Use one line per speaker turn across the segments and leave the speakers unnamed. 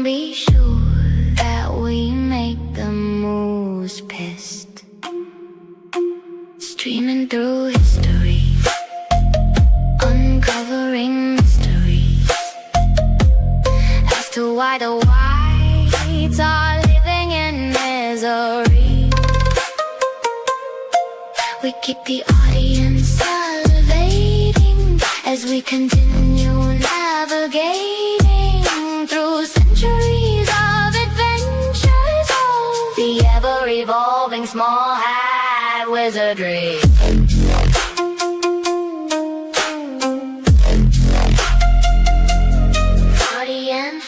can be sure that we make the moves pissed, streaming through history, uncovering mysteries as to why the whites are living in misery. We keep the audience salivating as we continue navigating through centuries of adventures of the ever-evolving small hat wizardry. Ardy and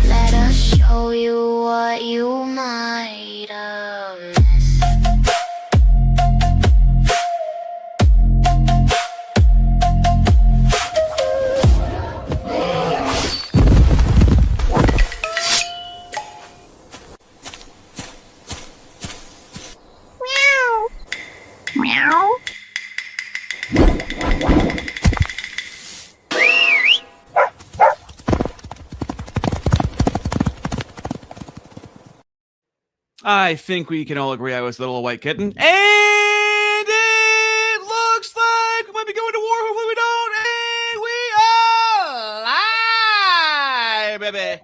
let us show you what you might have missed. Meow.
I think we can all agree I was the little white kitten. And it looks like we might be going to war. Hopefully we don't. And we are live, baby.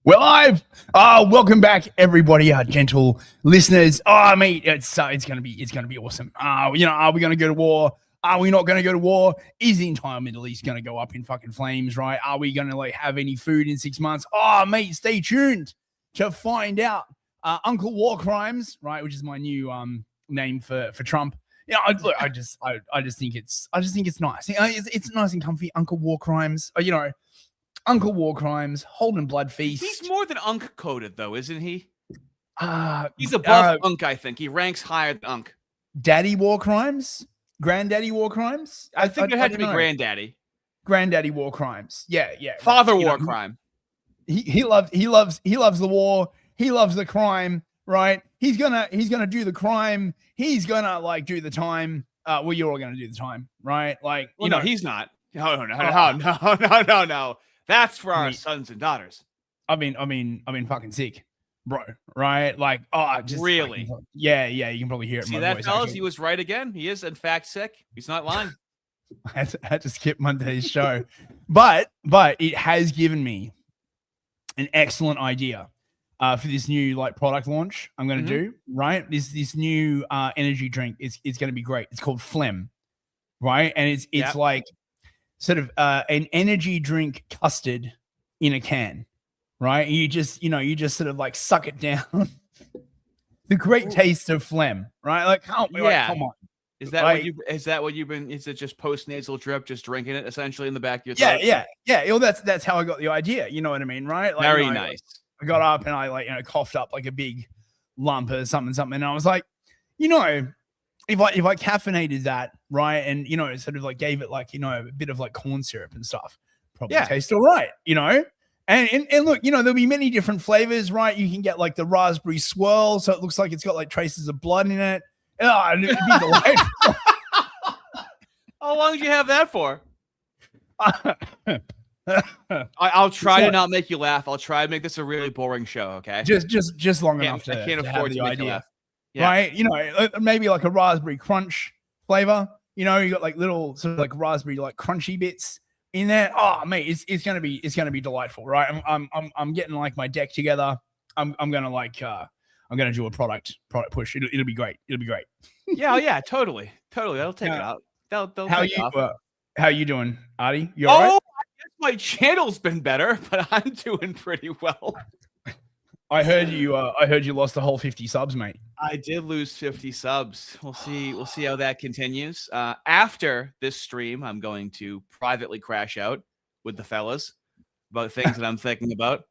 We're live. Welcome back, everybody, gentle listeners. Mate, it's gonna be awesome. Are we gonna go to war? Are we not gonna go to war? Is the entire Middle East gonna go up in fucking flames? Right? Are we gonna have any food in 6 months? Mate, stay tuned to find out. Uncle War Crimes, right, which is my new name for Trump. Yeah, I just think it's nice. It's nice and comfy. Uncle War Crimes, Uncle War Crimes, Holden Blood Feast.
He's more than Unk coded, though, isn't he? He's above Unk, I think. He ranks higher than Unk.
Daddy War Crimes, Granddaddy War Crimes.
I think it had to be Granddaddy.
Granddaddy War Crimes. Yeah.
Father War Crime.
He loves the war. He loves the crime, right? He's gonna do the crime. He's gonna do the time. Well, you're all gonna do the time, right?
No, he's not. No. That's for our sons and daughters.
I mean, fucking sick, bro. Right? Just
really?
Yeah. You can probably hear it.
See that, fellas? He was right again. He is, in fact, sick. He's not lying.
I had to skip Monday's show, but it has given me an excellent idea. For this new product launch I'm going to do, right? This new energy drink is going to be great. It's called Phlegm, right? And it's sort of an energy drink custard in a can, right? You just sort of suck it down. The great taste of phlegm, right? Come on.
Is that what you've been? Is it just post nasal drip, just drinking it essentially in the back of your throat?
Yeah. Well, that's how I got the idea. You know what I mean, right?
Very nice.
I got up and I coughed up a big lump or something. And I was like, if I caffeinated that, right, and sort of gave it a bit of corn syrup and stuff, probably taste all right, And look, there'll be many different flavors, right? You can get the raspberry swirl, so it looks like it's got traces of blood in it. It'd be delightful.
How long did you have that for? I'll try to not make you laugh. I'll try to make this a really boring show. Okay,
just long enough to.
I can't afford to make you laugh.
Yeah. Right? Maybe a raspberry crunch flavor. You got little sort of raspberry crunchy bits in there. Oh, mate, it's gonna be delightful, right? I'm getting my deck together. I'm gonna do a product push. It'll be great.
Yeah, totally. That'll take it out.
How you doing, Ardy? You all right?
My channel's been better, but I'm doing pretty well.
I heard you lost the whole 50 subs, mate.
I did lose 50 subs. We'll see how that continues. After this stream, I'm going to privately crash out with the fellas about things that I'm thinking about,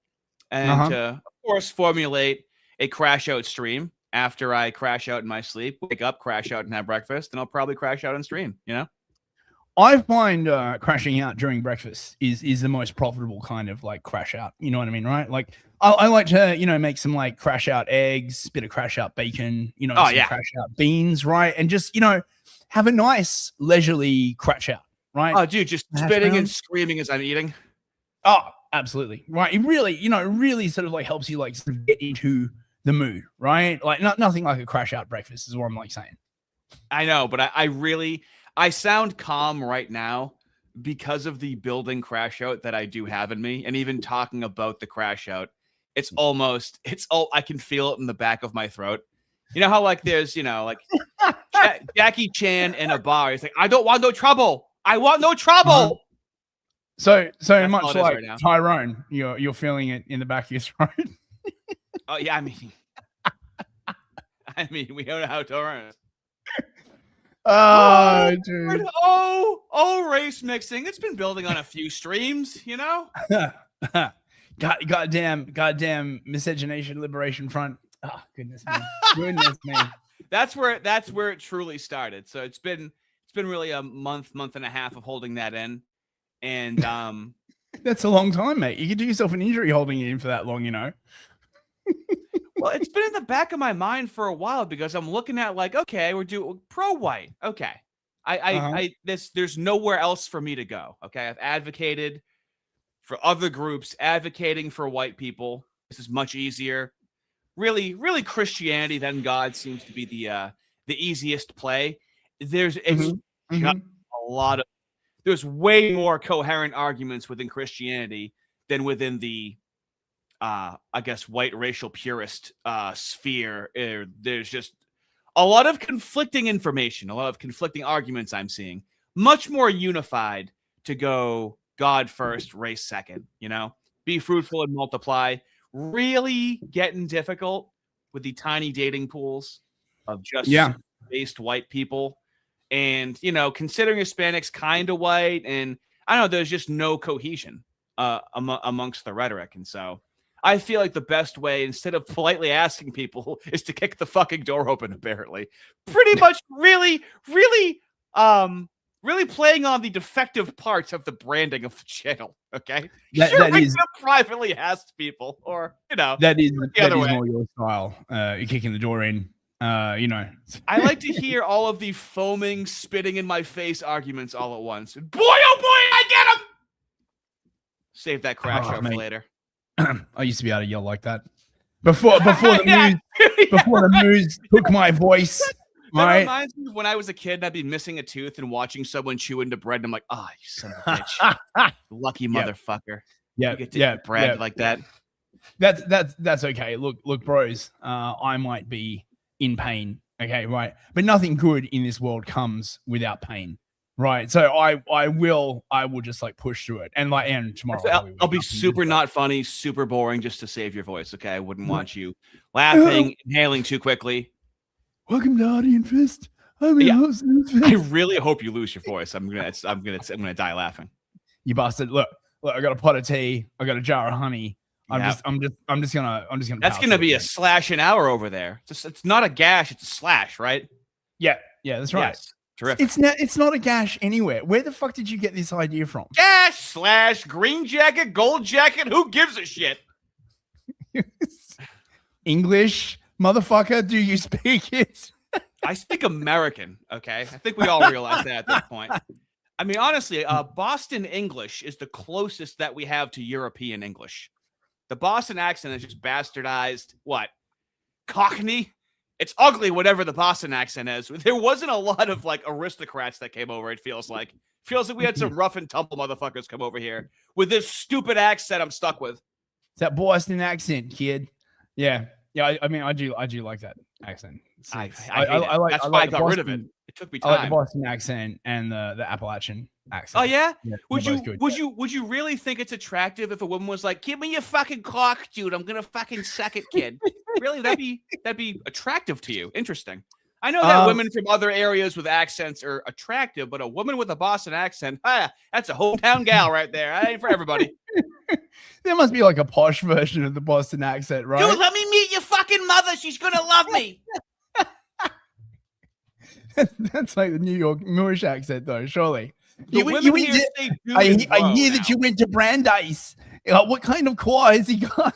and of course formulate a crash out stream after I crash out in my sleep, wake up, crash out and have breakfast, and I'll probably crash out on stream,
I find crashing out during breakfast is the most profitable kind of crash out. You know what I mean, right? I like to make some crash out eggs, bit of crash out bacon, some crash out beans, right? And just have a nice leisurely crash out, right?
Oh, dude, just spitting and screaming as I'm eating.
Oh, absolutely. Right. It really, really sort of like helps you like sort of get into the mood, right? Like nothing like a crash out breakfast is what I'm like saying.
I know, but I sound calm right now because of the building crash out that I do have in me. And even talking about the crash out, I can feel it in the back of my throat. You know how like there's, like Jackie Chan in a bar. He's like, I don't want no trouble. I want no trouble.
So
That's
much
all it is
like
right now.
Tyrone, you're feeling it in the back of your throat.
Oh yeah, I mean, we don't know how Tyrone is.
Oh, dude.
Oh, race mixing. It's been building on a few streams,
goddamn miscegenation liberation front. Oh, goodness me.
That's where it truly started. So it's been really a month and a half of holding that in. And
that's a long time, mate. You could do yourself an injury holding it in for that long,
Well, it's been in the back of my mind for a while because I'm looking at like, okay, we're doing pro-white. Okay. There's nowhere else for me to go. Okay. I've advocated for other groups, advocating for white people. This is much easier. Really, really Christianity than God seems to be the easiest play. There's way more coherent arguments within Christianity than within the I guess white racial purist sphere. There's just a lot of conflicting information, a lot of conflicting arguments I'm seeing. Much more unified to go God first, race second, be fruitful and multiply. Really getting difficult with the tiny dating pools of just based white people. And, considering Hispanics kind of white, and I don't know, there's just no cohesion amongst the rhetoric. And so I feel like the best way, instead of politely asking people, is to kick the fucking door open, apparently. Pretty much really playing on the defective parts of the branding of the channel, okay?
That is
privately ask people, or,
that is
way.
More your style. You're kicking the door in.
I like to hear all of the foaming, spitting in my face arguments all at once. Boy, oh boy, I get him! Save that crash out for later.
I used to be able to yell like that before the moose took my voice.
That reminds me of when I was a kid and I'd be missing a tooth and watching someone chew into bread, and I'm like, oh, you son of a bitch. Lucky motherfucker.
Yeah.
You get to eat bread like that.
That's okay. Look, bros, I might be in pain. Okay, right. But nothing good in this world comes without pain. Right. So I will just like push through it. And tomorrow
I'll be super not funny, super boring just to save your voice. Okay. I wouldn't want you laughing, inhaling too quickly.
Welcome to Ardy and Fist. I'm your host.
I really hope you lose your voice. I'm gonna die laughing.
You bastard! Look! I got a pot of tea. I got a jar of honey. I'm just gonna.
That's gonna be a slash an hour over there. It's not a gash. It's a slash, right?
Yeah. That's right.
Yes. Terrific.
It's not a gash anywhere. Where the fuck did you get this idea from?
Gash slash green jacket, gold jacket. Who gives a shit?
English. Motherfucker, do you speak it?
I speak American, okay? I think we all realize that at this point. I mean, honestly, Boston English is the closest that we have to European English. The Boston accent is just bastardized, Cockney? It's ugly, whatever the Boston accent is. There wasn't a lot of, aristocrats that came over, it feels like. Feels like we had some rough and tumble motherfuckers come over here with this stupid accent I'm stuck with.
It's that Boston accent, kid. Yeah. Yeah, I mean, I do like that accent.
I like. That's why I got rid of it. It took me time.
I like the Boston accent and the Appalachian accent.
Oh yeah? Would you really think it's attractive if a woman was like, "Give me your fucking cock, dude. I'm gonna fucking suck it, kid." Really? That'd be attractive to you. Interesting. I know that women from other areas with accents are attractive, but a woman with a Boston accent, that's a hometown gal right there. That ain't for everybody.
There must be like a posh version of the Boston accent, right?
Dude, let me meet your fucking mother. She's gonna love me.
That's like the New York Moorish accent, though. Surely.
I
hear that you went to Brandeis. What kind of core has he got?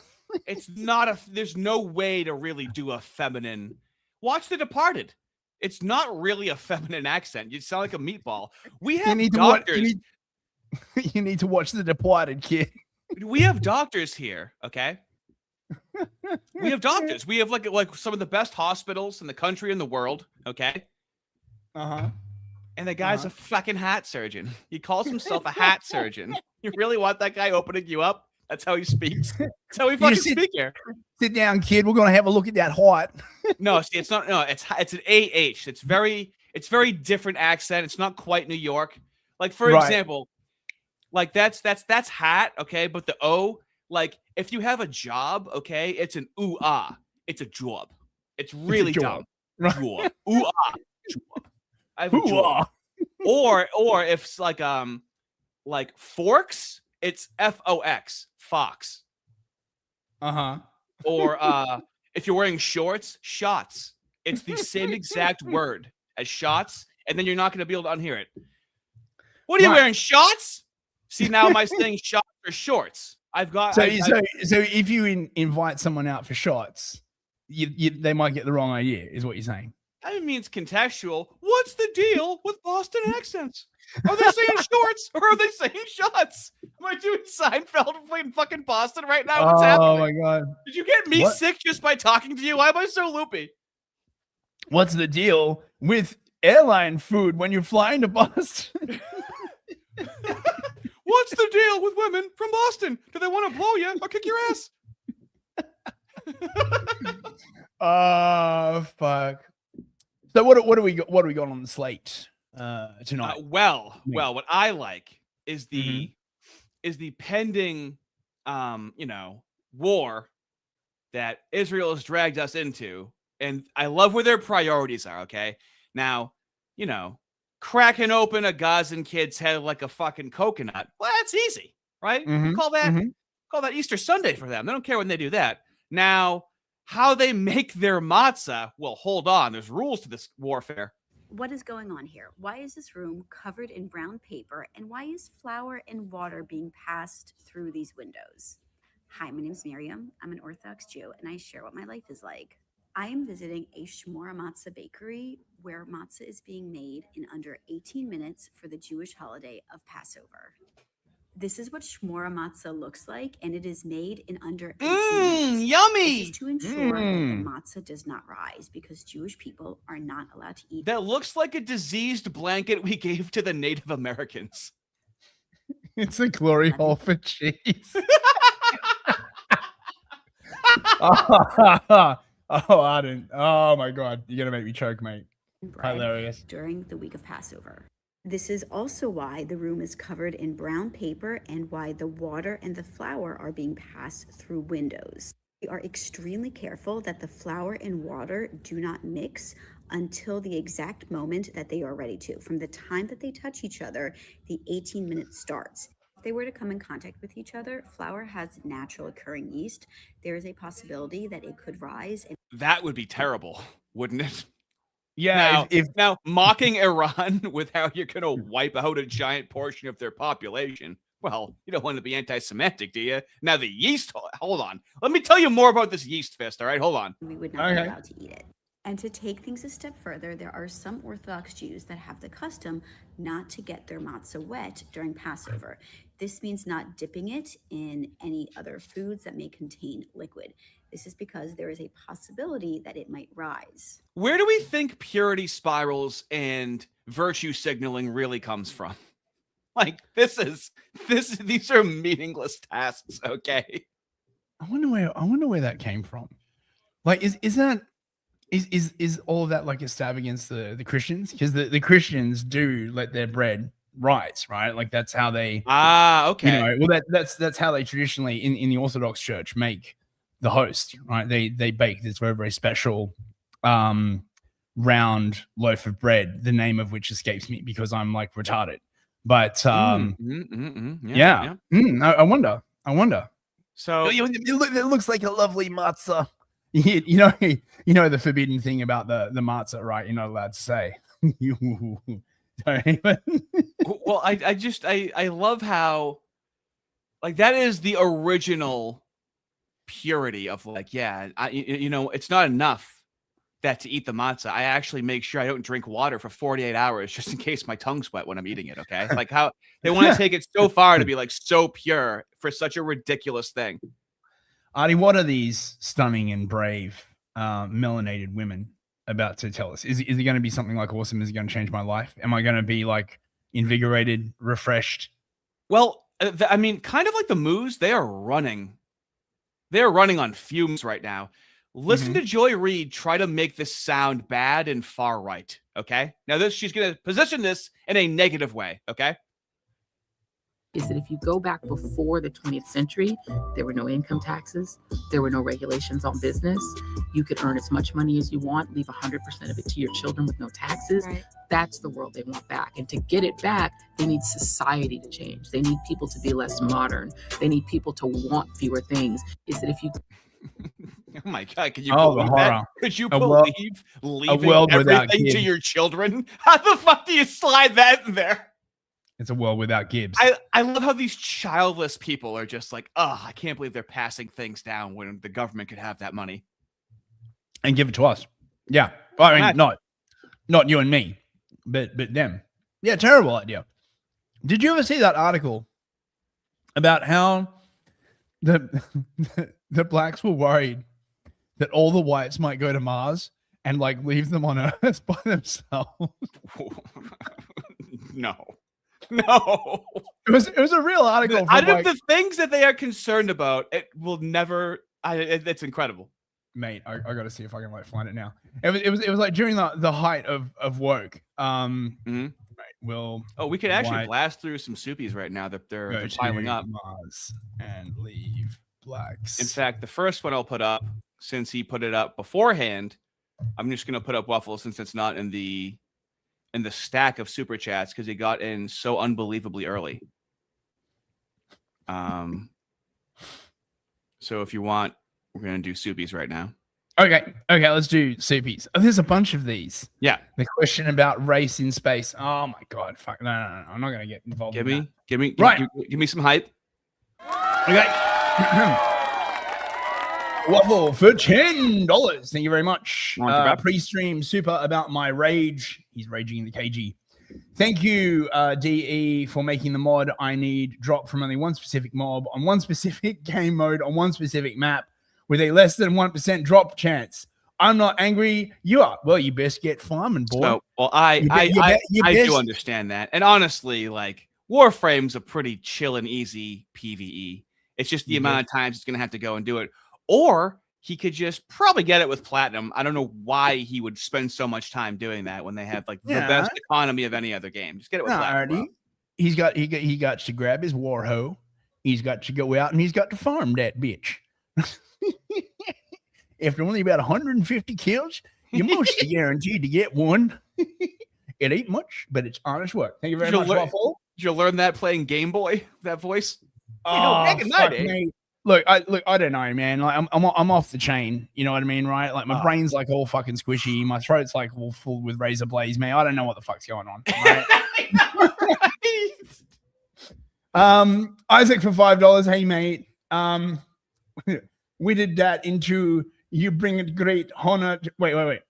There's no way to really do a feminine. Watch The Departed. it's not really a feminine accent. You sound like a meatball. We
You
have
need to
doctors.
you need to watch The Departed, kid.
We have doctors here, okay? We have doctors. We have like some of the best hospitals in the country and the world, okay? And the guy's a fucking hat surgeon. He calls himself a hat surgeon. You really want that guy opening you up? That's how he speaks. That's how we fucking speak here.
Sit down, kid. We're gonna have a look at that height.
No, see, it's not. No, it's an AH. It's very different accent. It's not quite New York. Like for example, like that's hat, okay? But the O, like if you have a job, okay, it's an ooh ah. It's a job. It's really dumb.
Right.
Job. Ooh ah. Job. I have a job. Or if it's like forks, it's FOX. Fox. Or if you're wearing shorts, shots. It's the same exact word as shots, and then you're not going to be able to unhear it. What are you wearing? Shots? See, now am I saying shots or shorts? I've got.
So if you invite someone out for shots, they might get the wrong idea, is what you're saying.
I mean, it's contextual. What's the deal with Boston accents? Are they saying shorts or are they saying shots? Am I doing Seinfeld in fucking Boston right now? What's happening?
Oh my god!
Did you get me sick just by talking to you? Why am I so loopy?
What's the deal with airline food when you're flying to Boston?
What's the deal with women from Boston? Do they want to blow you or kick your ass?
Oh fuck! So what do we got on the slate tonight?
Well, what I like is the pending war that Israel has dragged us into, and I love where their priorities are. Okay, now cracking open a Gazan kid's head like a fucking coconut. Well, that's easy, right? Call that Easter Sunday for them. They don't care when they do that. Now, how they make their matzah, well, hold on. There's rules to this warfare.
What is going on here? Why is this room covered in brown paper, and why is flour and water being passed through these windows? Hi, my name's Miriam. I'm an Orthodox Jew, and I share what my life is like. I am visiting a Shmora matzah bakery where matzah is being made in under 18 minutes for the Jewish holiday of Passover. This is what Shmora matzah looks like, and it is made in under 18 minutes.
Yummy!
This is to ensure that the matzah does not rise, because Jewish people are not allowed to eat.
That looks like a diseased blanket we gave to the Native Americans.
It's a glory hole for cheese. Oh, Arden. Oh my god, you're gonna make me choke, mate. Hilarious.
During the week of Passover. This is also why the room is covered in brown paper and why the water and the flour are being passed through windows. We are extremely careful that the flour and water do not mix until the exact moment that they are ready to. From the time that they touch each other, the 18 minutes starts. If they were to come in contact with each other, flour has natural occurring yeast. There is a possibility that it could rise.
That would be terrible, wouldn't it?
Yeah.
Now mocking Iran with how you're going to wipe out a giant portion of their population. Well, you don't want to be anti-Semitic, do you? Now the yeast, hold on. Let me tell you more about this yeast fest, all right? Hold on.
We would not be allowed to eat it. And to take things a step further, there are some Orthodox Jews that have the custom not to get their matzah wet during Passover. This means not dipping it in any other foods that may contain liquid. This is because there is a possibility that it might rise.
Where do we think purity spirals and virtue signaling really comes from? Like these are meaningless tasks, okay?
I wonder where that came from. Like, is all of that like a stab against the Christians? Because the Christians do let their bread rise, right? Like that's how they
okay.
Well, that's how they traditionally in the Orthodox Church make the host, right? They bake this very, very special round loaf of bread, the name of which escapes me because I'm like retarded. But I wonder.
So
it looks like a lovely matzah. You know the forbidden thing about the matzah, right? You're not allowed to say. Don't even.
Well, I love how like that is the original purity of like, it's not enough that to eat the matzah, I actually make sure I don't drink water for 48 hours just in case my tongue's wet when I'm eating it. Okay. Like how they want to take it so far to be like so pure for such a ridiculous thing.
Ardy, what are these stunning and brave melanated women about to tell us? Is it going to be something like awesome? Is it going to change my life? Am I going to be like invigorated, refreshed?
Well, I mean, kind of like the Moos, they are running. They're running on fumes right now. Listen to Joy Reid try to make this sound bad and far right. Okay. Now she's going to position this in a negative way. Okay.
Is that if you go back before the 20th century, there were no income taxes, there were no regulations on business. You could earn as much money as you want, leave 100% of it to your children with no taxes. Right. That's the world they want back. And to get it back, they need society to change. They need people to be less modern. They need people to want fewer things. Is that if you
oh my God! Could you believe that? Could you believe leaving everything to your children? How the fuck do you slide that in there?
It's a world without Gibbs.
I love how these childless people are just like, oh, I can't believe they're passing things down when the government could have that money
and give it to us. Yeah, I mean, not you and me, but them. Yeah, terrible idea. Did you ever see that article about how the blacks were worried that all the whites might go to Mars and like leave them on Earth by themselves?
No.
It was a real article.
Out of the things that they are concerned about, it will never. It's incredible,
mate. I got to see if I can like find it now. It was like during the height of woke. Mate,
we could actually blast through some soupies right now that they're piling up.
Mars and leave blacks.
In fact, the first one I'll put up, since he put it up beforehand, I'm just gonna put up Waffle since it's not in the stack of super chats because he got in so unbelievably early. So if you want, we're gonna do soupies right now.
Okay, let's do soupies. Oh, there's a bunch of these.
Yeah.
The question about race in space. Oh my God, fuck no. I'm not gonna get involved.
Give me some hype.
Okay. Waffle for $10. Thank you very much. Pre-stream super about my rage. He's raging in the KG. Thank you, DE, for making the mod. I need drop from only one specific mob on one specific game mode on one specific map with a less than 1% drop chance. I'm not angry. You are. Well, you best get farming, boy.
Oh, well, I do understand that. And honestly, like, Warframe's a pretty chill and easy PvE. It's just the amount of times it's going to have to go and do it. Or he could just probably get it with platinum. I don't know why he would spend so much time doing that when they have like the best economy of any other game. Just get it with platinum.
Ardy, he got to grab his war hoe. He's got to go out and he's got to farm that bitch. After only about 150 kills, you're mostly guaranteed to get one. It ain't much, but it's honest work. Thank you very much, Waffle.
Did you learn that playing Game Boy? That voice?
Fuck me. Look, I don't know, man. Like, I'm off the chain. You know what I mean, right? Like, my brain's like all fucking squishy. My throat's like all full with razor blades, man. I don't know what the fuck's going on. Right? Isaac for $5. Hey, mate. We did that into you bring a great honor. Wait.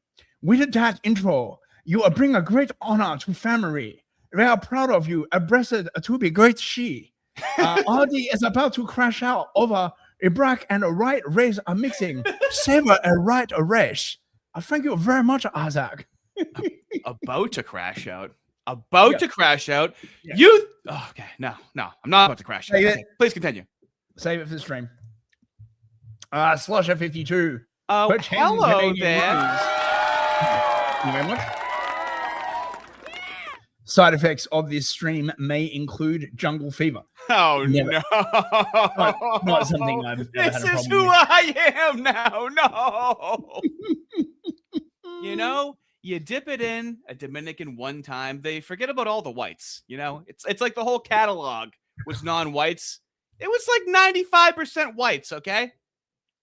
We did that intro. You bring a great honor to family. We are proud of you. Abreasted to be great she. Ardy is about to crash out over a black and a right race are mixing. Savor a right race. Thank you very much, Isaac.
About to crash out. To crash out. Yeah. You. Oh, okay. No. I'm not about to crash out. Okay, please continue.
Save it for the stream. Slosher 52.
Oh, hello there.
Thank you very much. Side effects of this stream may include jungle fever.
Oh,
Never.
No.
Not something I've ever had a problem with.
This is who I am now. No. You know, you dip it in a Dominican one time. They forget about all the whites. You know, it's like the whole catalog was non-whites. It was like 95% whites, okay?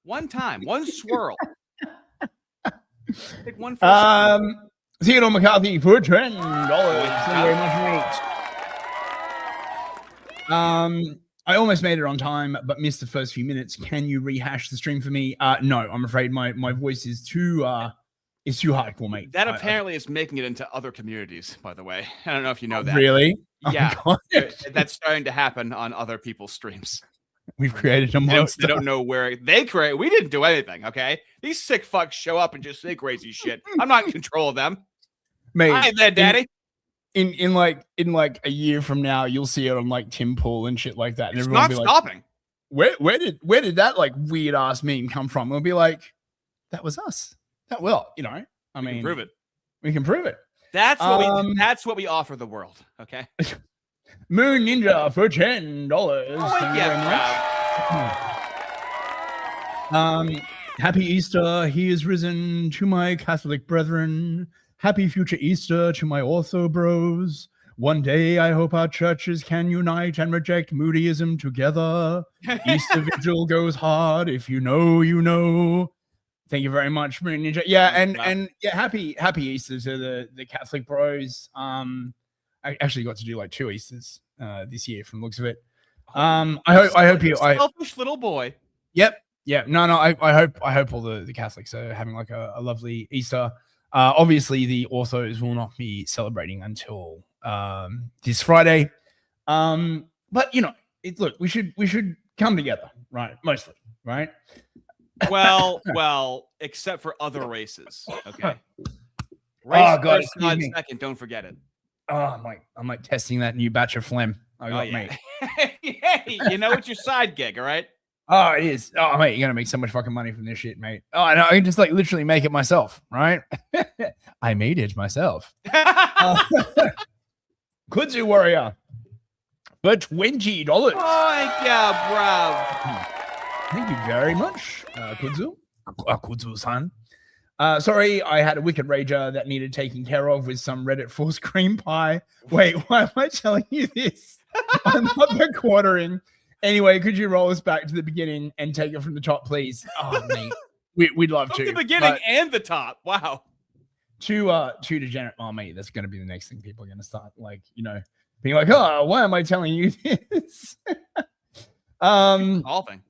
One time, one swirl. Take one
Theodore McCarthy for $10. Thank you very much, mate. I almost made it on time, but missed the first few minutes. Can you rehash the stream for me? No, I'm afraid my voice is too It's too hardcore, mate.
That apparently is making it into other communities, by the way. I don't know if you know that.
Mate.
That apparently is making it into other communities, by the way. I don't know if you know that.
Really?
Yeah. That's starting to happen on other people's streams.
We've created a
They
monster.
don't know where they create. We didn't do anything, okay? These sick fucks show up and just say crazy shit. I'm not in control of them.
Mate,
I ain't there, daddy.
In like a year from now, you'll see it on like Tim Pool and shit like that. And
It's
everyone
not
will be
stopping.
like, where did that like weird ass meme come from? We'll be like, that was us. That I mean,
Prove it.
We can prove it.
That's what we offer the world, okay?
Moon Ninja for $10. Happy Easter. He is risen to my Catholic brethren. Happy future Easter to my Ortho bros. One day I hope our churches can unite and reject Moodyism together. Easter vigil goes hard. If you know, you know. Thank you very much, Moon Ninja. Yeah, and yeah, happy Easter to the Catholic bros. I actually got to do like 2 Easters this year from the looks of it. I hope you
selfish little boy.
Yep. Yeah. No. I hope all the Catholics are having like a lovely Easter. Obviously the Orthos will not be celebrating until this Friday. But look, we should come together, right? Mostly, right?
Well, except for other races. Okay.
Oh God, excuse me.
Second, don't forget it.
Oh, I'm like testing that new batch of phlegm. Mate.
Hey, you know it's your side gig, all right?
Oh, it is. Oh, mate, you're gonna make so much fucking money from this shit, mate. Oh, I know. I can just like literally make it myself, right? I made it myself. Kudzu Warrior for $20.
Oh yeah, bro.
Thank you very much, Kudzu. Kudzu-san. Sorry, I had a wicked rager that needed taking care of with some Reddit force cream pie. Wait, why am I telling you this? I'm not quartering. Anyway, could you roll us back to the beginning and take it from the top, please? Oh, mate, we'd love to.
The beginning and the top. Wow.
Two degenerate. Oh, mate, that's going to be the next thing people are going to start being like, oh, why am I telling you this?
All thing.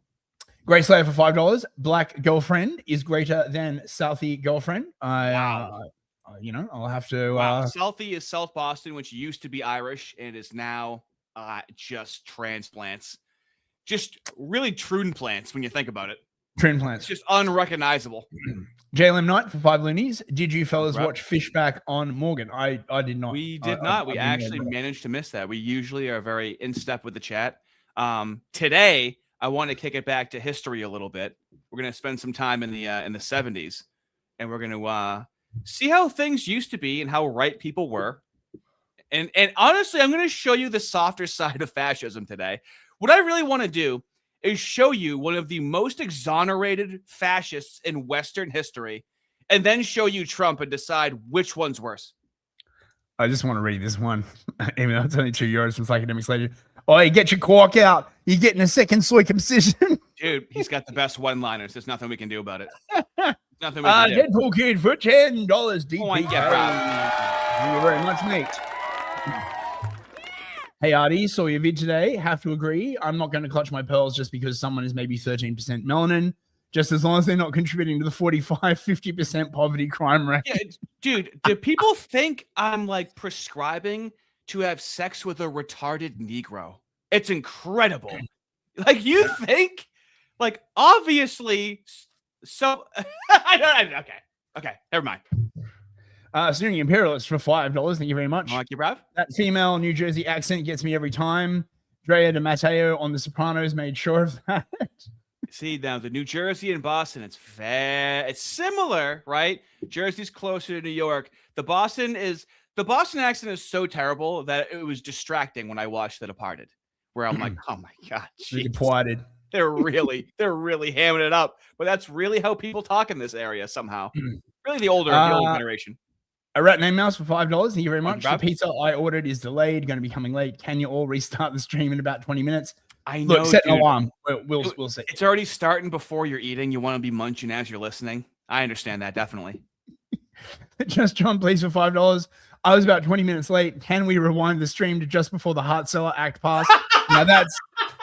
Grey Slayer for $5. Black girlfriend is greater than Southie girlfriend. Wow. I'll have to.
Southie is South Boston, which used to be Irish and is now just transplants. Just really Truden plants when you think about it.
Truden plants.
It's just unrecognizable.
JLM Knight for 5 loonies. Did you fellas watch Fishback on Morgan? I did not.
We did not. We actually managed to miss that. We usually are very in step with the chat. Today, I want to kick it back to history a little bit. We're going to spend some time in the 70s, and we're going to see how things used to be and how right people were. And honestly, I'm going to show you the softer side of fascism today. What I really want to do is show you one of the most exonerated fascists in Western history, and then show you Trump and decide which one's worse.
I just want to read this one, even though it's only €2 from Academics Legend. Oh, you get your quark out. You're getting a second circumcision.
Dude, he's got the best one-liners. There's nothing we can do about it. Nothing we can do.
Deadpool Kid for $10. DP.
Oh,
Thank you very much, mate. Hey, Ardy, saw your vid today. Have to agree. I'm not going to clutch my pearls just because someone is maybe 13% melanin. Just as long as they're not contributing to the 45-50% poverty crime rate.
Yeah, dude, do people think I'm like prescribing to have sex with a retarded Negro? It's incredible. Like, you think? Like, obviously. So, okay, never mind.
Snooping Imperialist for $5. Thank you very much.
Thank you, Brav.
That female New Jersey accent gets me every time. Drea de Matteo on The Sopranos made sure of that.
See, now the New Jersey and Boston, it's similar, right? Jersey's closer to New York. The Boston accent is so terrible that it was distracting when I watched The Departed, where I'm like, oh my God,
The Departed.
They're really hamming it up. But that's really how people talk in this area somehow. Really the older generation.
A rat named Mouse for $5. Thank you very much. The pizza I ordered is delayed, going to be coming late. Can you all restart the stream in about 20 minutes?
I know.
Look, set an alarm. We'll see.
It's already starting before you're eating. You want to be munching as you're listening. I understand that, definitely.
Just John, please, for $5. I was about 20 minutes late. Can we rewind the stream to just before the Heart Seller act passed? Now that's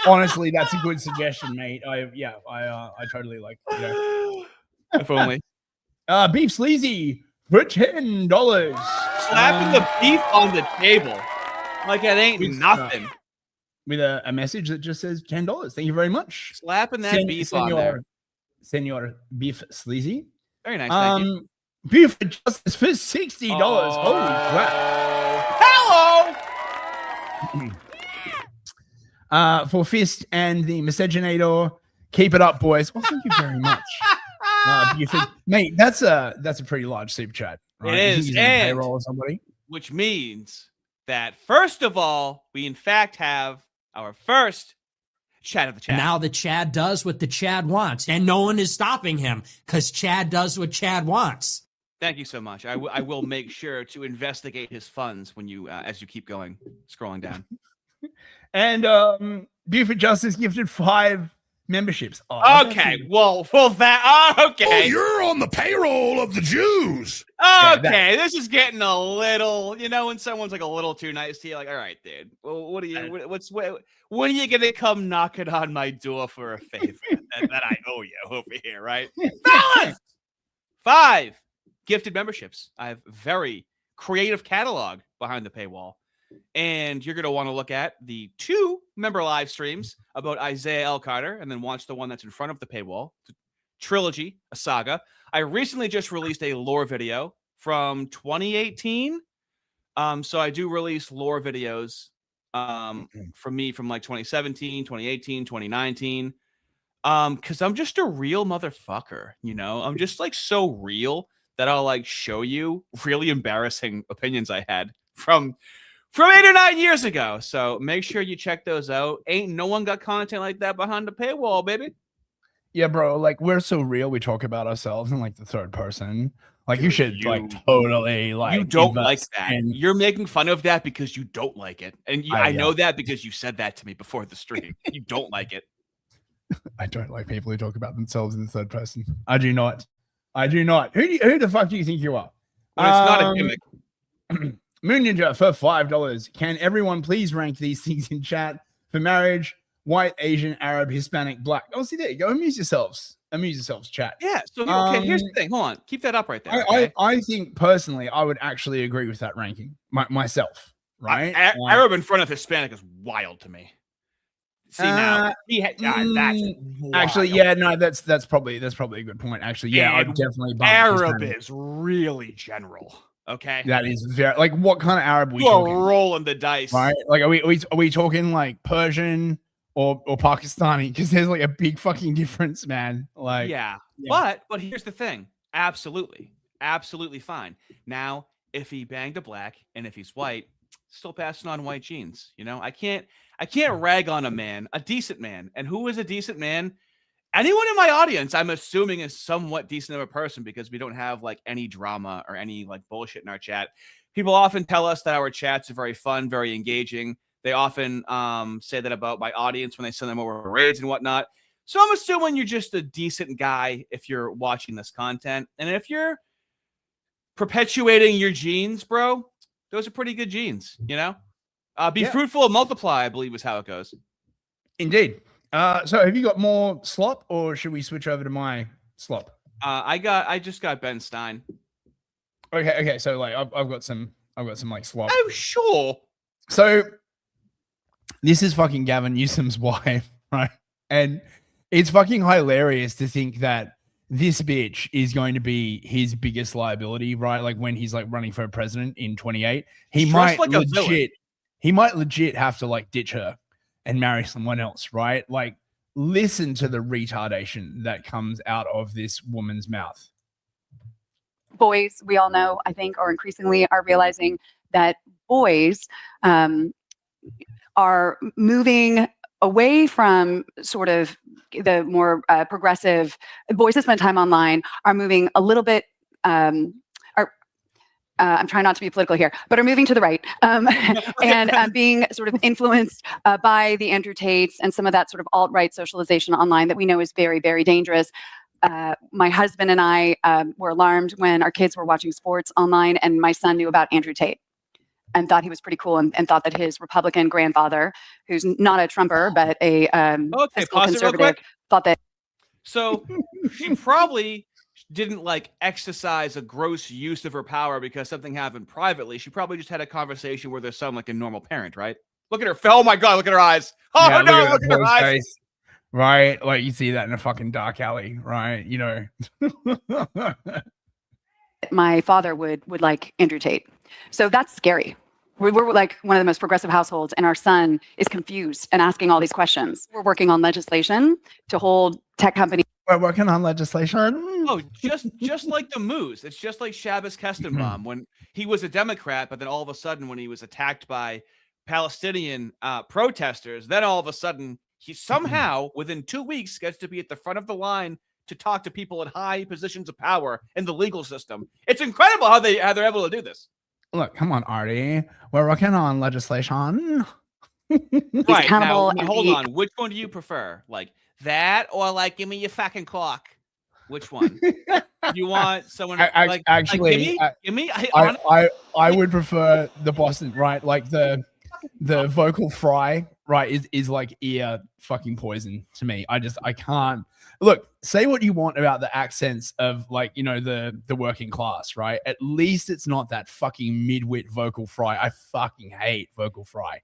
a good suggestion, mate. I totally like.
If only.
Beef Sleazy for $10.
Slapping the beef on the table like it ain't
With,
nothing.
With a message that just says $10. Thank you very much.
Slapping that beef on there.
Senor Beef Sleazy.
Very nice, thank you.
Beef Justice for $60. Holy crap.
Hello!
For Fist and the Miscegenator, keep it up, boys. Well, thank you very much. Mate, that's a pretty large super chat. Right?
It is,
and payroll or somebody.
Which means that first of all, we in fact have our first chat of the chat.
And now the Chad does what the Chad wants, and no one is stopping him because Chad does what Chad wants.
Thank you so much. I will make sure to investigate his funds when you as you keep going, scrolling down.
And Buford Justice gifted 5 memberships.
Okay, well, that okay.
Oh, you're on the payroll of the Jews.
Okay, this is getting a little, when someone's like a little too nice to you, like, all right, dude. Well, what are you? When are you gonna come knocking on my door for a favor that I owe you over here, right? Fellas! 5 gifted memberships. I have very creative catalog behind the paywall. And you're going to want to look at the 2 member live streams about Isaiah L. Carter and then watch the one that's in front of the paywall. Trilogy, a saga. I recently just released a lore video from 2018. So I do release lore videos from me from like 2017, 2018, 2019. Because I'm just a real motherfucker, I'm just like so real that I'll like show you really embarrassing opinions I had from 8 or 9 years ago. So make sure you check those out. Ain't no one got content like that behind the paywall, baby.
Yeah, bro. Like, we're so real. We talk about ourselves in like the third person. Like, you should like totally like.
You don't like that. You're making fun of that because you don't like it. And I know that because you said that to me before the stream. You don't like it.
I don't like people who talk about themselves in the third person. I do not. Who the fuck do you think you are?
Well, it's not a gimmick.
Moon Ninja for $5. Can everyone please rank these things in chat for marriage? White, Asian, Arab, Hispanic, Black. Oh, see, there you go. Amuse yourselves, chat.
Yeah. So okay, here's the thing. Hold on. Keep that up right there.
Okay? I think personally, I would actually agree with that ranking myself. Right?
Arab in front of Hispanic is wild to me. See now, that's
actually, yeah, no, that's probably a good point. Actually, yeah, I'd definitely bump
Arab
Hispanic.
is really general. Okay,
that is very like what kind of Arab we
talking? Rolling the dice,
right? Like, are we talking like Persian or Pakistani? Because there's like a big fucking difference, man. Like, yeah.
But here's the thing: absolutely fine. Now, if he banged a black and if he's white, still passing on white genes. I can't rag on a decent man. And who is a decent man? Anyone in my audience, I'm assuming, is somewhat decent of a person because we don't have like any drama or any like bullshit in our chat. People often tell us that our chats are very fun, very engaging. They often say that about my audience when they send them over raids and whatnot. So I'm assuming you're just a decent guy if you're watching this content. And if you're perpetuating your genes, bro, those are pretty good genes, Be fruitful and multiply, I believe is how it goes.
Indeed. So have you got more slop, or should we switch over to my slop?
I just got Ben Stein.
Okay. So like I've got some like slop.
Oh sure.
So this is fucking Gavin Newsom's wife, right? And it's fucking hilarious to think that this bitch is going to be his biggest liability, right? Like when he's like running for president in 28, he might legit have to like ditch her and marry someone else, right? Like, listen to the retardation that comes out of this woman's mouth.
Boys, we all know, I think, or increasingly are realizing that boys are moving away from sort of the more progressive boys that spend time online are moving a little bit I'm trying not to be political here, but are moving to the right and being sort of influenced by the Andrew Tates and some of that sort of alt-right socialization online that we know is very, very dangerous. My husband and I were alarmed when our kids were watching sports online and my son knew about Andrew Tate and thought he was pretty cool and thought that his Republican grandfather, who's not a Trumper, but a fiscal conservative, thought that.
So she probably didn't like exercise a gross use of her power because something happened privately. She probably just had a conversation with her son like a normal parent, right? Look at her. Oh my God, look at her eyes. Oh
Yeah,
no,
look
look
at
at her
the
eyes.
face. Right? Like you see that in a fucking dark alley, right? You know.
My father would like Andrew Tate. So that's scary. We're like one of the most progressive households, and our son is confused and asking all these questions. We're working on legislation to hold tech companies.
We're working on legislation.
Oh, just like the Moose. It's just like Shabbos Kestenbaum when he was a Democrat, but then all of a sudden when he was attacked by Palestinian protesters, then all of a sudden he somehow within 2 weeks gets to be at the front of the line to talk to people in high positions of power in the legal system. It's incredible how they're able to do this.
Look, come on, Ardy. We're working on legislation.
Right
accountable
now,
and
hold
be-
on. Which one do you prefer? Like that, or like give me your fucking clock? Which one? You want someone
Actually,
give me?
I would prefer the Boston, right? Like the vocal fry, right, is like ear fucking poison to me. I can't look, say what you want about the accents of like, you know, the working class, right? At least it's not that fucking midwit vocal fry. I fucking hate vocal fry.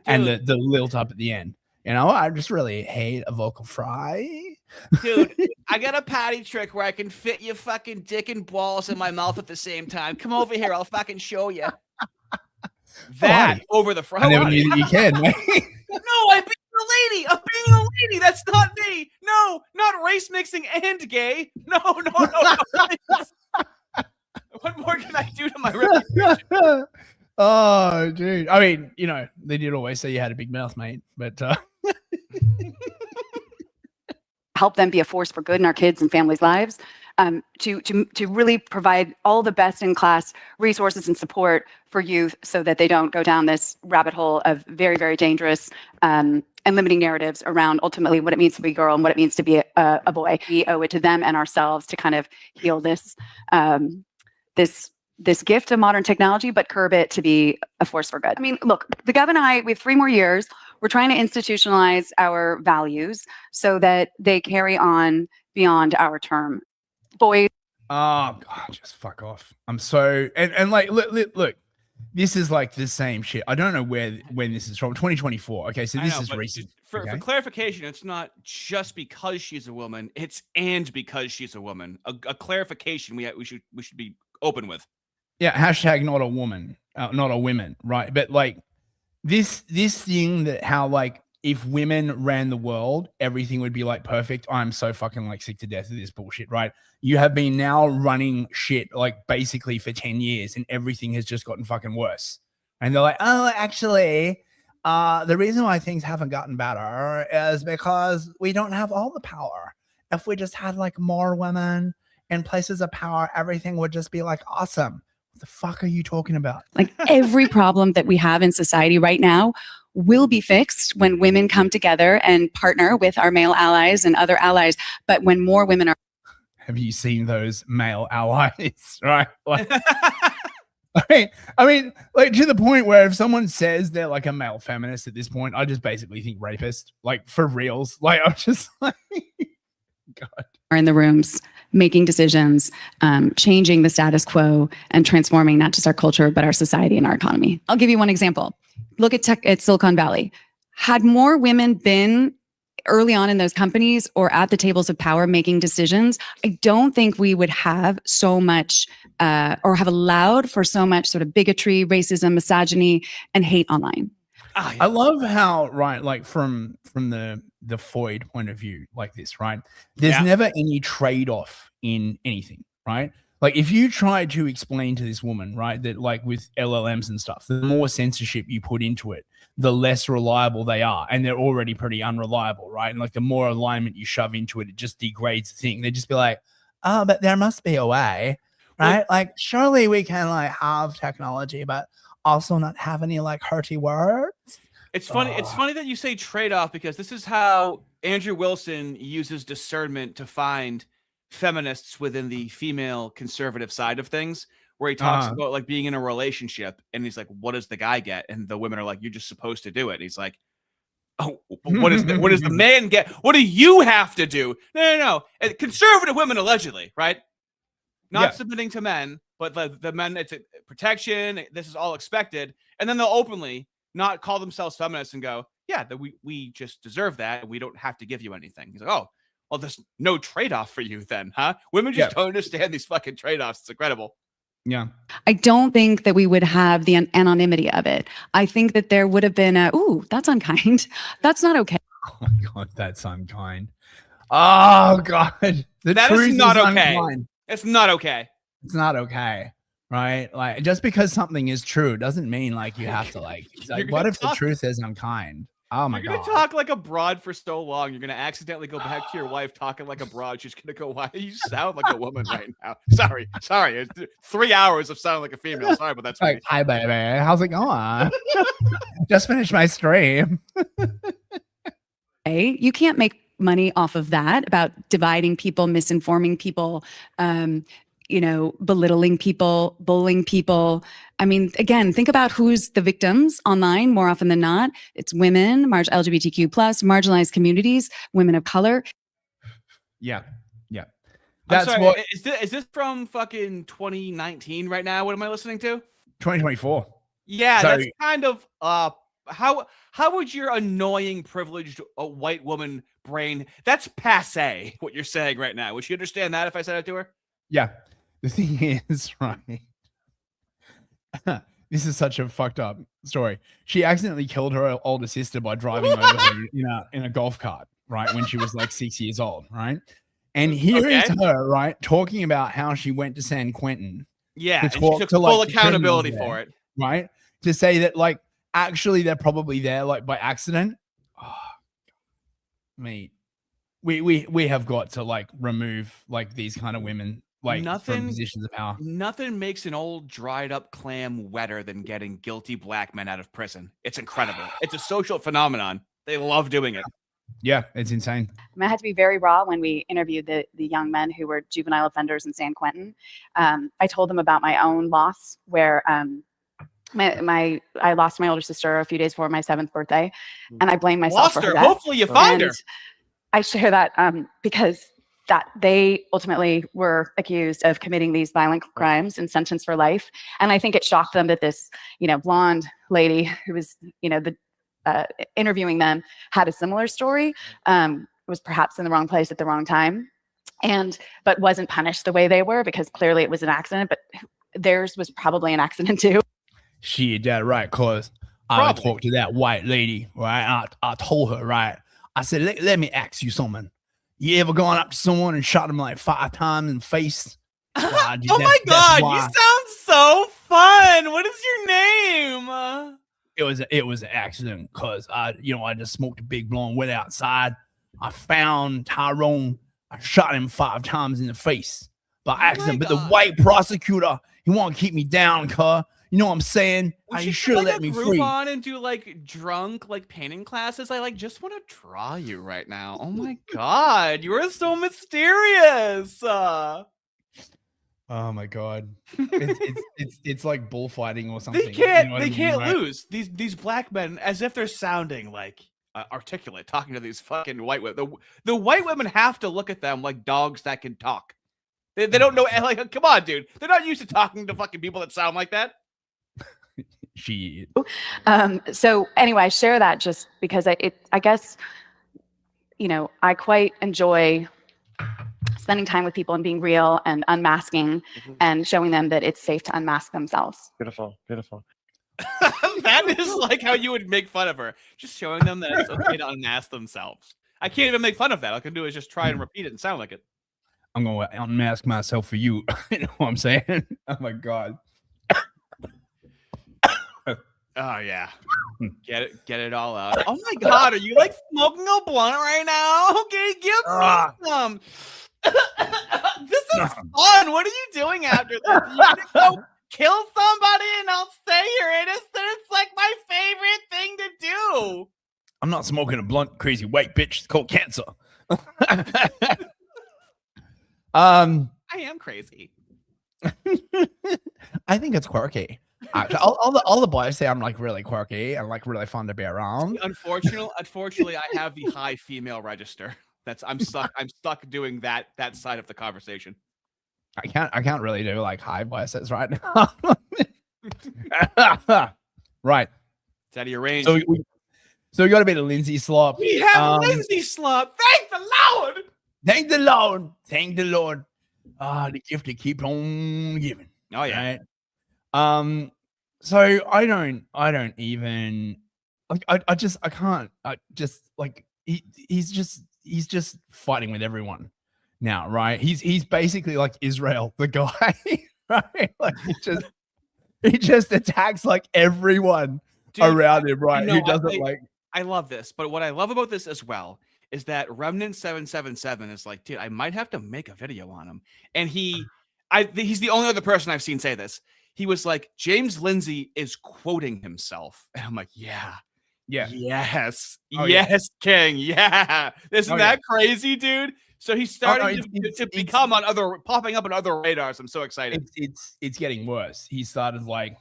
Dude.
And the lilt up at the end. You know, I just really hate a vocal fry.
Dude, I got a patty trick where I can fit your fucking dick and balls in my mouth at the same time. Come over here, I'll fucking show you. That over the front.
I never knew that you can.
No, I'm being a lady. I'm being a lady. That's not me. No, not race mixing and gay. No. What more can I do to my reputation?
Oh, dude. I mean, you know, they did always say you had a big mouth, mate. But
help them be a force for good in our kids and families' lives, to really provide all the best in class resources and support for youth so that they don't go down this rabbit hole of very, very dangerous and limiting narratives around ultimately what it means to be a girl and what it means to be a boy. We owe it to them and ourselves to kind of heal this this gift of modern technology, but curb it to be a force for good. I mean, look, the Gov and I, we have 3 more years. We're trying to institutionalize our values so that they carry on beyond our term. Boys.
oh god, just fuck off. I'm so and like look, this is like the same shit. I don't know when this is from. 2024. Okay, so this is recent.
For
okay?
clarification, it's not just because she's a woman, it's and because she's a woman. A clarification we should be open with.
Yeah, hashtag not a woman, not a women, right? But like this thing that how like if women ran the world, everything would be like perfect. I'm so fucking like sick to death of this bullshit, right? You have been now running shit like basically for 10 years and everything has just gotten fucking worse. And they're like, oh, actually, the reason why things haven't gotten better is because we don't have all the power. If we just had like more women in places of power, everything would just be like awesome. What the fuck are you talking about?
Like every problem that we have in society right now will be fixed when women come together and partner with our male allies and other allies. But when more women are.
Have you seen those male allies? Right? Like, I mean, like to the point where if someone says they're like a male feminist at this point, I just basically think rapist, like for reals. Like I'm just like, God.
Are in the rooms making decisions, changing the status quo and transforming not just our culture, but our society and our economy. I'll give you one example. Look at Silicon Valley. Had more women been early on in those companies or at the tables of power making decisions, I don't think we would have so much or have allowed for so much sort of bigotry, racism, misogyny, and hate online.
I love how, right, like from the Freud point of view like this, right? There's never any trade-off in anything, right? Like if you try to explain to this woman, right, that like with LLMs and stuff, the more censorship you put into it, the less reliable they are. And they're already pretty unreliable, right? And like the more alignment you shove into it, it just degrades the thing. They just be like, oh, but there must be a way, right? Like surely we can like have technology, but also not have any like hearty words.
It's funny. It's funny that you say trade-off because this is how Andrew Wilson uses discernment to find feminists within the female conservative side of things, where he talks about like being in a relationship and he's like, what does the guy get? And the women are like, you're just supposed to do it. And he's like, oh, what does the man get? What do you have to do? No. Conservative women, allegedly, right? not submitting to men, but the men, it's a protection. This is all expected. And then they'll openly not call themselves feminists and go, yeah, that we just deserve that. And we don't have to give you anything. He's like, oh, well, there's no trade-off for you then, huh? Women just don't understand these fucking trade-offs. It's incredible.
Yeah.
I don't think that we would have the anonymity of it. I think that there would have been ooh, that's unkind. That's not okay.
Oh my God, that's unkind. Oh God.
That is not okay. Unkind. It's not okay.
It's not okay. Right? Like, just because something is true doesn't mean like you have to like what if the truth is unkind? Oh my God.
You're going to talk like a broad for so long. You're going to accidentally go back to your wife talking like a broad. She's going to go, why do you sound like a woman right now? Sorry. It's 3 hours of sounding like a female. Sorry, but that's
like, hi, baby. How's it going? Just finished my stream.
Hey, you can't make money off of that, about dividing people, misinforming people, belittling people, bullying people. I mean, again, think about who's the victims online more often than not. It's women, LGBTQ+, marginalized communities, women of color.
Yeah.
That's what is this from fucking 2019 right now? What am I listening to?
2024.
Yeah, so, that's kind of how would your annoying privileged white woman brain, that's passe what you're saying right now. Would she understand that if I said it to her?
Yeah. The thing is, right, this is such a fucked up story. She accidentally killed her older sister by driving over her in a golf cart, right, when she was like 6 years old, right? And here is her, right, talking about how she went to San Quentin.
Yeah, and she took full accountability for it.
Right? To say that, like, actually they're probably there, like, by accident. Oh, mate. We have got to, like, remove, like, these kind of women. Like, from positions of power.
Nothing makes an old dried up clam wetter than getting guilty black men out of prison. It's incredible. It's a social phenomenon. They love doing it.
Yeah, it's insane.
I mean, I had to be very raw when we interviewed the young men who were juvenile offenders in San Quentin. I told them about my own loss, where I lost my older sister a few days before my 7th birthday, and I blame myself for her death.
Hopefully you find her.
I share that because that they ultimately were accused of committing these violent crimes and sentenced for life. And I think it shocked them that this, blonde lady who was, interviewing them had a similar story, was perhaps in the wrong place at the wrong time, but wasn't punished the way they were, because clearly it was an accident, but theirs was probably an accident too.
She did right, cause I talked to that white lady, right? I told her, right? I said, let me ask you something. You ever gone up to someone and shot them like 5 times in the face?
Oh my God, you sound so fun. What is your name?
It was an accident, because I just smoked a big blunt, went outside. I found Tyrone. I shot him 5 times in the face by accident. But the white prosecutor, he want to keep me down, cuz. You know what I'm saying? You should let me free.
On and do like drunk painting classes. I just want to draw you right now. Oh my God, you are so mysterious.
Oh my God, it's like bullfighting or something.
They can't lose. These black men, as if they're sounding like articulate, talking to these fucking white women. The white women have to look at them like dogs that can talk. They don't know. Like, come on, dude. They're not used to talking to fucking people that sound like that.
So anyway, I share that just because I guess, I quite enjoy spending time with people and being real and unmasking and showing them that it's safe to unmask themselves.
Beautiful.
That is like how you would make fun of her. Just showing them that it's okay to unmask themselves. I can't even make fun of that. All I can do is just try and repeat it and sound like it.
I'm going to unmask myself for you. You know what I'm saying? Oh my God.
Oh yeah, get it all out. Oh my God, are you smoking a blunt right now? Okay, give me some. This is fun. What are you doing after this? You gonna go kill somebody and I'll say you're innocent? It's like my favorite thing to do.
I'm not smoking a blunt, crazy white bitch. It's called cancer.
I am crazy.
I think it's quirky. Actually, all the boys say I'm really quirky and really fun to be around.
Unfortunately, I have the high female register. I'm stuck doing that side of the conversation.
I can't really do like high voices right now. Right.
It's out of your range.
So we got a bit of Lindsay slop.
We have Lindsay slop. Thank the Lord.
Thank the Lord. Thank the Lord. The gift to keep on giving.
Oh yeah.
Right? So I don't even like I can't like he's just fighting with everyone now, right? He's basically like Israel, the guy, right? Like he just attacks like everyone around him, right? Who doesn't like.
I love this, but what I love about this as well is that Remnant 777 is like, dude, I might have to make a video on him. And he's the only other person I've seen say this. He was like, James Lindsay is quoting himself. And I'm like, yeah. Yes.
Oh,
yes, yeah. King. Yeah. Isn't that crazy, dude? So he's starting to become popping up on other radars. I'm so excited.
It's getting worse. He started like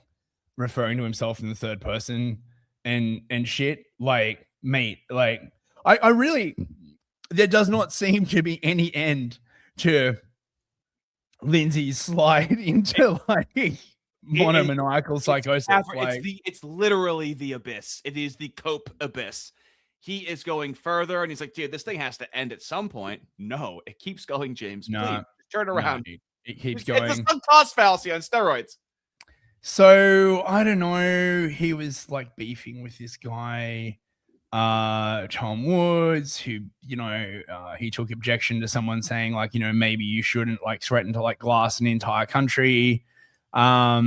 referring to himself in the third person and shit. Like, mate, like I really, there does not seem to be any end to Lindsay's slide into like monomaniacal psychosis.
It's literally the abyss. It is the cope abyss. He is going further, and he's like, dude, this thing has to end at some point. No, it keeps going, James.
No,
please, turn around.
No, it keeps going.
It's a sunk cost fallacy on steroids.
So I don't know. He was like beefing with this guy, Tom Woods, who, he took objection to someone saying like, maybe you shouldn't like threaten to like glass an entire country. I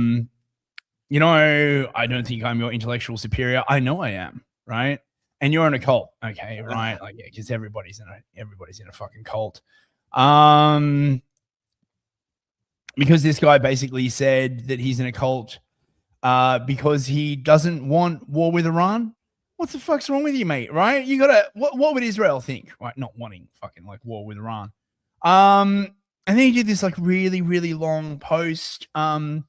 don't think I'm your intellectual superior. I know I am, right? And you're in a cult, okay, right? Like, yeah, because everybody's in a fucking cult. Because this guy basically said that he's in a cult because he doesn't want war with Iran. What the fuck's wrong with you, mate? Right? You gotta. What would Israel think? Right? Not wanting fucking like war with Iran. And then he did this like really, really long post. I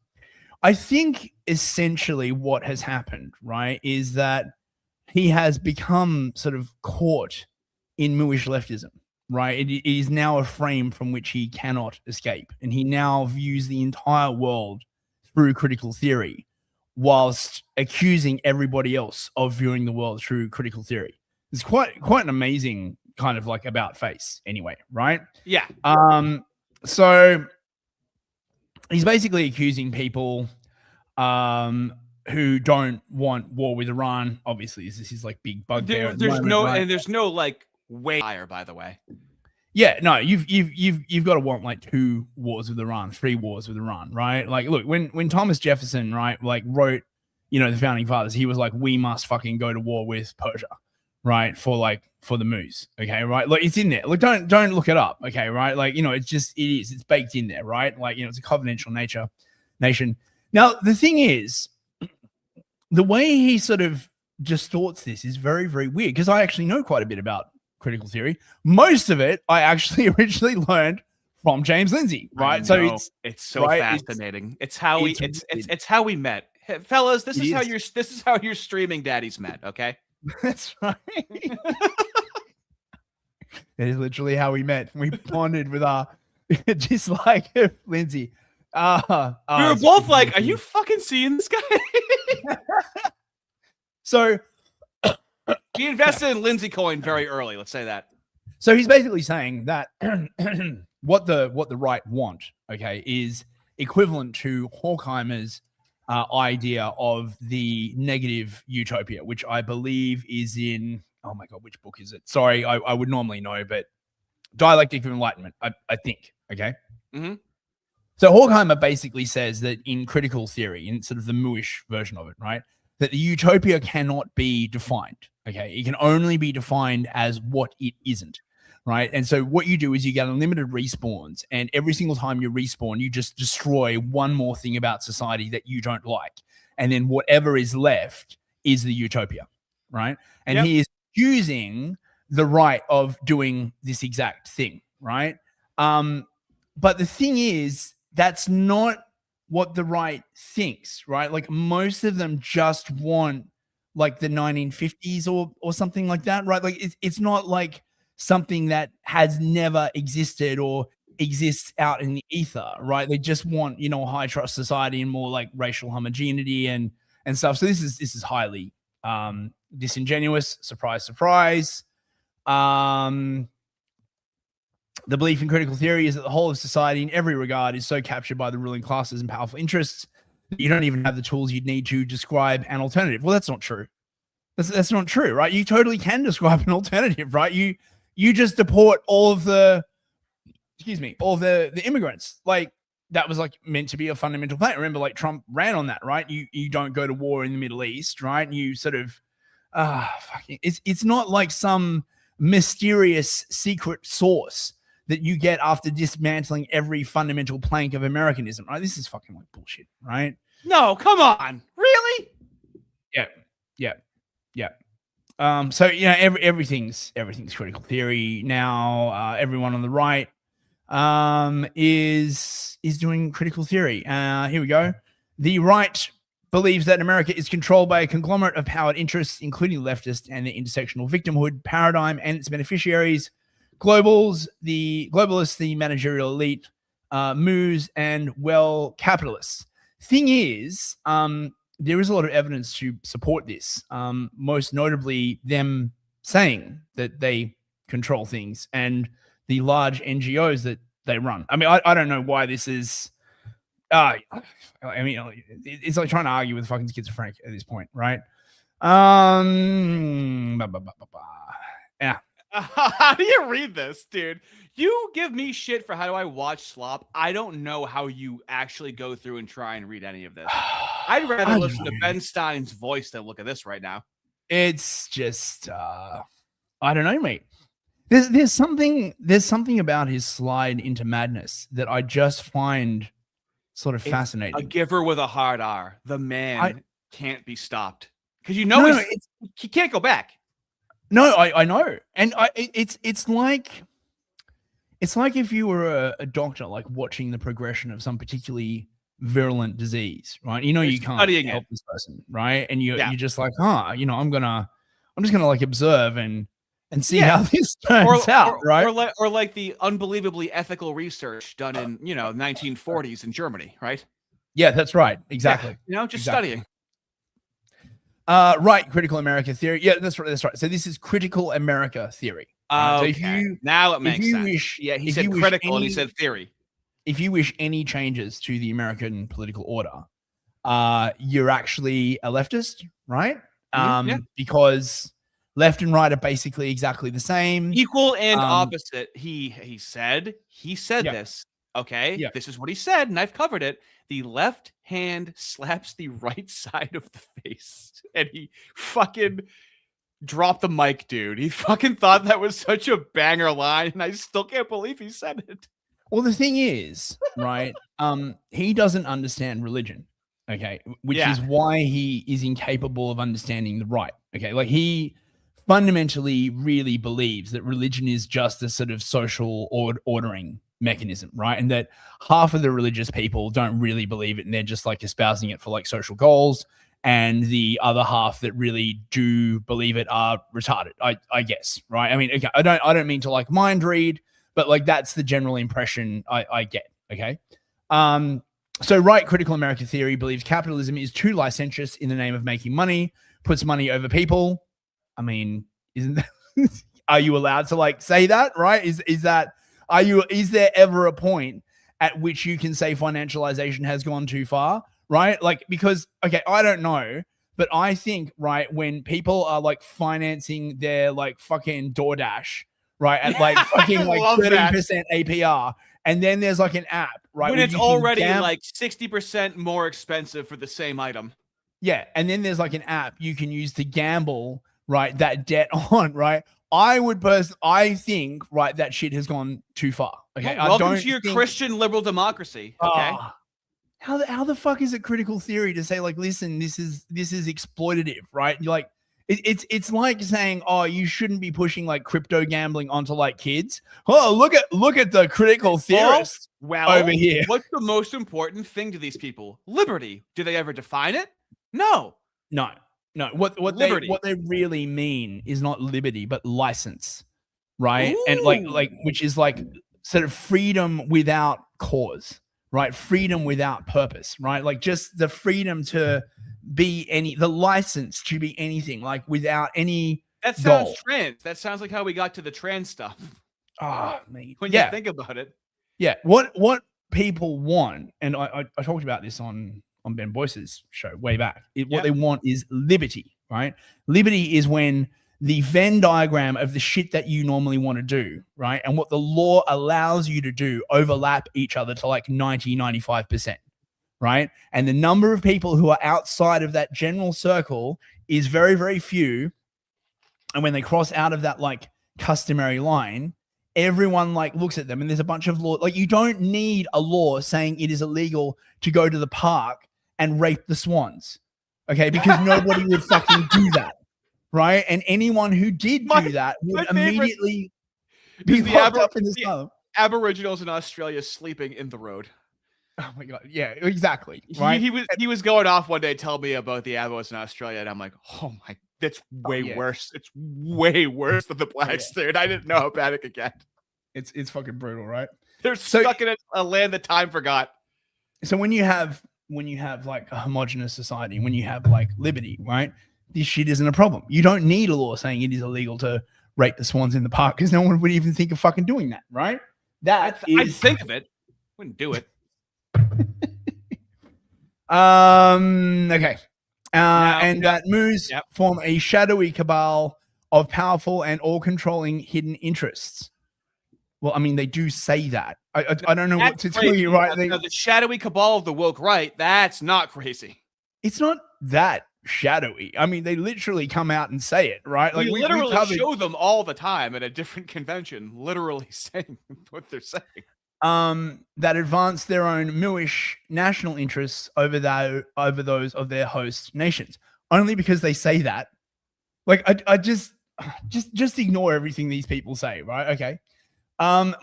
think essentially what has happened, right, is that he has become sort of caught in Mooish leftism, right? It is now a frame from which he cannot escape. And he now views the entire world through critical theory whilst accusing everybody else of viewing the world through critical theory. It's quite an amazing kind of like about face anyway, right?
Yeah.
So he's basically accusing people who don't want war with Iran. Obviously, this is like big bugbear.
There's no like way higher, by the way.
Yeah, no, you've got to want like 2 wars with Iran, 3 wars with Iran, right? Like, look, when Thomas Jefferson, right, like wrote, the founding fathers, he was like, we must fucking go to war with Persia, right? For the moose, okay, right? Like, it's in there. Like, don't look it up, okay, right? Like, it's baked in there, right? Like, it's a covenantal nation. Now, the thing is, the way he sort of distorts this is very, very weird because I actually know quite a bit about critical theory. Most of it I actually originally learned from James Lindsay, right? So
it's so fascinating. It's how we met. Hey, fellas, this is how your streaming daddies met, okay?
That's right. That is literally how we met. We bonded with just like Lindsay. We
were both like, are you fucking seeing this guy?
So
he invested in Lindsay coin very early. Let's say that.
So he's basically saying that what the right want, okay, is equivalent to Horkheimer's idea of the negative utopia, which I believe is in, oh my God, which book is it? Sorry, I would normally know, but Dialectic of Enlightenment, I think, okay?
Mm-hmm.
So Horkheimer basically says that in critical theory, in sort of the Mooish version of it, right, that the utopia cannot be defined, okay? It can only be defined as what it isn't, right? And so what you do is you get unlimited respawns, and every single time you respawn, you just destroy one more thing about society that you don't like. And then whatever is left is the utopia, right? And he is using the right of doing this exact thing, right? But the thing is, that's not what the right thinks, right? Like most of them just want like the 1950s or something like that, right? Like it's not like something that has never existed or exists out in the ether, right? They just want, you know, a high trust society and more like racial homogeneity and stuff. So this is highly disingenuous. Surprise, surprise. The belief in critical theory is that the whole of society in every regard is so captured by the ruling classes and powerful interests that you don't even have the tools you'd need to describe an alternative. Well, that's not true. That's not true, right? You totally can describe an alternative, right? You just deport all of the, all of the immigrants. Like that was like meant to be a fundamental plan. Remember, like Trump ran on that, right? You don't go to war in the Middle East, right? You sort of, it's not like some mysterious secret source that you get after dismantling every fundamental plank of Americanism, right? This is fucking like bullshit, right?
No, come on. Really?
Yeah. So you know, everything's critical theory now. Everyone on the right is doing critical theory. Here we go. The right believes that America is controlled by a conglomerate of powered interests, including leftist and the intersectional victimhood paradigm and its beneficiaries, globalists, the managerial elite, moos, and capitalists. Thing is, there is a lot of evidence to support this, most notably them saying that they control things and the large NGOs that they run. I mean, I don't know why this is. I mean, it's like trying to argue with fucking schizophrenic at this point, right? Yeah.
How do you read this, dude? You give me shit for how do I watch slop. I don't know how you actually go through and try and read any of this. I'd rather listen to Ben Stein's voice than look at this right now.
It's just, I don't know, mate. There's something about his slide into madness that I just find sort of fascinating.
A giver with a hard R. The man can't be stopped because you know he can't go back.
No, I know, and it's like if you were a doctor, like watching the progression of some particularly virulent disease, right? You know, you can't help this person, right? And you're just like, you know, I'm just gonna like observe and see how this turns out, right?
Or like the unbelievably ethical research done in 1940s in Germany, right?
Yeah, that's right, exactly.
Yeah, just studying.
Right, critical America theory. Yeah, that's right. So this is critical America theory.
Okay.
So
now it makes sense. He said critical and he said theory.
If you wish any changes to the American political order, you're actually a leftist, right? Because left and right are basically exactly the same.
Equal and opposite. He said this. Okay. This is what he said, and I've covered it. The left hand slaps the right side of the face. And he fucking dropped the mic, dude. He fucking thought that was such a banger line, and I still can't believe he said it.
Well, the thing is, right, he doesn't understand religion, okay, which is why he is incapable of understanding the right, okay? Like, he fundamentally really believes that religion is just a sort of social ordering mechanism, right? And that half of the religious people don't really believe it, and they're just like espousing it for like social goals, and the other half that really do believe it are retarded, I guess, right? I mean, okay, I don't mean to like mind read, but like that's the general impression I get, okay? So right critical American theory believes capitalism is too licentious in the name of making money, puts money over people. I mean, isn't that, are you allowed to like say that, right? Is there ever a point at which you can say financialization has gone too far, right? Like, because, okay, I don't know, but I think, right, when people are like financing their like fucking DoorDash, right, at like fucking like 30% APR, and then there's like an app, right,
when it's already like 60% more expensive for the same item.
Yeah, and then there's like an app you can use to gamble, right, that debt on, right? I think, right, that shit has gone too far. Okay,
well, welcome to your Christian liberal democracy. Okay,
how the fuck is it critical theory to say like, listen, this is exploitative, right? You're like, it's like saying, oh, you shouldn't be pushing like crypto gambling onto like kids. Oh, look at the critical theorists over here.
What's the most important thing to these people? Liberty. Do they ever define it? No. What
they really mean is not liberty, but license, right? Ooh. And like which is like sort of freedom without cause, right? Freedom without purpose, right? Like just the freedom to be the license to be anything, like without any
That sounds
goal.
trans. That sounds like how we got to the trans stuff.
Man.
When you think about it.
Yeah. What people want, and I talked about this on Ben Boyce's show way back. What they want is liberty, right? Liberty is when the Venn diagram of the shit that you normally want to do, right? And what the law allows you to do overlap each other to like 95%, right? And the number of people who are outside of that general circle is very, very few. And when they cross out of that like customary line, everyone like looks at them and there's a bunch of law. Like you don't need a law saying it is illegal to go to the park and rape the swans, okay? Because nobody would fucking do that. Right, and anyone who did do that would immediately be locked up in the sun.
Aboriginals in Australia sleeping in the road.
Oh my god, yeah, exactly. Right,
he was going off one day, telling me about the Abos in Australia, and I'm like, oh my, that's way worse. It's way worse than the blacks there, and I didn't know how bad it could get.
It's fucking brutal, right?
They're stuck in a land that time forgot.
So when you have like a homogenous society, when you have like liberty, right? This shit isn't a problem. You don't need a law saying it is illegal to rape the swans in the park because no one would even think of fucking doing that, right?
I'd think of it. Wouldn't do it.
Okay. That moves form a shadowy cabal of powerful and all-controlling hidden interests. Well, I mean, they do say that. I don't know what to tell you, right?
The shadowy cabal of the woke right, that's not crazy.
It's not that shadowy. I mean, they literally come out and say it, right? Like
we literally show them all the time at a different convention, literally saying what they're saying.
That advance their own mooish national interests over those of their host nations, only because they say that. Like, I just ignore everything these people say, right? Okay.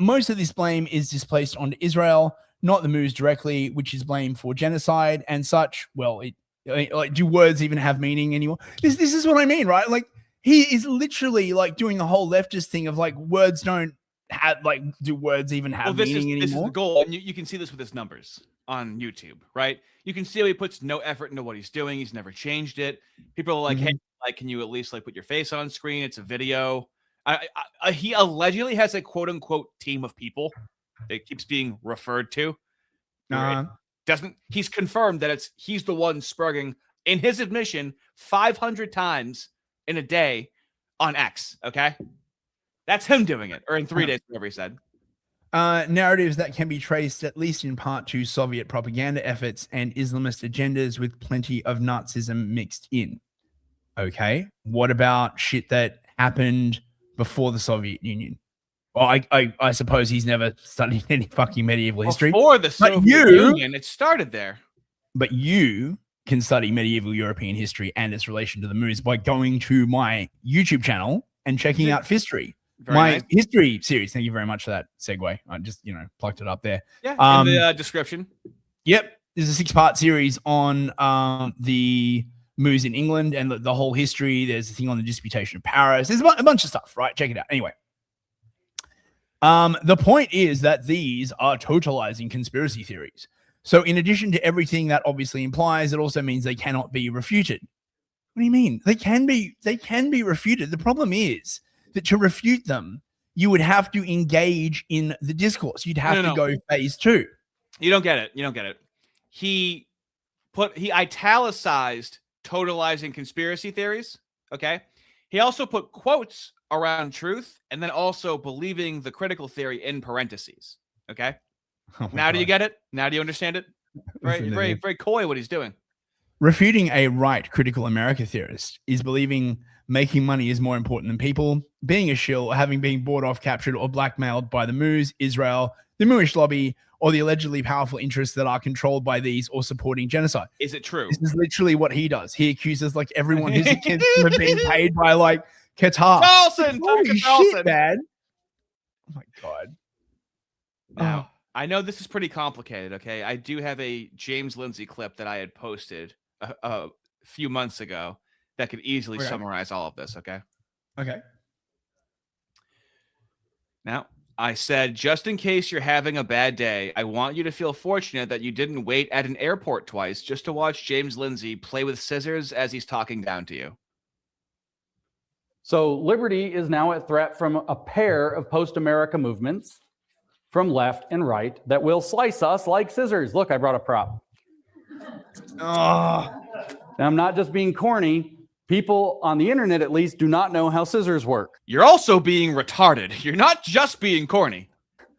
Most of this blame is displaced onto Israel, not the Moos directly, which is blamed for genocide and such. Well, like, do words even have meaning anymore? This is what I mean, right? Like, he is literally like doing the whole leftist thing of like words don't have like, do words even have meaning anymore?
This is the goal, and you can see this with his numbers on YouTube, right? You can see how he puts no effort into what he's doing. He's never changed it. People are like, hey, like, can you at least like put your face on screen? It's a video. He allegedly has a quote unquote team of people that keeps being referred to. He's confirmed that he's the one spurging, in his admission, 500 times in a day on X. Okay, that's him doing it, or in 3 days, whatever he said.
Narratives that can be traced at least in part to Soviet propaganda efforts and Islamist agendas with plenty of Nazism mixed in. Okay, what about shit that happened before the Soviet Union? Well, I suppose he's never studied any fucking medieval history.
Before the Soviet Union, it started there.
But you can study medieval European history and its relation to the Moos by going to my YouTube channel and checking out History. My history series. Thank you very much for that segue. I just, plucked it up there.
Yeah, in the description.
Yep. There's a 6-part series on the Moos in England and the whole history. There's a thing on the Disputation of Paris. There's a bunch of stuff, right? Check it out. Anyway. The point is that these are totalizing conspiracy theories. So in addition to everything that obviously implies, it also means they cannot be refuted. What do you mean? They can be refuted. The problem is that to refute them, you would have to engage in the discourse. You'd have to go phase 2.
You don't get it. He italicized totalizing conspiracy theories. Okay. He also put quotes around truth and then also believing the critical theory in parentheses. Okay. Now do you get it? Now do you understand it? Very coy what he's doing.
Refuting a right critical America theorist is believing making money is more important than people, being a shill, or having been bought off, captured, or blackmailed by the Moos, Israel, the Mooish lobby, or the allegedly powerful interests that are controlled by these or supporting genocide.
Is it true?
This is literally what he does. He accuses like everyone who's against him of being paid by like Qatar. Holy shit, man. Oh my God.
Now, I know this is pretty complicated, okay? I do have a James Lindsay clip that I had posted a few months ago that could easily summarize all of this, okay?
Okay.
Now, I said, just in case you're having a bad day, I want you to feel fortunate that you didn't wait at an airport twice just to watch James Lindsay play with scissors as he's talking down to you.
So liberty is now at threat from a pair of post-America movements from left and right that will slice us like scissors. Look, I brought a prop.
Oh,
Now, I'm not just being corny. People on the internet, at least, do not know how scissors work.
You're also being retarded. You're not just being corny.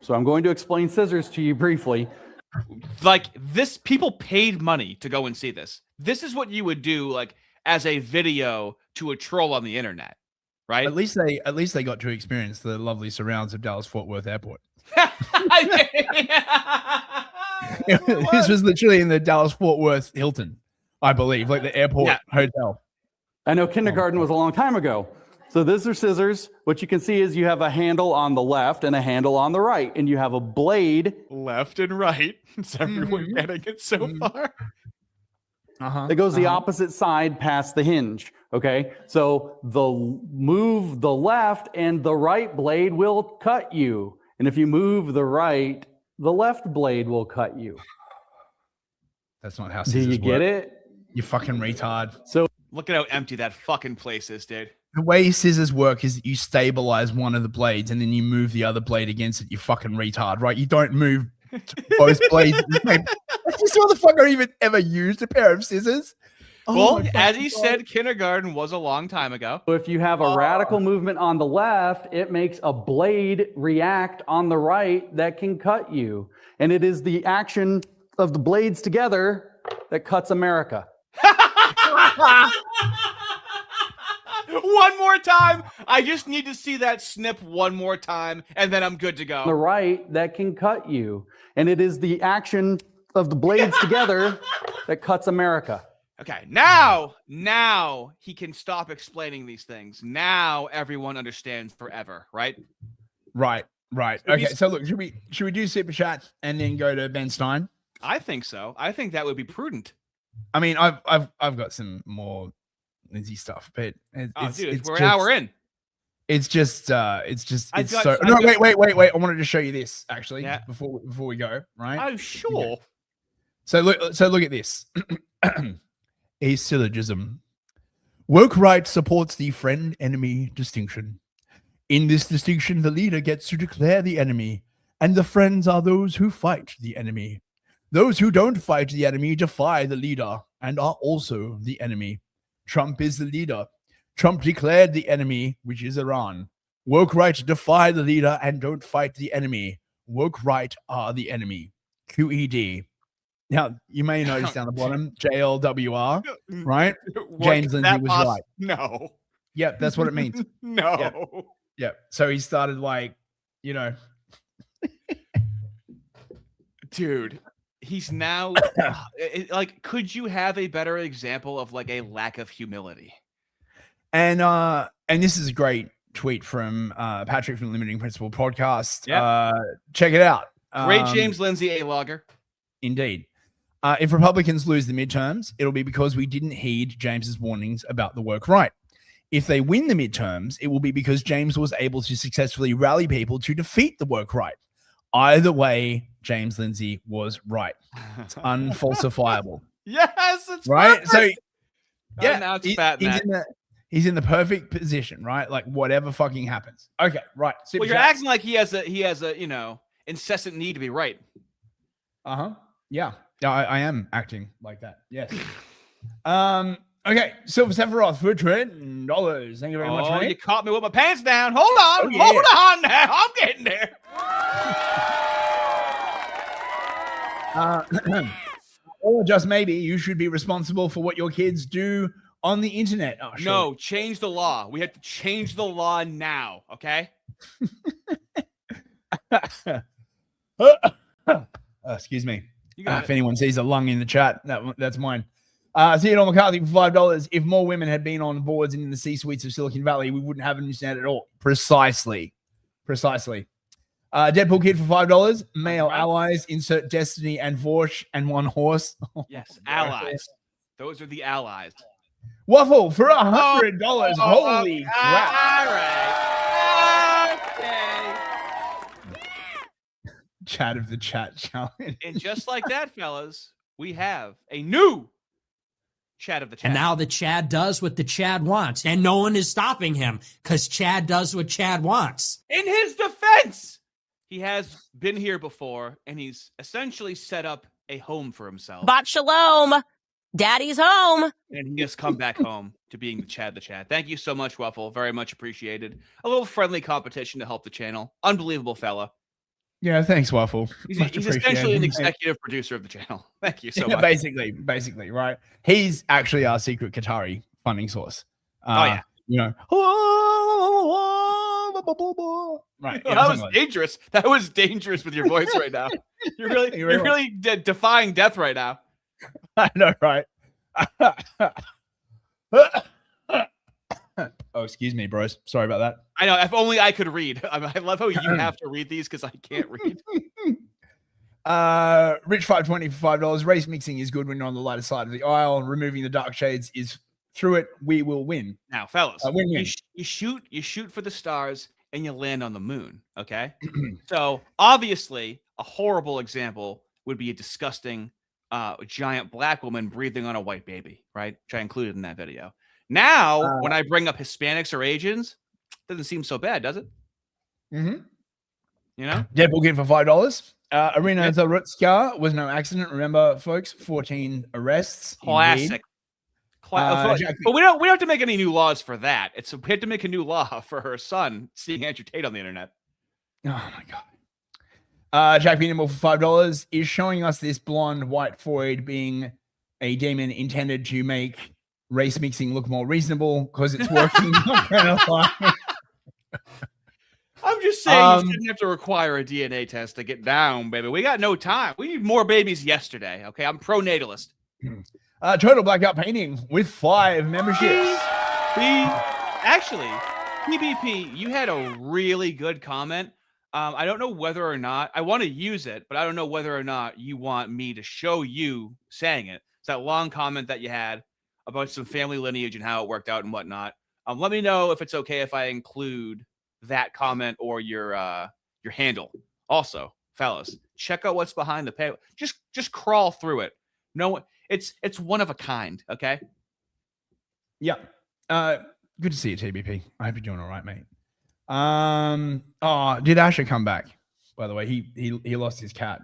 So I'm going to explain scissors to you briefly.
Like this, people paid money to go and see this. This is what you would do, like as a video to a troll on the internet, right?
at least they got to experience the lovely surrounds of Dallas Fort Worth Airport. This was literally in the Dallas Fort Worth Hilton, I believe, like the airport hotel.
I know kindergarten was a long time ago. So these are scissors. What you can see is you have a handle on the left and a handle on the right, and you have a blade.
Left and right. Is everyone getting it so far?
That goes the opposite side past the hinge. Okay, so move the left and the right blade will cut you. And if you move the right, the left blade will cut you.
That's not how
Do
scissors
you get
work.
it?
You fucking retard.
So
Look at how empty that fucking place is, dude.
The way scissors work is you stabilize one of the blades and then you move the other blade against it. You fucking retard, right? You don't move both blades. This motherfucker even ever used a pair of scissors?
Well, as he said, kindergarten was a long time ago.
if you have a radical movement on the left, it makes a blade react on the right that can cut you. And it is the action of the blades together that cuts America.
One more time. I just need to see that snip one more time, and then I'm good to
The
go.
right that can cut you. And it is the action of the blades together that cuts America.
Okay, now he can stop explaining these things. Now everyone understands forever, right?
Right. Okay, so look, should we do super chat and then go to Ben Stein?
I think so. I think that would be prudent.
I mean, I've got some more Lindsay stuff, but
We're an hour in.
It's just
I've
it's
got-
so.
I've
No,
got-
wait. I wanted to show you this actually.
Yeah.
Before we go, right?
Oh, sure.
So look at this. A syllogism. Woke right supports the friend-enemy distinction. In this distinction, the leader gets to declare the enemy, and the friends are those who fight the enemy. Those who don't fight the enemy defy the leader and are also the enemy. Trump is the leader. Trump declared the enemy, which is Iran. Woke right defy the leader and don't fight the enemy. Woke right are the enemy. QED. Now, you may notice down the bottom, JLWR, right? James Lindsay was right.
No.
Yep, that's what it means.
No.
Yep. So he started like,
Dude, he's now like, could you have a better example of like a lack of humility?
and this is a great tweet from Patrick from Limiting Principle podcast.
Yeah.
Check it out.
Great James Lindsay, a logger.
Indeed. If Republicans lose the midterms, it'll be because we didn't heed James's warnings about the woke right. If they win the midterms, it will be because James was able to successfully rally people to defeat the woke right. Either way, James Lindsay was right. It's unfalsifiable.
Yes, it's
Right?
perfect.
So,
Oh, now it's fat, Matt.
he's in the perfect position, right? Like whatever fucking happens. Okay, right. Super
Well, you're
chat.
acting like he has a incessant need to be right.
Yeah. Yeah, I am acting like that. Yes. Okay. Silver Sephiroth for $10. Thank you very much,
Oh, you
mate.
caught me with my pants down. Hold on.
Oh, yeah.
Hold on now. I'm getting there.
Or just maybe you should be responsible for what your kids do on the internet. Oh, sure.
No, change the law. We have to change the law now, okay?
Excuse me.
You got
If
it.
anyone sees a lung in the chat, that's mine. Theodore McCarthy for $5. If more women had been on boards in the C-suites of Silicon Valley, we wouldn't have an internet at all. Precisely. Deadpool Kid for $5. Male allies, insert Destiny and Vorsh and one horse.
Yes, allies. Those are the allies.
Waffle for $100. Holy crap.
All right. Okay.
Chat of the chat challenge.
And just like that, fellas, we have a new chat of the chat.
And now the Chad does what the Chad wants, and no one is stopping him because Chad does what Chad wants.
In his defense, he has been here before, and he's essentially set up a home for himself.
Bot shalom. Daddy's home.
And he has come back home to being the Chad the Chad. Thank you so much, Waffle. Very much appreciated. A little friendly competition to help the channel. Unbelievable fella.
Yeah, thanks, Waffle.
He's
Much
essentially an
appreciated.
executive producer of the channel. Thank you so
Yeah,
much.
basically, right? He's actually our secret Qatari funding source.
Oh, yeah.
You know. Right. Yeah,
That was
something like
dangerous. That was dangerous with your voice right now. You're really defying death right now.
I know, right? Oh, excuse me, bros. Sorry about that.
I know. If only I could read. I love how you have to read these because I can't read.
Rich 520 for $5. Race mixing is good when you're on the lighter side of the aisle. Removing the dark shades is through it. We will win.
Now, fellas,
win-win.
you shoot for the stars and you land on the moon. Okay. So obviously, a horrible example would be a disgusting giant black woman breathing on a white baby, right? Which I included in that video. Now, when I bring up Hispanics or Asians, doesn't seem so bad, does it?
Mm-hmm.
You know?
Deadpool in for $5. Arena Zarutska was no accident. Remember, folks, 14 arrests.
Classic. But we don't have to make any new laws for that. We have to make a new law for her son seeing Andrew Tate on the internet.
Oh my god. Jack Peanut for $5 is showing us this blonde white Freud being a demon intended to make race mixing look more reasonable because it's working.
I'm just saying you shouldn't have to require a DNA test to get down, baby. We got no time. We need more babies yesterday. Okay, I'm pro-natalist.
Total Blackout Painting with 5 memberships.
Actually, PBP, you had a really good comment. I don't know whether or not I want to use it, but I don't know whether or not you want me to show you saying it. It's that long comment that you had about some family lineage and how it worked out and whatnot. Let me know if it's okay if I include that comment or your handle. Also, fellas, check out what's behind the pay. Just crawl through it. No, it's one of a kind. Okay.
Yeah. Good to see you, TBP. I hope you're doing all right, mate. Oh, did Asher come back? By the way, he lost his cat.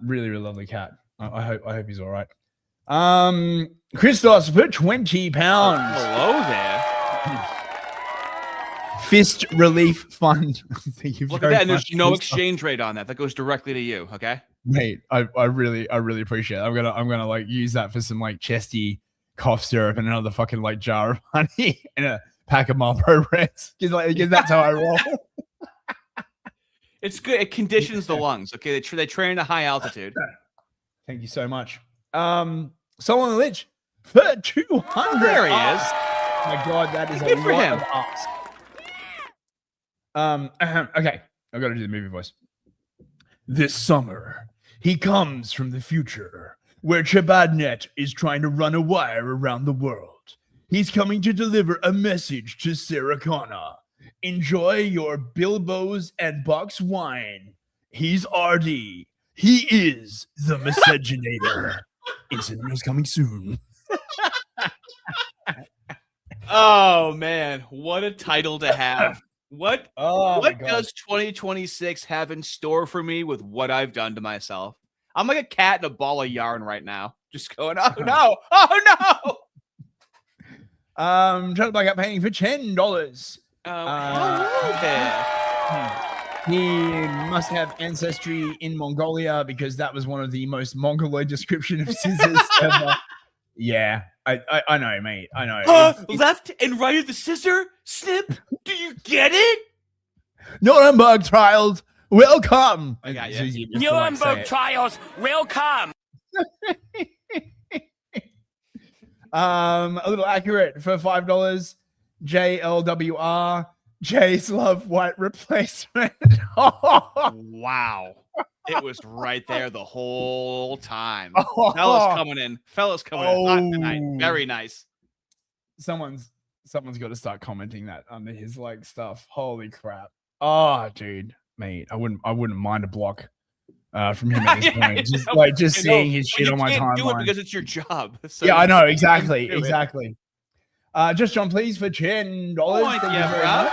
Really lovely cat. I hope he's all right. Christos for £20.
Hello there.
Fist Relief Fund. Thank you.
Look at that. And there's no exchange rate on that. That goes directly to you. Okay.
Mate, I really appreciate it. I'm gonna like use that for some like chesty cough syrup and another fucking like jar of honey and a pack of Marlboro Reds. Because that's how I roll.
It's good. It conditions the lungs. Okay, they train at high altitude.
Thank you so much. Someone Lich for 200.
There he is.
Oh my god, that is
Good
a
for
lot
him.
of ups. Okay, I've got to do the movie voice. This summer, he comes from the future, where Chabadnet is trying to run a wire around the world. He's coming to deliver a message to Sarah Connor. Enjoy your Bilbos and box wine. He's Ardy. He is the miscegenator. Incident coming soon.
Oh man, what a title to have. What
my God.
does 2026 have in store for me with what I've done to myself? I'm like a cat in a ball of yarn right now. Just going, oh no, oh no.
Trying to black out painting for $10.
Hello there.
He must have ancestry in Mongolia because that was one of the most Mongoloid description of scissors ever. Yeah, I know, mate. I know.
Left and right of the scissor snip. Do you get it?
Nuremberg trials will come.
I got you.
Nuremberg trials will come.
A little accurate for $5. JLWR. J's love white replacement.
Wow. It was right there the whole time. Fellas coming in hot tonight. Very nice.
Someone's got to start commenting that under his like stuff. Holy crap. Oh, dude, mate, I wouldn't mind a block from him at this point. Just seeing his shit on my
You can't do it
timeline.
because it's your job. So
Yeah, I know
you
exactly,
do it.
exactly. Just John, please, for $10. Thank you very much.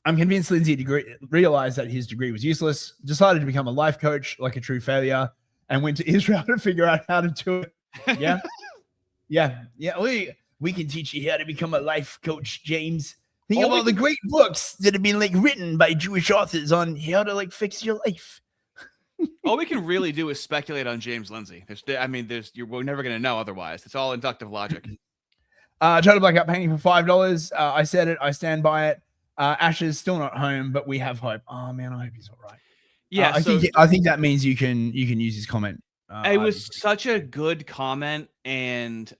I'm convinced Lindsay realized that his degree was useless, decided to become a life coach like a true failure, and went to Israel to figure out how to do it. Yeah. Yeah. We can teach you how to become a life coach, James. Think of all the great books that have been written by Jewish authors on how to fix your life.
All we can really do is speculate on James Lindsay. We're never going to know otherwise. It's all inductive logic.
Total Blackout painting for $5. I said it. I stand by it. Ash is still not home, but we have hope. Oh man, I hope he's all right.
Yeah,
I think that means you can use his comment.
It was such a good comment, and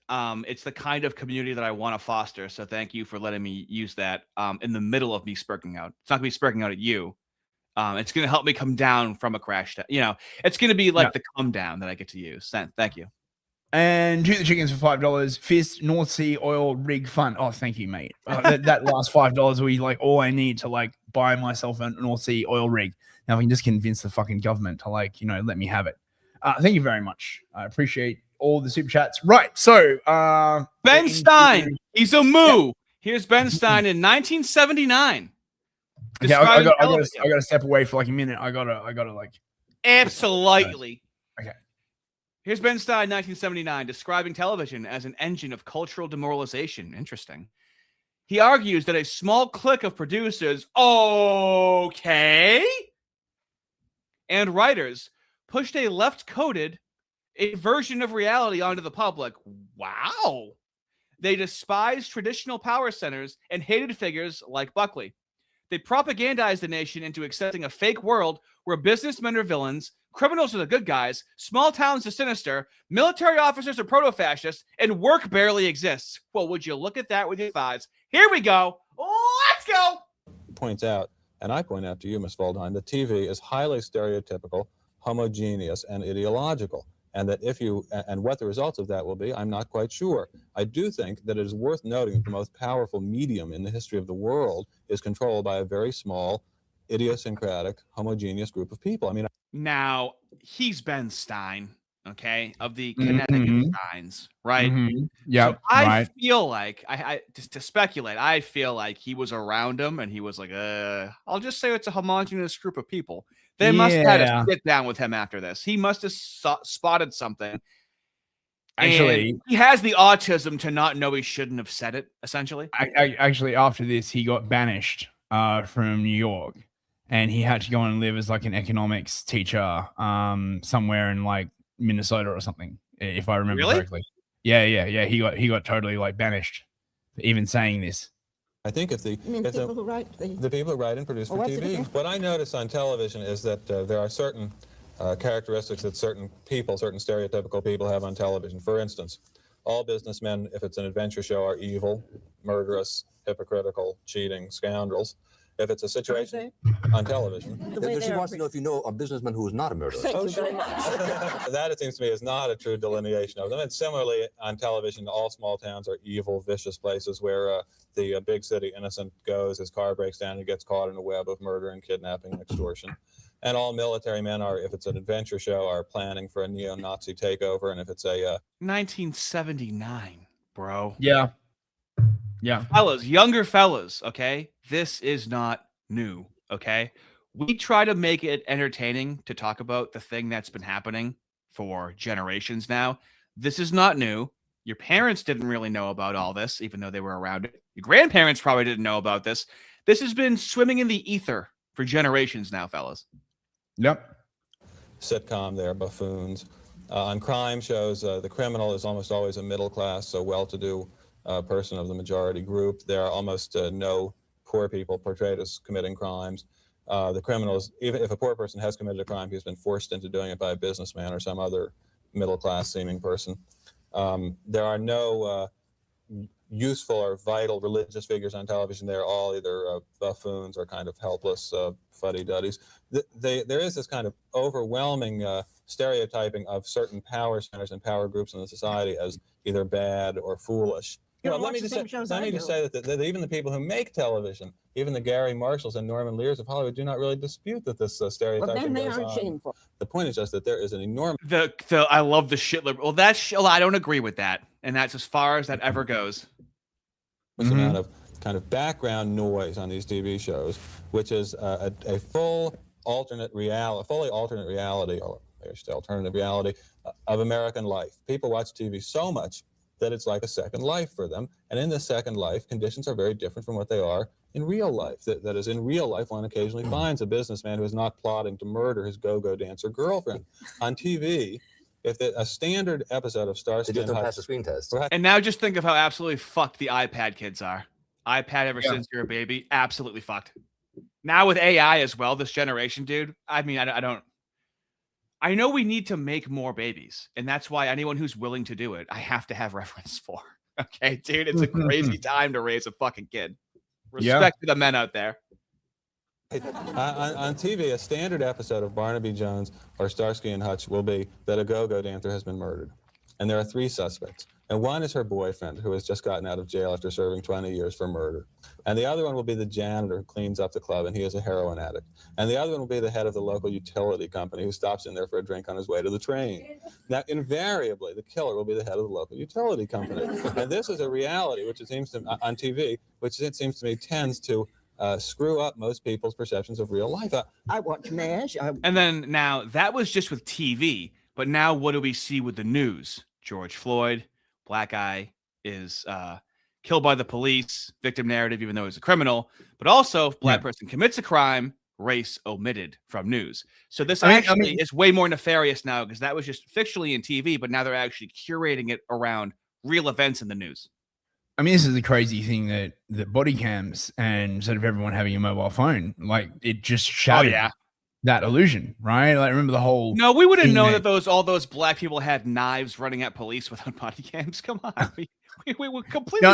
it's the kind of community that I want to foster. So thank you for letting me use that in the middle of me spurking out. It's not gonna be spurking out at you. It's gonna help me come down from a crash. It's gonna be like the come down that I get to use. Thank you.
And Shoot the Chickens for $5. Fist North Sea oil rig fund. Oh, thank you, mate. That last $5 will be all I need to buy myself a North Sea oil rig. Now I can just convince the fucking government to let me have it. Thank you very much. I appreciate all the super chats. Right. So
Ben Stein, he's a moo. Yeah. Here's Ben Stein in 1979.
Okay, I gotta step away for a minute. I gotta
absolutely.
Okay.
Here's Ben Stein, 1979, describing television as an engine of cultural demoralization. Interesting. He argues that a small clique of producers, and writers pushed a left-coded version of reality onto the public. Wow. They despised traditional power centers and hated figures like Buckley. They propagandized the nation into accepting a fake world where businessmen are villains, criminals are the good guys, small towns are sinister, military officers are proto-fascists, and work barely exists. Well, would you look at that with your thighs? Here we go. Let's go.
Points out, and I point out to you, Ms. Waldheim, that TV is highly stereotypical, homogeneous, and ideological. And that and what the results of that will be, I'm not quite sure. I do think that it is worth noting that the most powerful medium in the history of the world is controlled by a very small, idiosyncratic, homogeneous group of people.
Now, he's Ben Stein, okay, of the Connecticut Steins, right?
Yeah.
So I feel like, I just to speculate, I feel like he was around him and he was like, I'll just say it's a homogeneous group of people. They must have had a sit down with him after this. He must have spotted something.
Actually,
and he has the autism to not know he shouldn't have said it, essentially.
Actually, after this, he got banished from New York. And he had to go and live as an economics teacher somewhere in Minnesota or something, if I remember correctly. Yeah. He got totally banished for even saying this.
I think if the people who write and produce for TV. What I notice on television is that there are certain characteristics that certain stereotypical people have on television. For instance, all businessmen, if it's an adventure show, are evil, murderous, hypocritical, cheating, scoundrels. If it's a situation on television.
She wants to know if you know a businessman who is not a murderer.
Thank you very much. That, it seems to me, is not a true delineation of them. And similarly, on television, all small towns are evil, vicious places where the big city innocent goes, his car breaks down, he gets caught in a web of murder and kidnapping and extortion. And all military men are, if it's an adventure show, are planning for a neo-Nazi takeover. And if it's a
1979, bro.
Yeah.
Fellas, younger fellas, okay? This is not new, okay? We try to make it entertaining to talk about the thing that's been happening for generations now. This is not new. Your parents didn't really know about all this, even though they were around it. Your grandparents probably didn't know about this. This has been swimming in the ether for generations now, fellas.
Yep.
Sitcom, they're buffoons. On crime shows, the criminal is almost always a middle class, so well-to-do person of the majority group. There are almost no poor people portrayed as committing crimes. The criminals, even if a poor person has committed a crime, he's been forced into doing it by a businessman or some other middle-class seeming person. There are no useful or vital religious figures on television. They're all either buffoons or kind of helpless fuddy-duddies. There is this kind of overwhelming stereotyping of certain power centers and power groups in the society as either bad or foolish. Well, let me just say that even the people who make television, even the Gary Marshalls and Norman Lears of Hollywood, do not really dispute that this stereotyping goes on. Shameful. The point is just that there is an enormous.
I love the shit. Well, I don't agree with that, and that's as far as that ever goes.
Amount of kind of background noise on these TV shows, which is a full alternate reality, fully alternate reality, or alternative reality of American life. People watch TV so much that it's like a second life for them. And in this second life, conditions are very different from what they are in real life. That is, in real life, one occasionally finds a businessman who is not plotting to murder his go-go dancer girlfriend. On TV, if a standard episode of Starsky and Hutch...
pass the screen test.
And now just think of how absolutely fucked the iPad kids are. iPad ever since you're a baby, absolutely fucked. Now with AI as well, this generation, dude, I mean, I know we need to make more babies, and that's why anyone who's willing to do it, I have to have reference for. Okay, dude, it's a crazy time to raise a fucking kid. Respect to the men out there.
On TV, a standard episode of Barnaby Jones or Starsky and Hutch will be that a go-go dancer has been murdered. And there are 3 suspects. And one is her boyfriend, who has just gotten out of jail after serving 20 years for murder. And the other one will be the janitor who cleans up the club, and he is a heroin addict. And the other one will be the head of the local utility company who stops in there for a drink on his way to the train. Now, invariably, the killer will be the head of the local utility company. And this is a reality, which it seems to on TV, which it seems to me tends to screw up most people's perceptions of real life.
I watch MASH.
And then now that was just with TV, but now what do we see with the news? George Floyd, black guy is killed by the police, victim narrative, even though he's a criminal, but also if black person commits a crime, race omitted from news. So this actually is way more nefarious now because that was just fictionally in TV, but now they're actually curating it around real events in the news.
I mean, this is the crazy thing that body cams and instead of everyone having a mobile phone, like it just shattered that illusion, right? Like remember the whole.
No, we wouldn't know that all those black people had knives running at police without body cams. Come on, we were completely.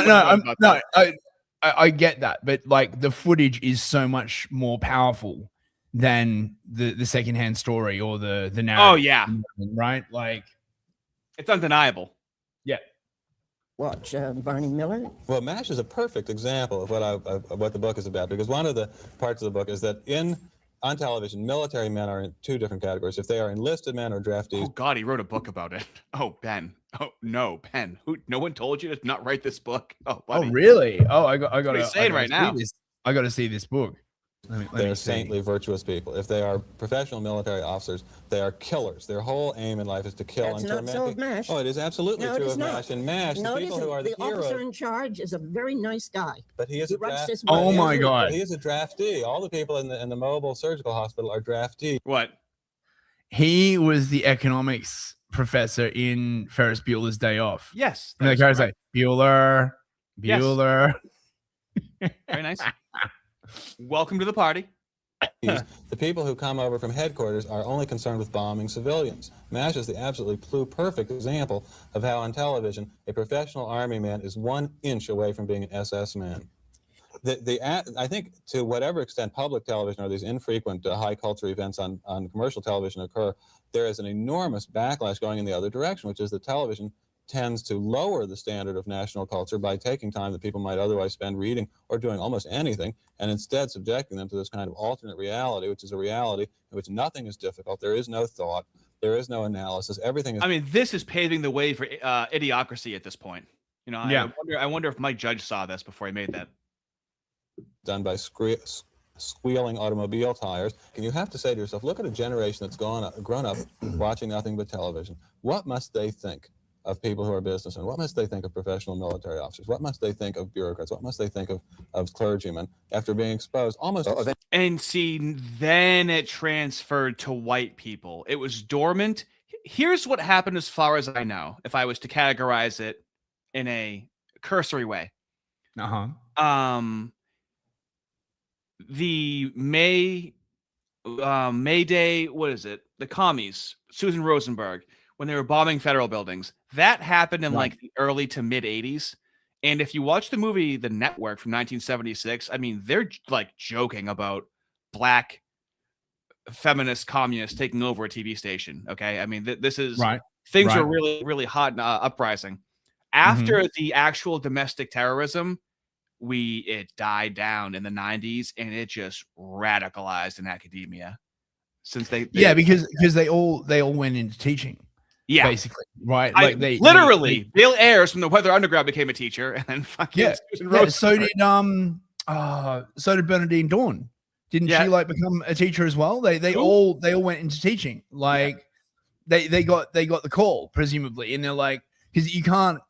I get that, but like the footage is so much more powerful than the secondhand story or the narrative.
Oh yeah,
right. Like
it's undeniable.
Yeah.
Watch Barney Miller.
Well, MASH is a perfect example of what the book is about, because one of the parts of the book is that on television, military men are in 2 different categories. If they are enlisted men or draftees.
Oh God, he wrote a book about it. Oh Ben. Oh no, Ben. No one told you to not write this book. Oh, buddy.
Oh really? Oh, I got to
say it right now.
I got to see this book.
They're saintly, virtuous people. If they are professional military officers, they are killers. Their whole aim in life is to kill and torment.
That's not so of MASH.
Oh, it is absolutely true of MASH. In MASH, the people who are the heroes.
Officer in charge is a very nice guy.
But he is a draftee.
Oh my God.
He is a draftee. All the people in the mobile surgical hospital are draftees.
What?
He was the economics professor in Ferris Bueller's Day Off.
Yes.
And the guy's like, Bueller.
Very nice. Welcome to the party.
The people who come over from headquarters are only concerned with bombing civilians. MASH is the absolutely perfect example of how on television a professional army man is 1 inch away from being an SS man. I think to whatever extent public television or these infrequent high culture events on commercial television occur, there is an enormous backlash going in the other direction, which is that television tends to lower the standard of national culture by taking time that people might otherwise spend reading or doing almost anything, and instead subjecting them to this kind of alternate reality, which is a reality in which nothing is difficult. There is no thought. There is no analysis. Everything is.
I mean, this is paving the way for idiocracy at this point. You know, I wonder if Mike Judge saw this before he made that.
Done by squealing automobile tires. And you have to say to yourself, look at a generation that's grown up watching nothing but television. What must they think of people who are businessmen? What must they think of professional military officers? What must they think of bureaucrats? What must they think of clergymen after being exposed almost?
And see, then it transferred to white people. It was dormant. Here's what happened as far as I know, if I was to categorize it in a cursory way. The May Day, what is it? The commies, Susan Rosenberg, when they were bombing federal buildings. That happened in like the early to mid 80s. And if you watch the movie The Network from 1976, I mean, they're like joking about black feminist communists taking over a TV station. Okay. I mean, this is things are really, really hot and uprising. After the actual domestic terrorism, it died down in the 90s, and it just radicalized in academia. Since
because they all went into teaching.
Yeah,
basically, right?
Like literally, Bill Ayers from the Weather Underground became a teacher, and then fucking Susan Rose.
So did Bernadine Dawn. Didn't she like become a teacher as well? They all went into teaching. Like they got the call presumably, and they're like, because you can't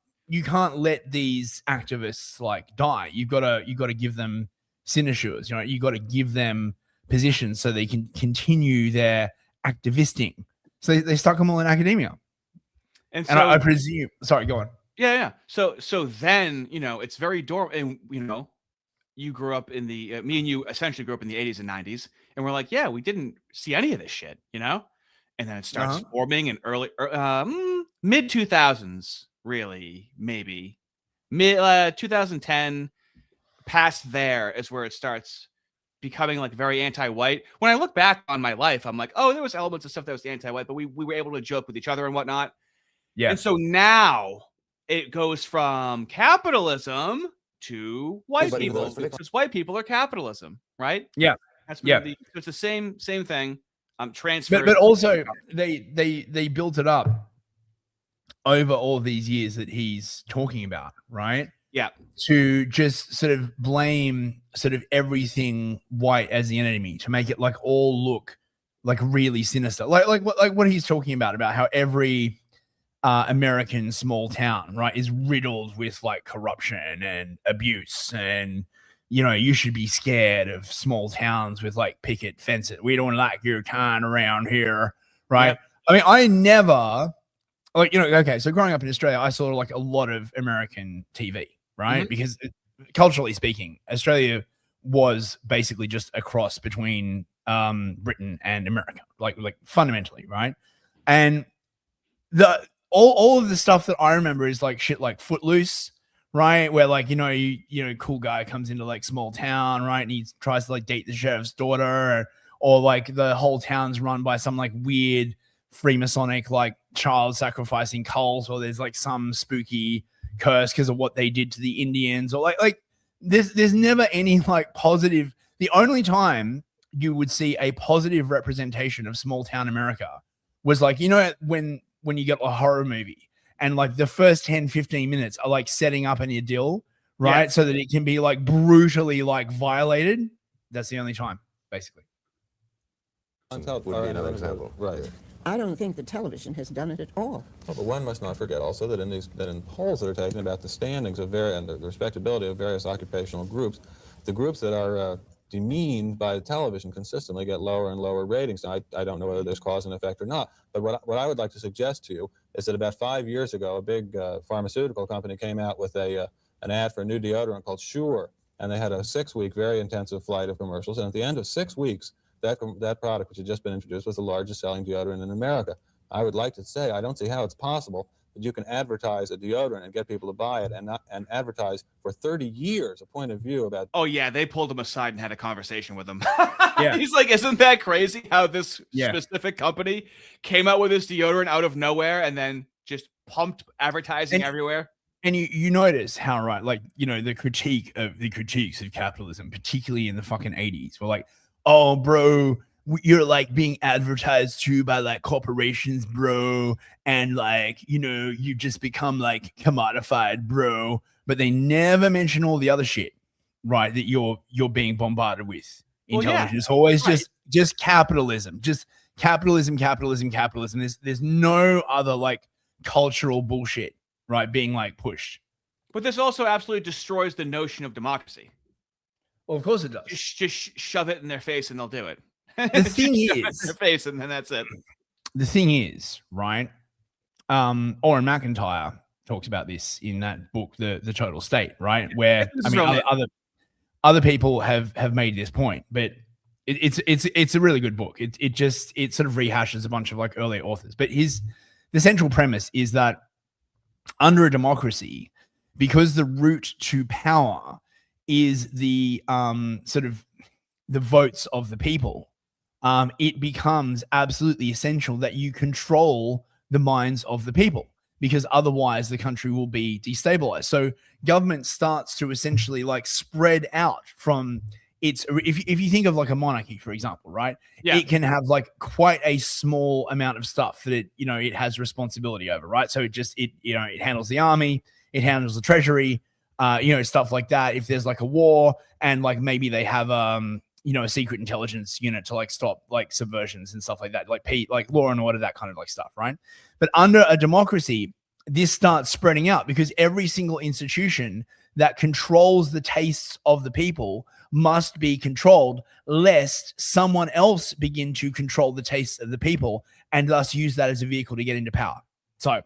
let these activists like die. You gotta give them sinecures. You know, you got to give them positions so they can continue their activisting. So they stuck them all in academia. And so I presume, sorry, go on.
Yeah. So then, it's very dormant. And, you grew up in the, me and you essentially grew up in the 80s and 90s. And we're like, yeah, we didn't see any of this shit, And then it starts forming in early, mid 2000s, really, maybe. Mid 2010, past there is where it starts becoming like very anti-white. When I look back on my life, I'm like, oh, there was elements of stuff that was anti-white, but we were able to joke with each other and whatnot. Yeah. And so now it goes from capitalism to white people, because white people are capitalism, right?
Yeah.
That's it's the same thing. Transfer.
But also they built it up over all these years that he's talking about, right?
Yeah.
To just sort of blame sort of everything white as the enemy, to make it like all look like really sinister. Like what he's talking about how every American small town, right, is riddled with like corruption and abuse, and you should be scared of small towns with like picket fences. We don't like your kind around here, right? Yeah. I mean, I never okay, so growing up in Australia, I saw like a lot of American TV, right? Mm-hmm. Because culturally speaking, Australia was basically just a cross between Britain and America, like fundamentally, right? And all of the stuff that I remember is like shit like Footloose, right? Where like, cool guy comes into like small town, right? And he tries to like date the sheriff's daughter, or like the whole town's run by some like weird Freemasonic like child sacrificing cult, or there's like some spooky curse because of what they did to the Indians, or like there's never any like positive. The only time you would see a positive representation of small town America was like, when you get a horror movie and like the first 10-15 minutes are like setting up an idyll, right? Yeah. So that it can be like brutally like violated. That's the only time, basically.
Would be another example.
Right.
I don't think the television has done it at all.
Well, but one must not forget also that in polls that are taken about the standings of and the respectability of various occupational groups, the groups that are demeaned by television consistently get lower and lower ratings. Now, I don't know whether there's cause and effect or not, but what I would like to suggest to you is that about 5 years ago, a big pharmaceutical company came out with an ad for a new deodorant called Sure, and they had a 6-week very intensive flight of commercials, and at the end of 6 weeks, that product, which had just been introduced, was the largest selling deodorant in America. I would like to say, I don't see how it's possible that you can advertise a deodorant and get people to buy it, and advertise for 30 years a point of view about.
Oh yeah, they pulled him aside and had a conversation with him. Yeah. He's like, isn't that crazy how this specific company came out with this deodorant out of nowhere and then just pumped advertising everywhere?
And you notice how, right, like, the critiques of capitalism, particularly in the fucking 80s, were like, oh, bro, you're like being advertised to by like corporations, bro. And like, you just become like commodified, bro. But they never mention all the other shit, right, that you're being bombarded with in television. Yeah. It's always just capitalism, just capitalism. There's no other like cultural bullshit, right, being like pushed.
But this also absolutely destroys the notion of democracy.
Well, of course it does.
Just shove it in their face and they'll do it.
The thing is,
their face, and then that's it.
The thing is, right? Oren McIntyre talks about this in that book, the Total State, right? Where other people have made this point, but it's a really good book. It sort of rehashes a bunch of like earlier authors. But the central premise is that under a democracy, because the route to power is the sort of the votes of the people, it becomes absolutely essential that you control the minds of the people, because otherwise the country will be destabilized. So government starts to essentially like spread out from its, if you think of like a monarchy, for example, right?
Yeah.
It can have like quite a small amount of stuff that it, it has responsibility over, right? So it handles the army, it handles the treasury, stuff like that. If there's like a war and like maybe they have a secret intelligence unit to like stop like subversions and stuff like that, like law and order, that kind of like stuff, right? But under a democracy, this starts spreading out because every single institution that controls the tastes of the people must be controlled, lest someone else begin to control the tastes of the people and thus use that as a vehicle to get into power. So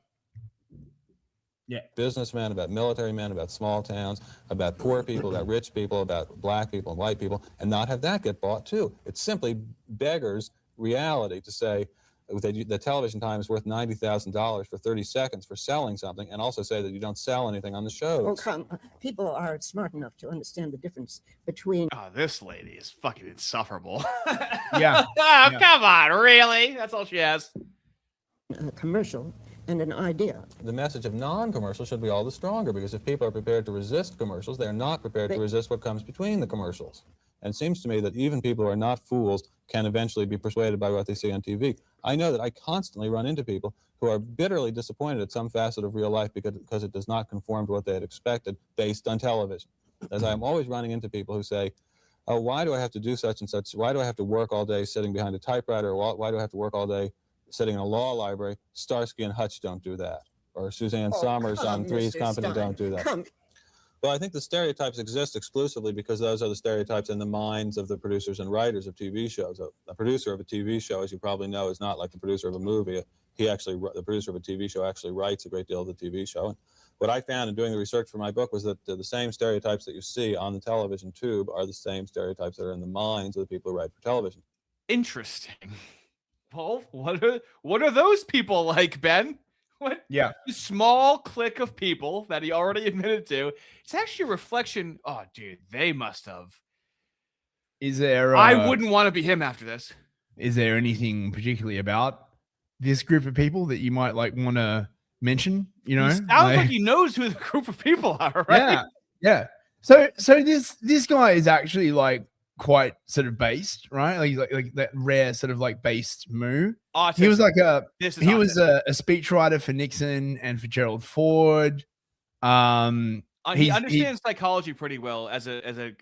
yeah,
businessmen, about military men, about small towns, about poor people, about rich people, about black people and white people, and not have that get bought too. It simply beggars reality to say the television time is worth $90,000 for 30 seconds for selling something, and also say that you don't sell anything on the shows.
Oh, come on. People are smart enough to understand the difference between...
Oh, this lady is fucking insufferable.
Yeah.
Oh, come on, really? That's all she has.
A commercial and an idea.
The message of non-commercial should be all the stronger, because if people are prepared to resist commercials, they are not prepared to resist what comes between the commercials. And it seems to me that even people who are not fools can eventually be persuaded by what they see on TV. I know that I constantly run into people who are bitterly disappointed at some facet of real life because it does not conform to what they had expected based on television. As I'm always running into people who say, oh, why do I have to do such and such? Why do I have to work all day sitting behind a typewriter? Or why do I have to work all day sitting in a law library? Starsky and Hutch don't do that. Or Suzanne Somers on Three's Company
Stein.
don't do that. Well, I think the stereotypes exist exclusively because those are the stereotypes in the minds of the producers and writers of TV shows. A producer of a TV show, as you probably know, is not like the producer of a movie. The producer of a TV show actually writes a great deal of the TV show. And what I found in doing the research for my book was that the same stereotypes that you see on the television tube are the same stereotypes that are in the minds of the people who write for television.
Interesting. Well, what are those people like, Ben? What?
Yeah.
A small clique of people that he already admitted to. It's actually a reflection. Oh, dude, they must have.
Is there?
I wouldn't want to be him after this.
Is there anything particularly about this group of people that you might like want to mention?
He sounds like he knows who the group of people are, right?
Yeah. So this guy is actually like quite sort of based, right? Like that rare sort of like based moo.
Autism.
He was like a
speechwriter
for Nixon and for Gerald Ford.
He understands psychology pretty well as a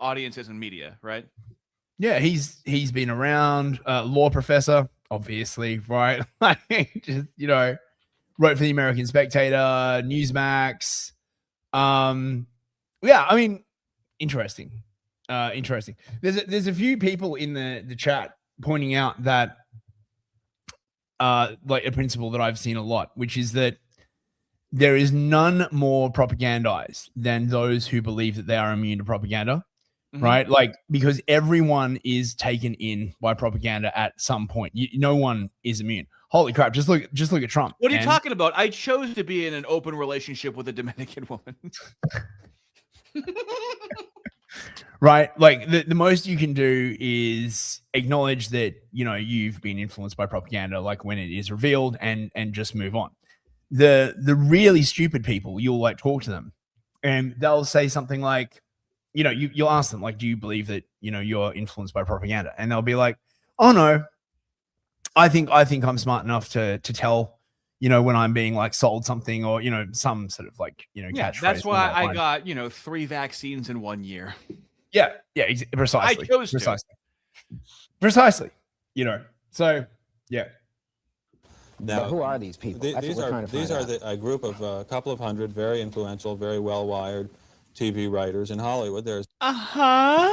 audiences and media, right?
Yeah, he's been around, law professor, obviously, right? Like just wrote for the American Spectator, Newsmax. Yeah, I mean, interesting. There's a few people in the chat pointing out that like a principle that I've seen a lot, which is that there is none more propagandized than those who believe that they are immune to propaganda, right? Like, because everyone is taken in by propaganda at some point. No one is immune. Holy crap! Just look at Trump.
What are you talking about? I chose to be in an open relationship with a Dominican woman.
Right, like the most you can do is acknowledge that you've been influenced by propaganda, like when it is revealed, and just move on. The really stupid people, you'll like talk to them, and they'll say something like, you'll ask them like, do you believe that you're influenced by propaganda? And they'll be like, oh no, I think I'm smart enough to tell when I'm being like sold something, or some sort of like catchphrase.
That's why I got 3 vaccines in 1 year.
Yeah, precisely.
I chose
precisely. So yeah.
Now,
but who are these people?
These are a group of a couple of hundred very influential, very well-wired TV writers in Hollywood. There's a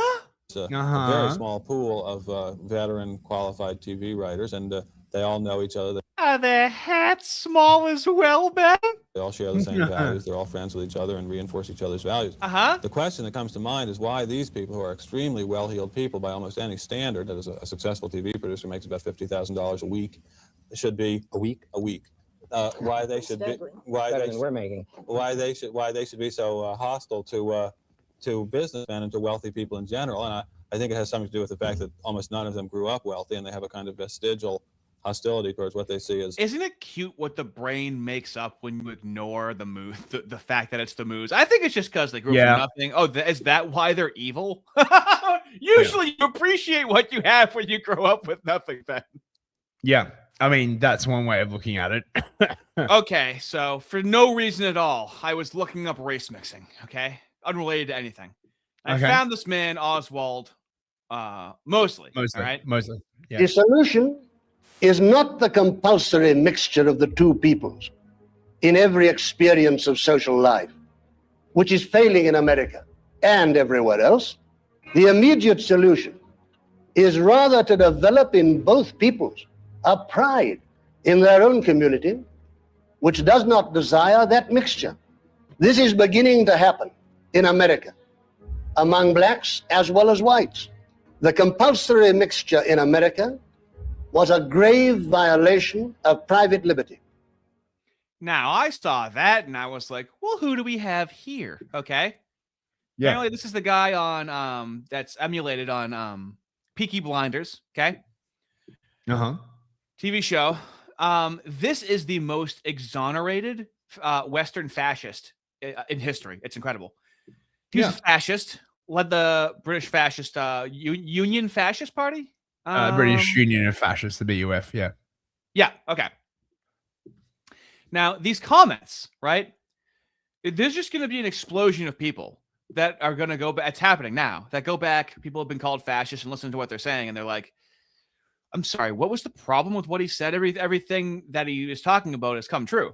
very small pool of veteran qualified TV writers, and they all know each other.
Are their hats small as well, Ben?
They all share the same values. They're all friends with each other and reinforce each other's values. The question that comes to mind is why these people, who are extremely well-heeled people by almost any standard, that is a successful TV producer makes about $50,000 a week, should be a week. Why they should be so hostile to businessmen and to wealthy people in general. And I think it has something to do with the fact that almost none of them grew up wealthy, and they have a kind of vestigial hostility towards what they see as.
Isn't it cute what the brain makes up when you ignore the moose, the fact that it's the moose? I think it's just because they grew up from nothing. Oh, is that why they're evil? Usually you appreciate what you have when you grow up with nothing, Ben.
Yeah. I mean, that's one way of looking at it.
Okay, so for no reason at all, I was looking up race mixing, okay? Unrelated to anything. I found this man, Oswald Mosley. All right?
Mostly. Yeah.
The solution is not the compulsory mixture of the two peoples in every experience of social life, which is failing in America and everywhere else. The immediate solution is rather to develop in both peoples a pride in their own community, which does not desire that mixture. This is beginning to happen in America, among blacks as well as whites. The compulsory mixture in America was a grave violation of private liberty.
Now, I saw that and I was like, well, who do we have here? Okay.
Yeah.
Apparently, this is the guy on that's emulated on Peaky Blinders. Okay.
Uh-huh.
TV show. This is the most exonerated Western fascist in history. It's incredible. He was a fascist, led the British fascist Union Fascist Party.
British Union of Fascists, the BUF. Yeah.
Yeah. Okay. Now, these comments, right? There's just going to be an explosion of people that are going to go back. It's happening now. That go back. People have been called fascists and listen to what they're saying, and they're like, I'm sorry, what was the problem with what he said? Everything that he was talking about has come true.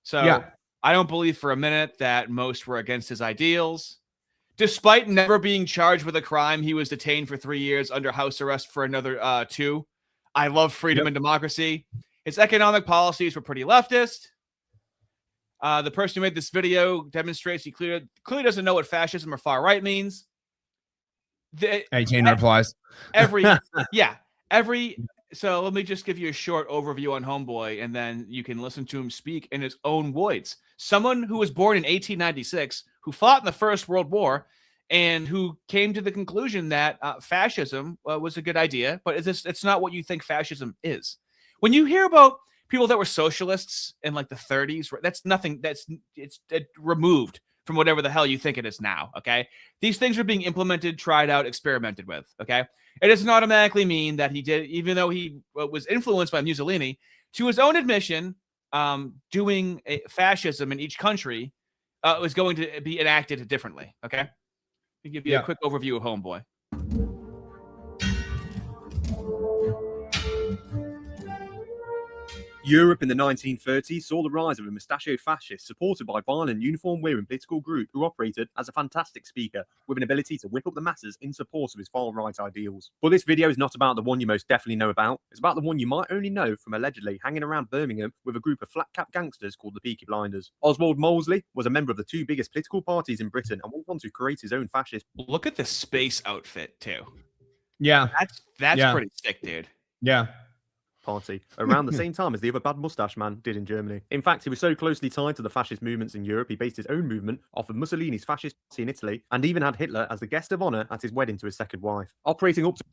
So I don't believe for a minute that most were against his ideals. Despite never being charged with a crime, he was detained for 3 years under house arrest for another 2. I love freedom and democracy. His economic policies were pretty leftist. The person who made this video demonstrates he clearly doesn't know what fascism or far right means.
18 replies.
So let me just give you a short overview on Homeboy, and then you can listen to him speak in his own words. Someone who was born in 1896, who fought in the First World War, and who came to the conclusion that fascism was a good idea, but it's not what you think fascism is. When you hear about people that were socialists in like the 30s, that's nothing. It's removed from whatever the hell you think it is now. Okay, these things are being implemented, tried out, experimented with. Okay. It doesn't automatically mean that he did, even though he was influenced by Mussolini, to his own admission, doing fascism in each country was going to be enacted differently. Okay, I'll give you a quick overview of Homeboy.
Europe in the 1930s saw the rise of a mustachioed fascist supported by violent uniform-wearing political group who operated as a fantastic speaker with an ability to whip up the masses in support of his far-right ideals. But this video is not about the one you most definitely know about. It's about the one you might only know from allegedly hanging around Birmingham with a group of flat-cap gangsters called the Peaky Blinders. Oswald Mosley was a member of the 2 biggest political parties in Britain and went on to create his own fascist.
Look at the space outfit too.
Yeah,
that's pretty sick, dude.
Yeah.
Party around the same time as the other bad mustache man did in Germany. In fact, he was so closely tied to the fascist movements in Europe, he based his own movement off of Mussolini's fascist party in Italy, and even had Hitler as the guest of honor at his wedding to his second wife. Operating up to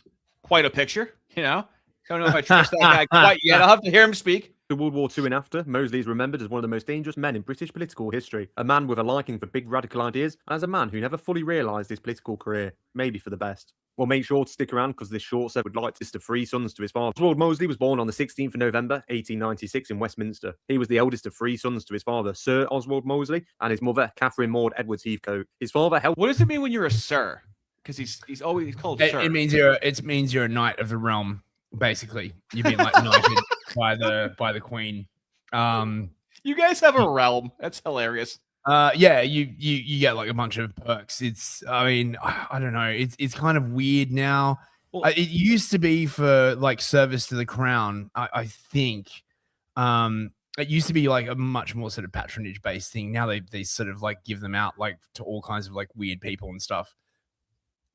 quite a picture, you know. Don't know if I trust that guy quite yet. I'll have to hear him speak.
To World War II and after, Mosley is remembered as one of the most dangerous men in British political history, a man with a liking for big radical ideas, and as a man who never fully realised his political career, maybe for the best. Well, make sure to stick around because this short set would like this to 3 sons to his father. Oswald Mosley was born on the 16th of November, 1896 in Westminster. He was the eldest of 3 sons to his father, Sir Oswald Mosley, and his mother, Catherine Maud Edwards Heathcote. His father helped...
What does it mean when you're a sir? Because he's always called sir.
It means you're a knight of the realm, basically. You've been like knighted by the queen.
You guys have a realm. That's hilarious.
Yeah, you get like a bunch of perks. I don't know. It's kind of weird now. Well, it used to be for like service to the crown. I think it used to be like a much more sort of patronage based thing. Now they sort of like give them out like to all kinds of like weird people and stuff.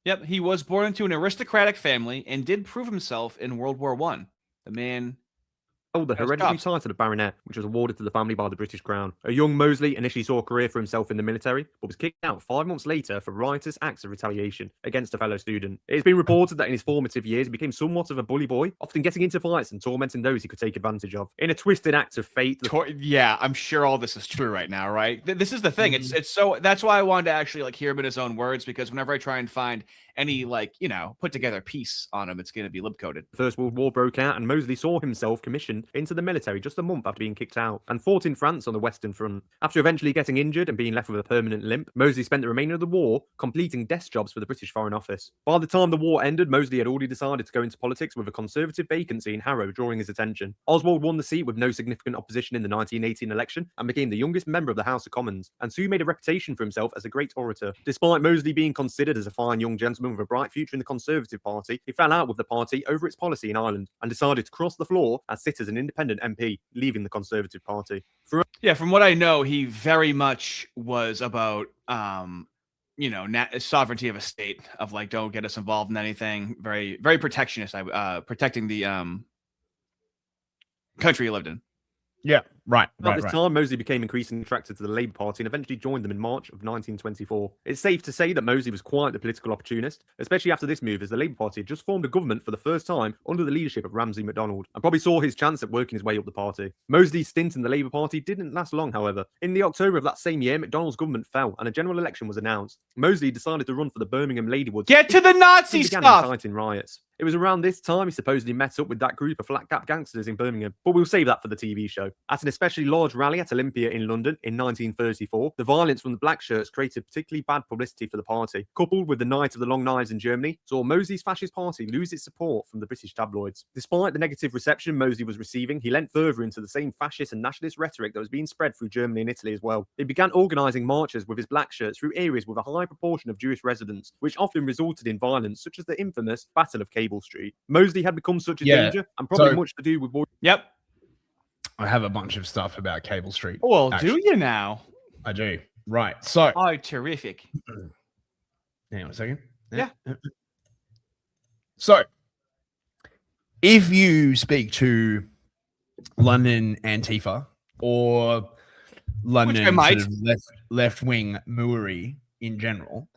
Yep, he was born into an aristocratic family and did prove himself in World War I. The man
held the hereditary title of baronet, which was awarded to the family by the British Crown. A young Mosley initially saw a career for himself in the military, but was kicked out 5 months later for riotous acts of retaliation against a fellow student. It has been reported that in his formative years he became somewhat of a bully boy, often getting into fights and tormenting those he could take advantage of. In a twisted act of fate,
yeah, I'm sure all this is true right now, right? This is the thing. It's so that's why I wanted to actually like hear him in his own words, because whenever I try and find any like put together piece on him, it's going to be lip coded.
The First World War broke out, and Mosley saw himself commissioned into the military just a month after being kicked out, and fought in France on the Western Front. After eventually getting injured and being left with a permanent limp, Mosley spent the remainder of the war completing desk jobs for the British Foreign Office. By the time the war ended, Mosley had already decided to go into politics, with a Conservative vacancy in Harrow drawing his attention. Oswald won the seat with no significant opposition in the 1918 election, and became the youngest member of the House of Commons, and soon made a reputation for himself as a great orator. Despite Mosley being considered as a fine young gentleman with a bright future in the Conservative Party, he fell out with the party over its policy in Ireland, and decided to cross the floor and sit as an independent MP, leaving the Conservative Party.
From what I know, he very much was about sovereignty of a state, of like, don't get us involved in anything. Very, very protectionist. Protecting the country he lived in.
Yeah, right.
At this time, Mosley became increasingly attracted to the Labour Party and eventually joined them in March of 1924. It's safe to say that Mosley was quite the political opportunist, especially after this move, as the Labour Party had just formed a government for the first time under the leadership of Ramsay MacDonald, and probably saw his chance at working his way up the party. Mosley's stint in the Labour Party didn't last long, however. In the October of that same year, MacDonald's government fell and a general election was announced. Mosley decided to run for the Birmingham Ladywoods.
Get to the Nazi stuff!
Inciting riots. It was around this time he supposedly met up with that group of flat-cap gangsters in Birmingham, but we'll save that for the TV show. At an especially large rally at Olympia in London in 1934, the violence from the black shirts created particularly bad publicity for the party, coupled with the Night of the Long Knives in Germany, saw Mosley's fascist party lose its support from the British tabloids. Despite the negative reception Mosley was receiving, he leant further into the same fascist and nationalist rhetoric that was being spread through Germany and Italy as well. He began organising marches with his black shirts through areas with a high proportion of Jewish residents, which often resulted in violence, such as the infamous Battle of Cable Street. Mosley had become such a danger, and probably much to do with war.
Yep.
I have a bunch of stuff about Cable Street.
Well, actually. Do you now?
I do. Right. So.
Oh, terrific.
Hang on a second.
Yeah.
So, if you speak to London Antifa or London sort of left-wing mooery in general,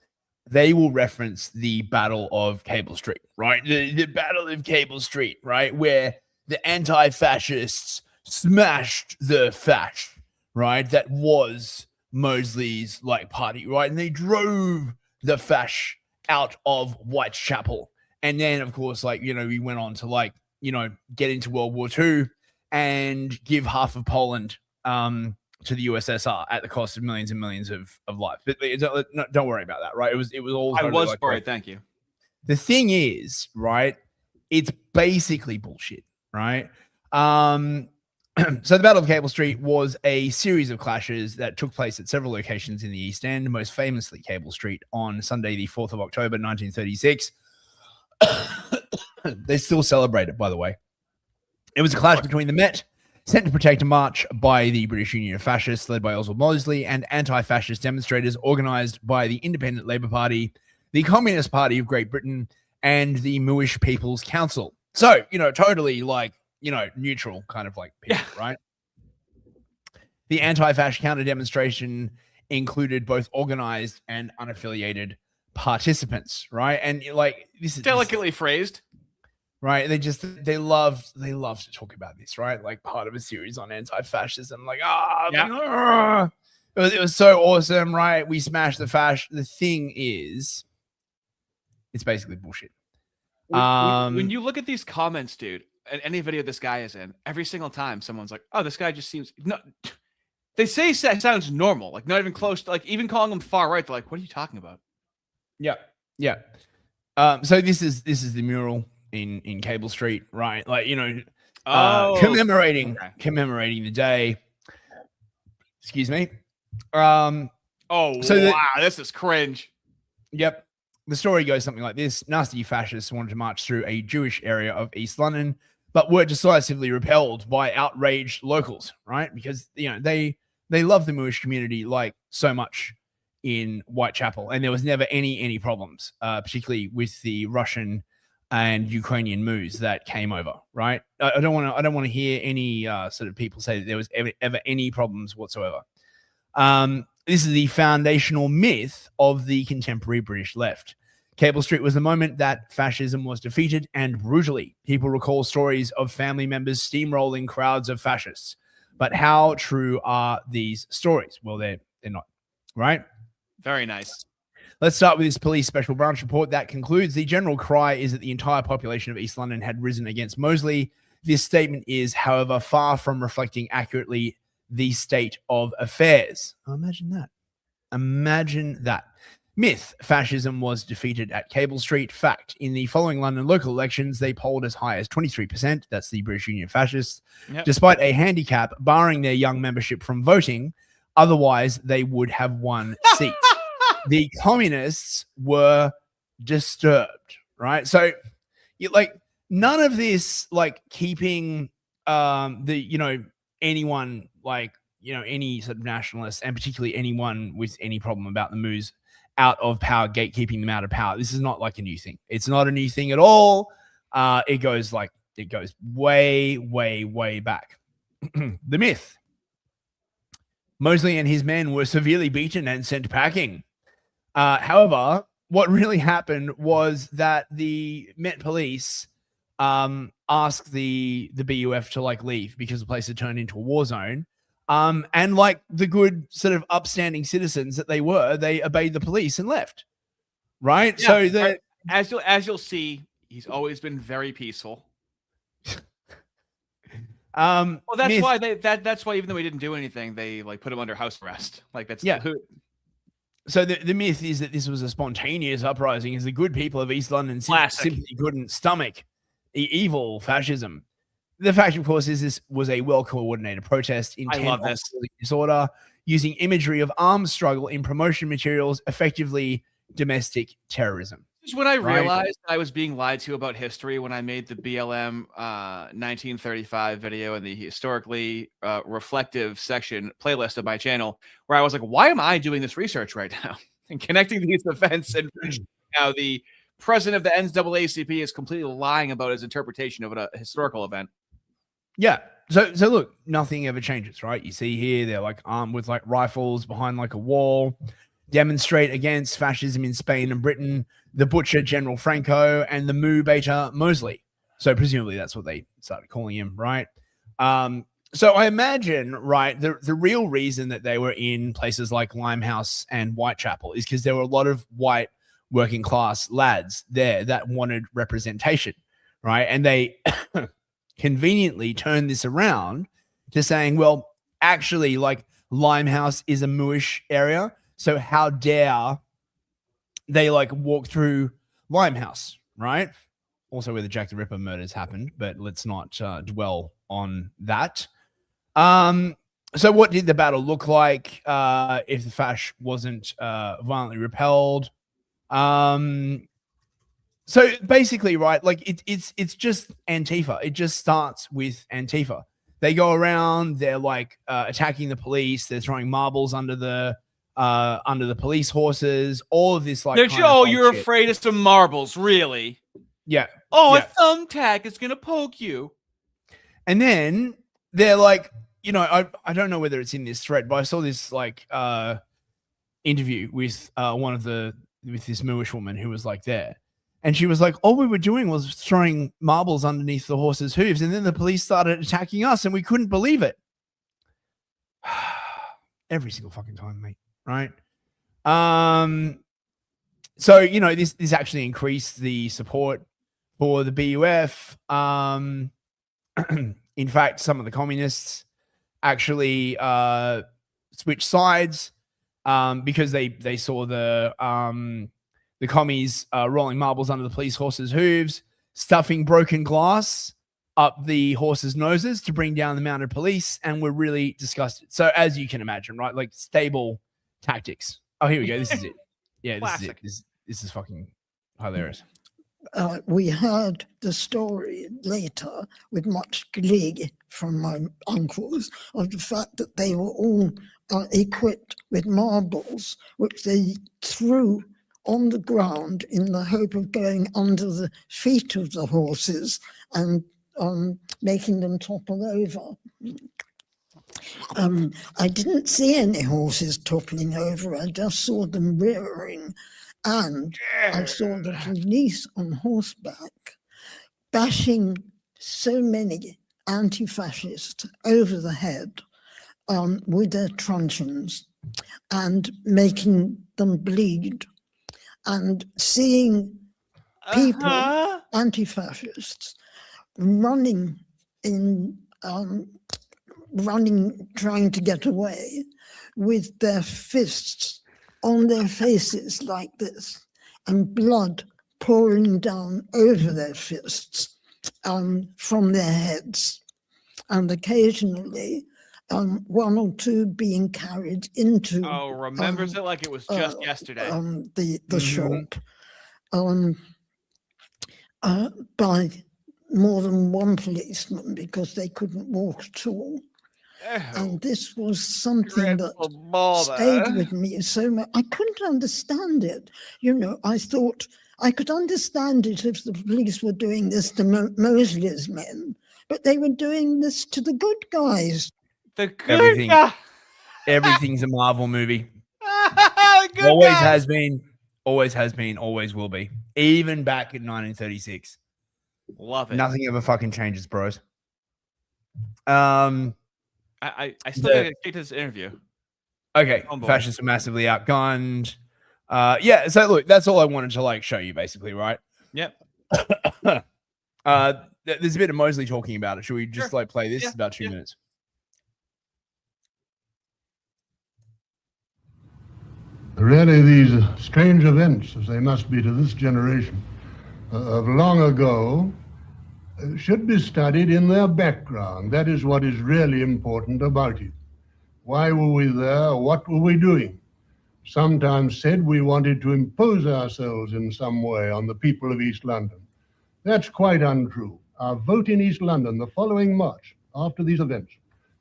they will reference the Battle of Cable Street, right? The Battle of Cable Street, right? Where the anti-fascists smashed the fash, right? That was Mosley's party, right? And they drove the fash out of Whitechapel. And then, of course, we went on to get into World War II and give half of Poland to the USSR at the cost of millions and millions of lives. But don't worry about that, right? It was all.
I was for it. Thank you.
The thing is, right? It's basically bullshit, right? So the Battle of Cable Street was a series of clashes that took place at several locations in the East End, most famously Cable Street on Sunday, the 4th of October, 1936. They still celebrate it, by the way. It was a clash between the Met, sent to protect a march by the British Union of Fascists, led by Oswald Mosley, and anti-fascist demonstrators organized by the Independent Labour Party, the Communist Party of Great Britain, and the Mooish People's Council. So, totally neutral kind of people, right? The anti-fascist counter-demonstration included both organized and unaffiliated participants, right? And this is
delicately phrased,
right? They love to talk about this, right? Like part of a series on anti-fascism, it was so awesome, right? We smashed the fash. The thing is, it's basically bullshit.
When you look at these comments, dude, and any video this guy is in, every single time someone's like, "Oh, this guy just seems no." They say it sounds normal, not even close to even calling him far right. They're like, "What are you talking about?"
Yeah. So this is the mural in Cable Street, right? Commemorating the day. Excuse me. Wow,
this is cringe.
Yep. The story goes something like this: nasty fascists wanted to march through a Jewish area of East London, but were decisively repelled by outraged locals, right? Because they love the Mooish community so much in Whitechapel, and there was never any problems, particularly with the Russian and Ukrainian moves that came over, right? I don't want to hear any sort of people say that there was ever any problems whatsoever. This is the foundational myth of the contemporary British left. Cable Street was the moment that fascism was defeated, and brutally. People recall stories of family members steamrolling crowds of fascists. But how true are these stories? Well, they're not, right?
Very nice.
Let's start with this police special branch report that concludes the general cry is that the entire population of East London had risen against Mosley. This statement is, however, far from reflecting accurately the state of affairs. Oh, imagine that. Imagine that. Myth, fascism was defeated at Cable Street. Fact, in the following London local elections, they polled as high as 23%. That's the British Union Fascists.
Yep.
Despite a handicap barring their young membership from voting, otherwise they would have won seats. The communists were disturbed, right? So, none of this, keeping anyone any sort of nationalists, and particularly anyone with any problem about the moves, out of power, gatekeeping them out of power. This is not like a new thing. It's not a new thing at all. It goes way, way, way back. The myth. Mosley and his men were severely beaten and sent packing. However, what really happened was that the Met Police asked the BUF to leave because the place had turned into a war zone. And the good sort of upstanding citizens that they were, they obeyed the police and left. Right.
Yeah, so as you'll see, he's always been very peaceful. Well, that's why that's why even though he didn't do anything, they put him under house arrest.
So the myth is that this was a spontaneous uprising, as the good people of East London simply couldn't stomach evil fascism. The fact, of course, is this was a well-coordinated protest intent on causing disorder, using imagery of armed struggle in promotion materials, effectively domestic terrorism.
Just when I realized I was being lied to about history when I made the BLM 1935 video in the historically reflective section playlist of my channel, where I was like, why am I doing this research right now? And connecting these events and how the president of the NAACP is completely lying about his interpretation of a historical event.
Yeah. So look, nothing ever changes, right? You see here, they're armed with rifles behind a wall, demonstrate against fascism in Spain and Britain, the butcher General Franco, and the moo baiter Mosley. So presumably that's what they started calling him, right? So I imagine, right, the real reason that they were in places like Limehouse and Whitechapel is because there were a lot of white working class lads there that wanted representation, right? And they conveniently turned this around to saying, well, actually, Limehouse is a mooish area, so how dare they walk through Limehouse, right? Also where the Jack the Ripper murders happened, but let's not dwell on that. So what did the battle look like if the fash wasn't violently repelled? So basically, right, it's just Antifa. It just starts with Antifa. They go around, they're attacking the police, they're throwing marbles under the police horses, all of this
you're afraid of some marbles, really?
Yeah.
Oh, yeah. A thumbtack is gonna poke you.
And then they're I don't know whether it's in this thread, but I saw this interview with with this mooish woman who was there. And she was like, all we were doing was throwing marbles underneath the horse's hooves. And then the police started attacking us and we couldn't believe it. Every single fucking time, mate. Right. So, this actually increased the support for the BUF. In fact, some of the communists actually switched sides because they saw the commies rolling marbles under the police horses' hooves, stuffing broken glass up the horses' noses to bring down the mounted police, and were really disgusted. So as you can imagine, right, stable tactics. Oh, here we go. This is it. Yeah, this is it. This is fucking hilarious.
We heard the story later with much glee from my uncles of the fact that they were all equipped with marbles, which they threw on the ground in the hope of going under the feet of the horses and making them topple over. I didn't see any horses toppling over. I just saw them rearing, and I saw the police on horseback bashing so many anti-fascists over the head with their truncheons and making them bleed, and seeing people, anti-fascists, running, trying to get away with their fists on their faces like this, and blood pouring down over their fists from their heads, and occasionally one or two being carried into
remembers it like it was just yesterday.
The shop by more than one policeman, because they couldn't walk at all. And this was something that stayed with me so much. I couldn't understand it. You know, I thought I could understand it if the police were doing this to Mosley's men, but they were doing this to the good guys.
The good guy.
Everything's a Marvel movie.
Good
Always
guy.
has been, always will be. Even back in 1936.
Love it.
Nothing ever fucking changes, bros.
I still gotta get to this interview.
Okay, fascists are massively outgunned. Yeah, so look, that's all I wanted to like show you, basically, right?
Yep.
There's a bit of Mosley talking about it. Should we just like play this? It's about 2 minutes.
Really, these strange events, as they must be to this generation, of long ago, should be studied in their background. That is what is really important about it. Why were we there? What were we doing? Sometimes said we wanted to impose ourselves in some way on the people of East London. That's quite untrue. Our vote in East London the following March, after these events,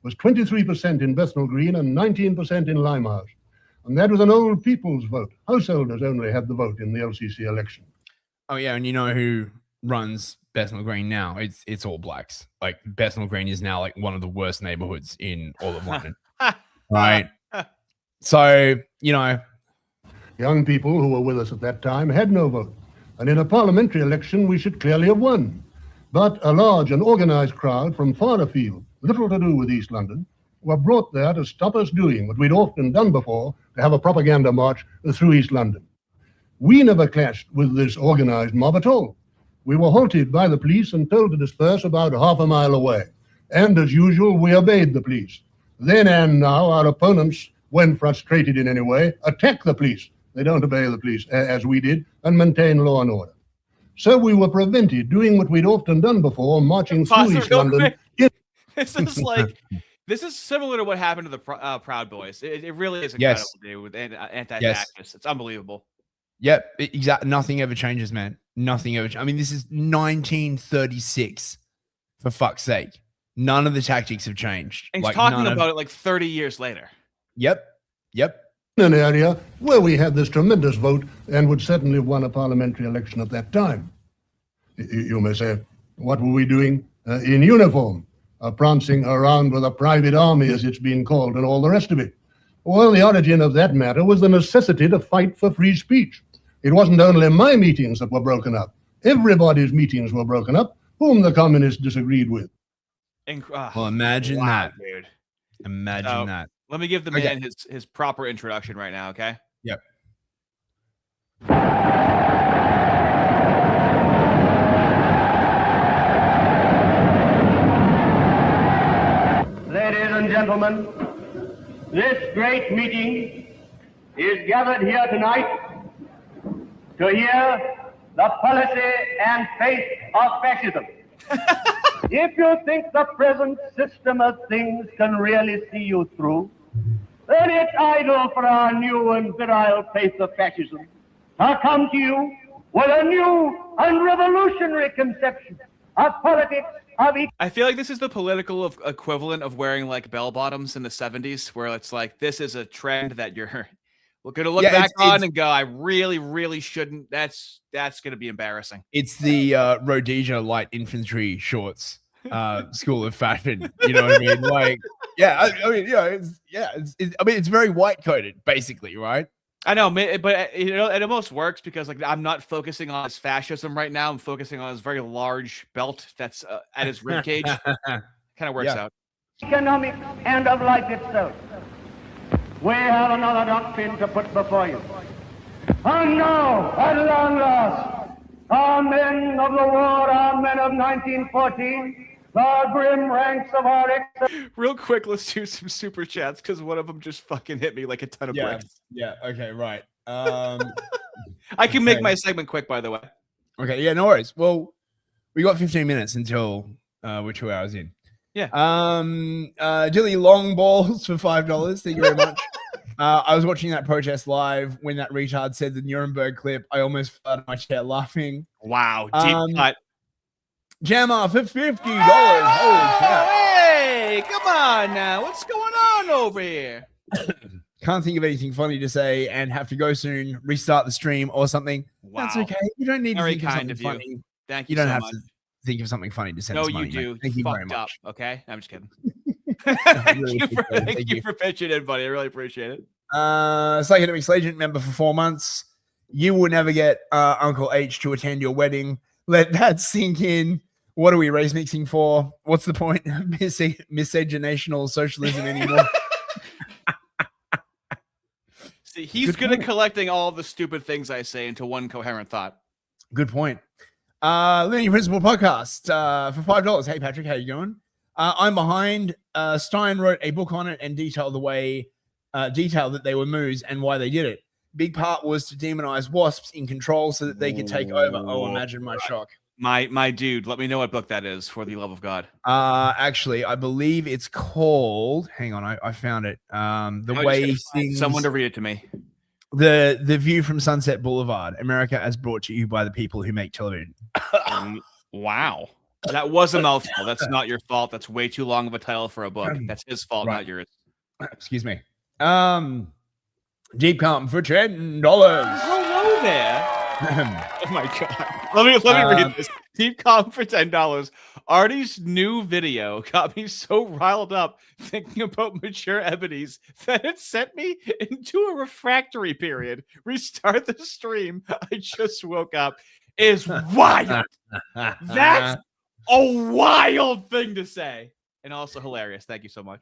was 23% in Bethnal Green and 19% in Limehouse. And that was an old people's vote. Householders only had the vote in the LCC election.
Oh yeah, and you know who runs Bethnal Green now? It's all blacks. Like Bethnal Green is now like one of the worst neighborhoods in all of London. Right? So, you know,
young people who were with us at that time had no vote. And in a parliamentary election, we should clearly have won. But a large and organized crowd from far afield, little to do with East London, were brought there to stop us doing what we'd often done before, to have a propaganda march through East London. We never clashed with this organized mob at all. We were halted by the police and told to disperse about half a mile away. And as usual, we obeyed the police. Then and now, our opponents, when frustrated in any way, attack the police. They don't obey the police, as we did, and maintain law and order. So we were prevented doing what we'd often done before, marching through East London.
This is like, this is similar to what happened to the Proud Boys. It really is incredible, dude, with anti-fascists. It's unbelievable.
Yep, exactly. Nothing ever changes, man. Nothing ever. I mean, this is 1936. For fuck's sake, none of the tactics have changed.
And he's talking about it like 30 years later.
Yep.
An area where we had this tremendous vote and would certainly have won a parliamentary election at that time. You may say, what were we doing? In uniform, prancing around with a private army, as it's been called, and all the rest of it. Well, the origin of that matter was the necessity to fight for free speech. It wasn't only my meetings that were broken up. Everybody's meetings were broken up, whom the communists disagreed with.
Well, imagine that.
Dude.
Imagine that.
Let me give the man his proper introduction right now, okay?
Yep.
Ladies and gentlemen, this great meeting is gathered here tonight to hear the policy and faith of fascism. If you think the present system of things can really see you through, then it's idle for our new and virile faith of fascism to come to you with a new and revolutionary conception of politics.
I feel like this is the political equivalent of wearing like bell bottoms in the 70s, where it's like, this is a trend that you're We're gonna look back on and go, I really, really shouldn't. That's gonna be embarrassing.
It's the Rhodesia light infantry shorts school of fashion. You know what I mean? Like, yeah, I mean, it's very white coded, basically, right?
I know, but you know, it almost works because like I'm not focusing on his fascism right now. I'm focusing on his very large belt that's at his ribcage. Kind of works out.
Economic end of life itself. We have another doctrine to put before you. And now, at long last, our men of the war, our men of 1914, the grim ranks of our
Real quick, let's do some super chats because one of them just fucking hit me like a ton of bricks.
Yeah. Okay. Right.
I can make my segment quick, by the way.
Okay. Yeah. No worries. Well, we got 15 minutes until we're 2 hours in.
Yeah.
Dilly long balls for $5. Thank you very much. I was watching that protest live when that retard said the Nuremberg clip. I almost fell out of my chair laughing.
Wow. Deep cut.
Jammer for $50. Holy crap.
Hey, come on now. What's going on over here?
Can't think of anything funny to say and have to go soon. Restart the stream or something.
Wow.
That's okay. You don't need to
Very
think of
kind
something
of you.
funny.
Thank you.
You don't
so
have
much.
to think of something funny to send
No,
us money.
you do.
Mate. Thank you very
Fucked up.
much.
Okay, I'm just kidding.
Really
Thank you for pitching in, buddy. I really appreciate it.
Psychedemics Legend member for 4 months. You will never get Uncle H to attend your wedding. Let that sink in. What are we race mixing for? What's the point of miscegenational socialism anymore?
See, he's good at collecting all the stupid things I say into one coherent thought.
Good point. Linear Principle Podcast for $5. Hey, Patrick, how you going? I'm behind. Stein wrote a book on it and detailed that they were moos and why they did it. Big part was to demonize wasps in control so that they could take over. Oh, imagine my shock.
My dude, let me know what book that is, for the love of God.
Actually, I believe it's called. Hang on, I found it. The way things.
Someone to read it to me.
The View from Sunset Boulevard. America as brought to you by the people who make television.
Wow, that was a mouthful. That's not your fault. That's way too long of a title for a book. That's his fault, not yours.
Excuse me. Deep Calm for $10.
Hello there. Oh my God. Let me read this. Deep Calm for $10. Ardy's new video got me so riled up thinking about mature ebonies that it sent me into a refractory period. Restart the stream. I just woke up. Is wild. That's a wild thing to say. And also hilarious. Thank you so much.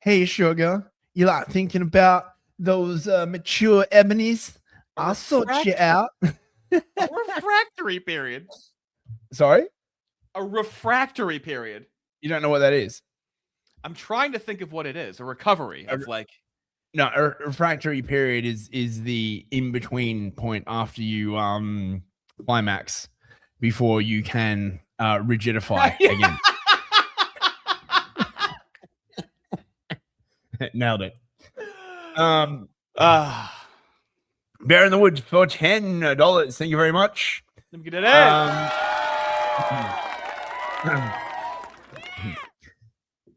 Hey, sugar. You like thinking about those mature ebonies? I'll sort you out.
A refractory period.
Sorry?
A refractory period.
You don't know what that is?
I'm trying to think of what it is. A recovery of like.
No, a refractory period is the in-between point after you climax before you can rigidify again. Nailed it. Bear in the Woods for $10. Thank you very much.
Let me get it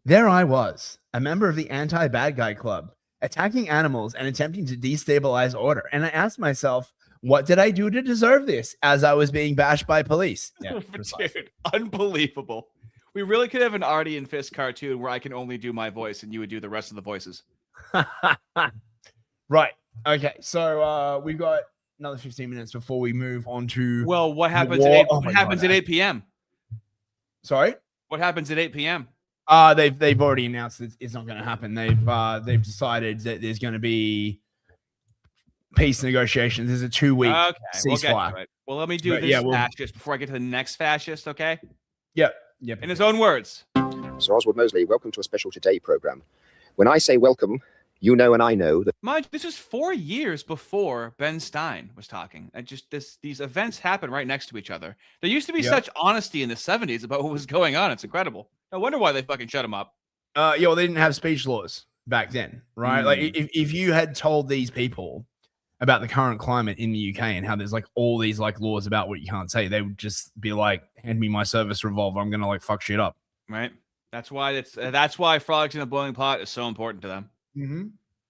There I was, a member of the anti-bad guy club, attacking animals and attempting to destabilize order. And I asked myself, what did I do to deserve this as I was being bashed by police? Yeah,
dude, unbelievable. We really could have an Ardy and Fist cartoon where I can only do my voice and you would do the rest of the voices.
Right. Okay. So we've got another 15 minutes before we move on to.
Well, what happens at 8? What happens at 8 p.m.?
Sorry.
What happens at 8 p.m.?
They've already announced that it's not going to happen. They've decided that there's going to be peace negotiations. There's a 2-week ceasefire.
We'll, well, let me do this fascist before I get to the next fascist. Okay.
Yep.
In his own words.
Sir Oswald Mosley, welcome to a special Today program. When I say welcome, you know and I know that.
Mind, this is 4 years before Ben Stein was talking. And just these events happen right next to each other. There used to be such honesty in the 70s about what was going on. It's incredible. I wonder why they fucking shut him up.
Well, they didn't have speech laws back then, right? Like if you had told these people about the current climate in the UK and how there's like all these like laws about what you can't say, they would just be like, hand me my service revolver. I'm going to like fuck shit up.
Right. That's why frogs in a boiling pot is so important to them.
Mm-hmm.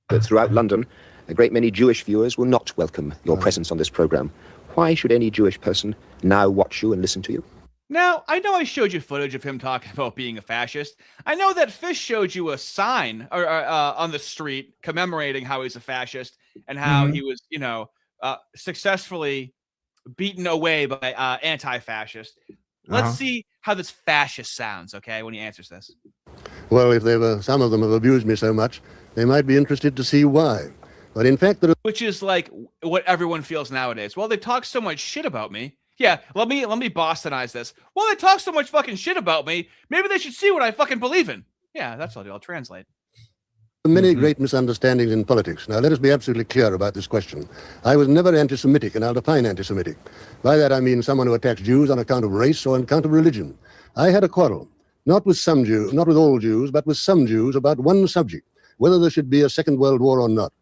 That throughout London, A great many Jewish viewers will not welcome your presence on this program. Why should any Jewish person now watch you and listen to you?
Now, I know I showed you footage of him talking about being a fascist. I know that Fish showed you a sign on the street commemorating how he's a fascist and how he was, you know, successfully beaten away by anti-fascists. Let's see how this fascist sounds, okay, when he answers this.
Well, if some of them have abused me so much, they might be interested to see why. But in fact,
which is like what everyone feels nowadays. Well, they talk so much shit about me. Yeah, let me Bostonize this. Well, they talk so much fucking shit about me. Maybe they should see what I fucking believe in. Yeah, that's what I'll translate.
Many great misunderstandings in politics. Now, let us be absolutely clear about this question. I was never anti-Semitic, and I'll define anti-Semitic. By that, I mean someone who attacks Jews on account of race or on account of religion. I had a quarrel, not with some Jews, not with all Jews, but with some Jews about one subject, whether there should be a Second World War or not.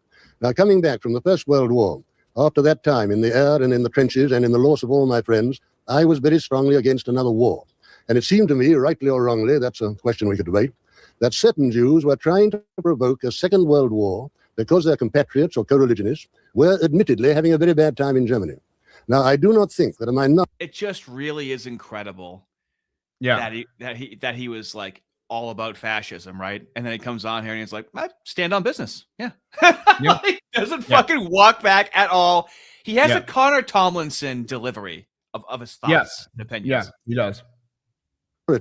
Now, coming back from the First World War, after that time, in the air and in the trenches and in the loss of all my friends, I was very strongly against another war. And it seemed to me, rightly or wrongly, that's a question we could debate, that certain Jews were trying to provoke a Second World War because their compatriots or co-religionists were admittedly having a very bad time in Germany. Now, I do not think that a minority...
It just really is incredible that he was like all about fascism, right? And then he comes on here and he's like, I stand on business. Yeah. He doesn't fucking walk back at all. He has a Connor Tomlinson delivery of his thoughts and opinions.
Yeah, he does.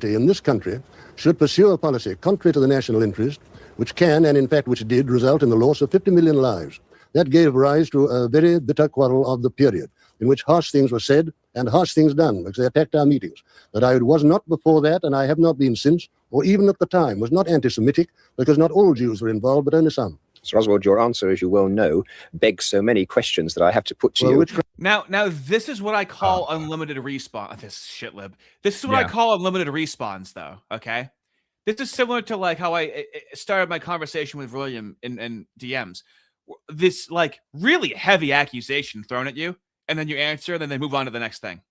In this country should pursue a policy contrary to the national interest, which can, and in fact which did, result in the loss of 50 million lives. That gave rise to a very bitter quarrel of the period, in which harsh things were said and harsh things done, because they attacked our meetings. But I was not before that, and I have not been since, or even at the time, was not anti-Semitic, because not all Jews were involved, but only some.
Sir Oswald, your answer, as you well know, begs so many questions that I have to put to you.
Now, this is what I call unlimited respawn. This shitlib. This is what I call unlimited respawns, though. Okay, this is similar to like how I started my conversation with William in DMs. This like really heavy accusation thrown at you, and then you answer, and then they move on to the next thing.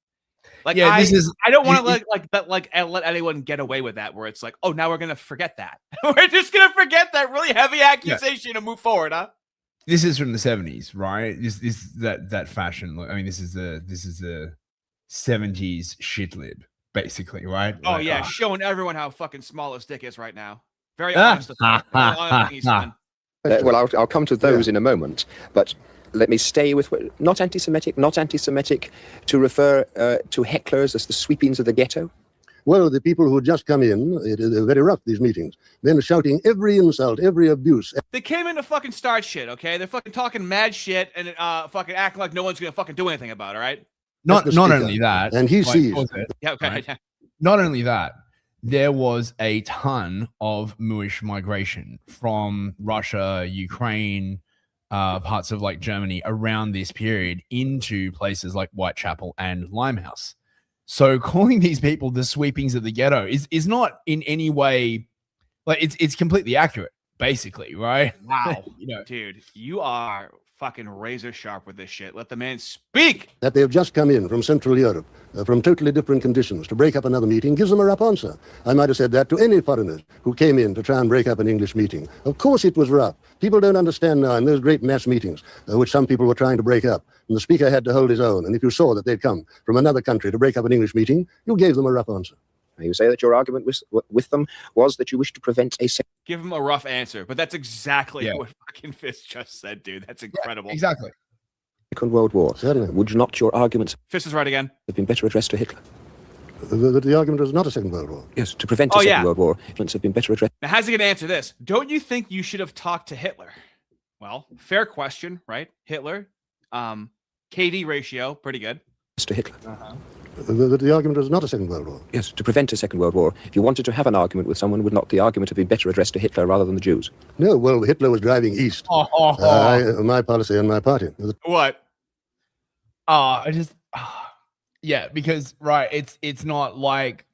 Like, I don't want to let anyone get away with that, where it's like, oh, now we're gonna forget that. We're just gonna forget that really heavy accusation and move forward, huh?
This is from the 70s, right? That fashion. I mean, this is the 70s shitlib, basically, right?
Oh
like,
yeah, showing everyone how fucking small his dick is right now. Very honest.
Well, I'll come to those in a moment, but let me stay with not anti-Semitic, to refer to hecklers as the sweepings of the ghetto.
Well, the people who had just come in, they're very rough, these meetings, then shouting every insult, every abuse.
They came in to fucking start shit, okay? They're fucking talking mad shit and fucking acting like no one's gonna fucking do anything about it, right?
Not only that,
and he sees.
Yeah, okay.
Right? Not only that, there was a ton of Moorish migration from Russia, Ukraine, parts of like Germany around this period into places like Whitechapel and Limehouse. So calling these people the sweepings of the ghetto is not in any way like it's completely accurate, basically, right?
Wow. Dude, you are fucking razor sharp with this shit. Let the man speak.
That they have just come in from Central Europe, from totally different conditions, to break up another meeting gives them a rough answer. I might have said that to any foreigners who came in to try and break up an English meeting. Of course it was rough. People don't understand now in those great mass meetings, which some people were trying to break up, and the speaker had to hold his own. And if you saw that they'd come from another country to break up an English meeting, you gave them a rough answer.
You say that your argument with them was that you wish to prevent a...
Give him a rough answer, but that's exactly what fucking Fist just said, dude. That's incredible.
Yeah, exactly.
Second World War. Would not your arguments...
Fist is right again.
...have been better addressed to Hitler?
The argument was not a Second World War.
Yes, to prevent a Second World War. Arguments have been better addressed...
Now, how's he going to answer this? Don't you think you should have talked to Hitler? Well, fair question, right? Hitler, KD ratio, pretty good.
To Hitler.
The argument was not a Second World War.
Yes, to prevent a Second World War. If you wanted to have an argument with someone, would not the argument have been better addressed to Hitler rather than the Jews?
No, well, Hitler was driving east. My policy and my party.
What?
Yeah, because, right, it's not like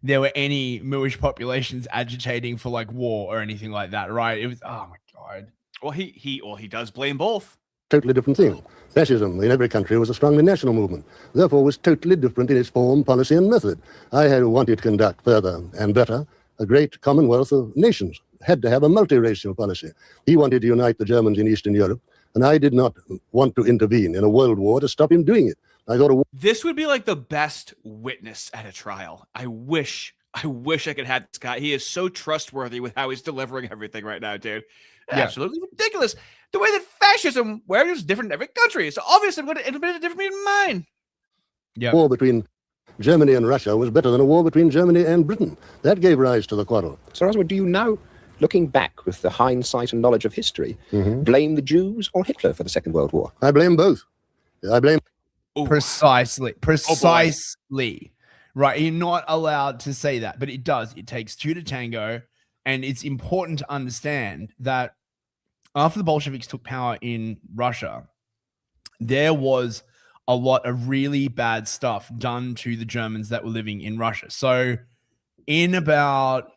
there were any Moorish populations agitating for, like, war or anything like that, right? It was, oh, my God.
Well, he does blame both.
Totally different thing. Fascism in every country was a strongly national movement, therefore was totally different in its form, policy, and method. I had wanted to conduct further and better a great commonwealth of nations, had to have a multiracial policy. He wanted to unite the Germans in Eastern Europe, and I did not want to intervene in a world war to stop him doing it. I thought
this would be like the best witness at a trial. I wish I could have this guy. He is so trustworthy with how he's delivering everything right now, dude.
Yeah.
Absolutely ridiculous. The way that fascism, where it's different in every country. So obviously I'm going to implement a different in mine.
Yeah.
war between Germany and Russia was better than a war between Germany and Britain. That gave rise to the quarrel.
Sir Oswald, do you now, looking back with the hindsight and knowledge of history, blame the Jews or Hitler for the Second World War?
I blame both. I blame...
Precisely. Right. You're not allowed to say that, but it does. It takes two to tango. And it's important to understand that after the Bolsheviks took power in Russia, there was a lot of really bad stuff done to the Germans that were living in Russia. So in about,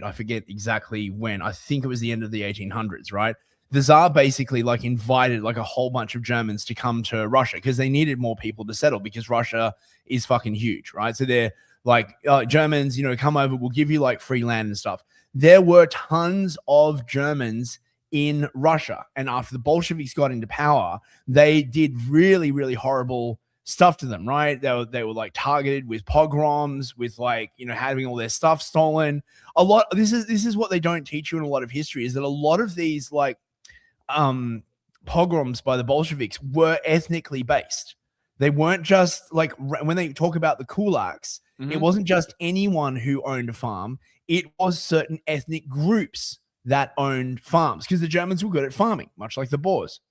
I forget exactly when, I think it was the end of the 1800s, right? The Tsar basically like invited like a whole bunch of Germans to come to Russia because they needed more people to settle because Russia is fucking huge, right? So they're like, Germans, come over, we'll give you like free land and stuff. There were tons of Germans in Russia. And after the Bolsheviks got into power, they did really, really horrible stuff to them, right? They were like targeted with pogroms, with like, having all their stuff stolen. This is what they don't teach you in a lot of history, is that a lot of these like pogroms by the Bolsheviks were ethnically based. They weren't just like, when they talk about the kulaks, it wasn't just anyone who owned a farm. It was certain ethnic groups that owned farms because the Germans were good at farming, much like the Boers.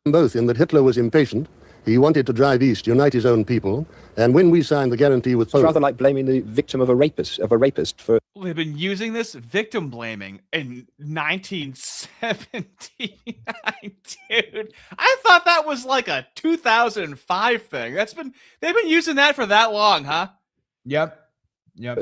Both in that Hitler was impatient. He wanted to drive east, unite his own people. And when we signed the guarantee with Poland...
It's rather like blaming the victim of a rapist for...
They've been using this victim blaming in 1979, dude. I thought that was like a 2005 thing. They've been using that for that long, huh?
Yep.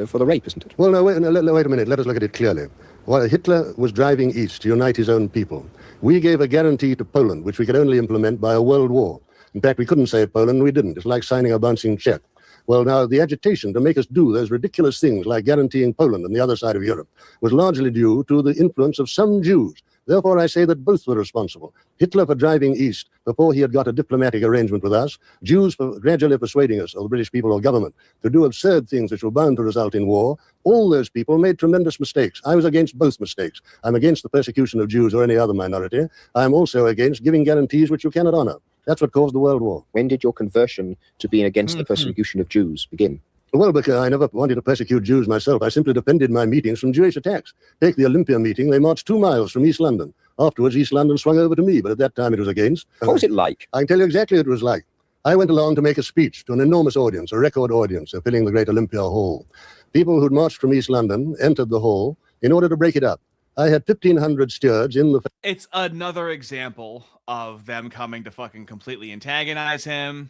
For the rape, isn't it?
Well, no, wait a minute. Let us look at it clearly. While Hitler was driving east to unite his own people, we gave a guarantee to Poland, which we could only implement by a world war. In fact, we couldn't save Poland, we didn't. It's like signing a bouncing check. Well, now, the agitation to make us do those ridiculous things like guaranteeing Poland on the other side of Europe was largely due to the influence of some Jews. Therefore, I say that both were responsible. Hitler for driving east before he had got a diplomatic arrangement with us, Jews for gradually persuading us, or the British people or government, to do absurd things which were bound to result in war. All those people made tremendous mistakes. I was against both mistakes. I'm against the persecution of Jews or any other minority. I'm also against giving guarantees which you cannot honor. That's what caused the World War.
When did your conversion to being against the persecution of Jews begin?
Well, because I never wanted to persecute Jews myself. I simply defended my meetings from Jewish attacks. Take the Olympia meeting. They marched 2 miles from East London. Afterwards, East London swung over to me, but at that time it was against.
What was it like?
I can tell you exactly what it was like. I went along to make a speech to an enormous audience, a record audience, filling the great Olympia Hall. People who'd marched from East London entered the hall in order to break it up. I had 1,500 stewards in the...
It's another example of them coming to fucking completely antagonize him.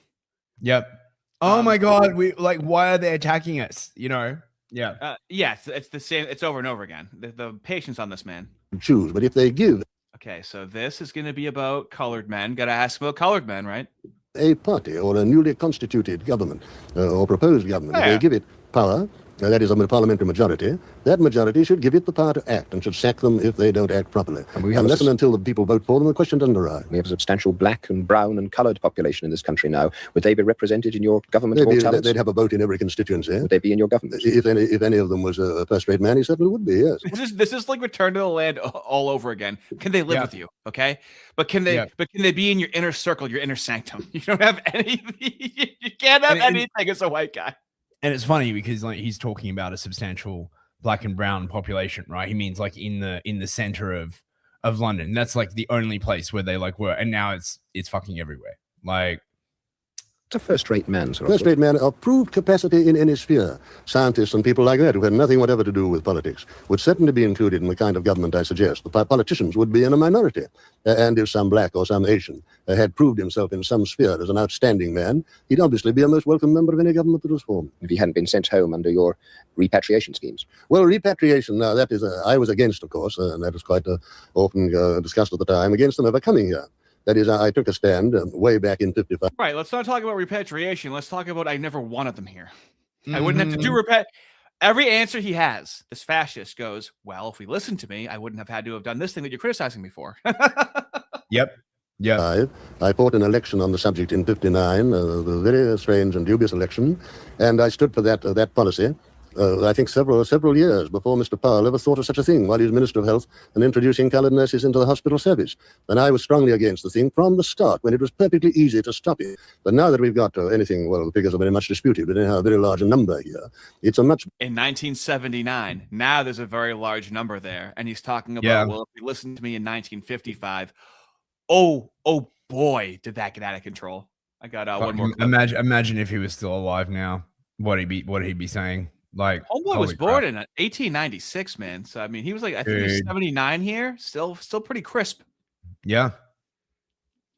Yep. Oh my God, why are they attacking us? Yeah.
It's the same. It's over and over again. The patience on this man.
Choose, but if they give...
Okay, so this is going to be about colored men. Got to ask about colored men, right?
A party or a newly constituted government or proposed government, if they give it power, that is a parliamentary majority, that majority should give it the power to act and should sack them if they don't act properly. Unless and until the people vote for them, the question doesn't arise.
We have a substantial black and brown and coloured population in this country now. Would they be represented in your government?
They'd have a vote in every constituency.
Would they be in your government?
If any of them was a first-rate man, he certainly would be, yes.
This is like Return to the Land all over again. Can they live with you? Okay, but can they be in your inner circle, your inner sanctum? You don't have any. You can't have anything as a white guy.
And it's funny because like he's talking about a substantial black and brown population, right? He means like in the center of London. That's like the only place where they like were, and now it's fucking everywhere. Like,
it's a first-rate man.
First-rate man of proved capacity in any sphere. Scientists and people like that who had nothing whatever to do with politics would certainly be included in the kind of government I suggest. The politicians would be in a minority. And if some black or some Asian had proved himself in some sphere as an outstanding man, he'd obviously be a most welcome member of any government that was formed.
If he hadn't been sent home under your repatriation schemes.
Well, repatriation, now that is, I was against, of course, and that was quite often discussed at the time, against them ever coming here. That is, I took a stand way back in 55.
Right, let's not talk about repatriation. Let's talk about I never wanted them here. I wouldn't have to do Every answer he has, this fascist goes, well, if we listened to me, I wouldn't have had to have done this thing that you're criticizing me for.
Yep. Yeah.
I fought an election on the subject in '59, a very strange and dubious election, and I stood for that policy. I think several years before Mr. Powell ever thought of such a thing while he was Minister of Health and introducing coloured nurses into the hospital service. And I was strongly against the thing from the start when it was perfectly easy to stop it. But now that we've got anything, well, the figures are very much disputed, but anyhow, a very large number here. It's a much...
In 1979, now there's a very large number there. And he's talking about, well, if you listen to me in 1955, oh boy, did that get out of control. I got one more clip.
Imagine if he was still alive now, what he'd be saying. Like,
Homeboy was born in 1896, man. So I mean, he was like, I think he was 79 here. Still pretty crisp.
Yeah.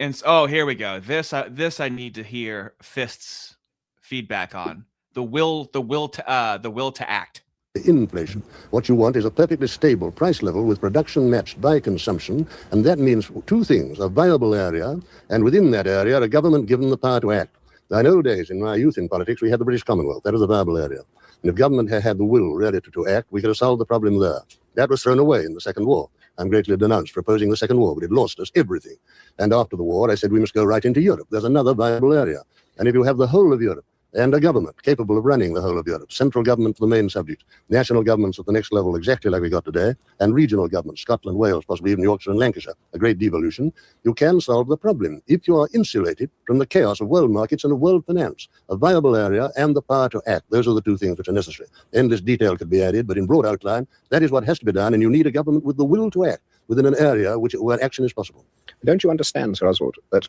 And so, here we go. This I need to hear Fist's feedback on. The will to act.
Inflation. What you want is a perfectly stable price level with production matched by consumption, and that means two things: a viable area, and within that area, a government given the power to act. Now, in old days, in my youth in politics, we had the British Commonwealth. That was a viable area. And if government had the will really to act, we could have solved the problem there. That was thrown away in the Second War. I'm greatly denounced for opposing the Second War, but it lost us everything. And after the war, I said we must go right into Europe. There's another viable area. And if you have the whole of Europe, and a government capable of running the whole of Europe, central government for the main subject, national governments at the next level exactly like we got today, and regional governments, Scotland, Wales, possibly even Yorkshire and Lancashire, a great devolution, you can solve the problem if you are insulated from the chaos of world markets and of world finance, a viable area and the power to act. Those are the two things which are necessary. Endless detail could be added, but in broad outline, that is what has to be done, and you need a government with the will to act within an area where action is possible.
Don't you understand, Sir Oswald, that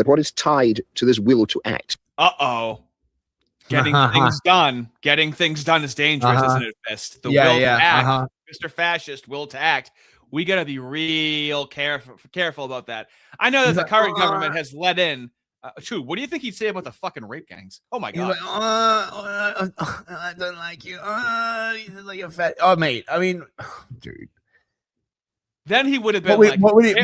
what is tied to this will to act?
Getting things done is dangerous, isn't it, Fist? The will to act, Mr. Fascist, will to act. We got to be real careful about that. I know that the current government has let in. True. What do you think he'd say about the fucking rape gangs? Oh my god!
I don't like you. He's like a fat. Oh, mate. I mean, dude.
Then he would have been
what would he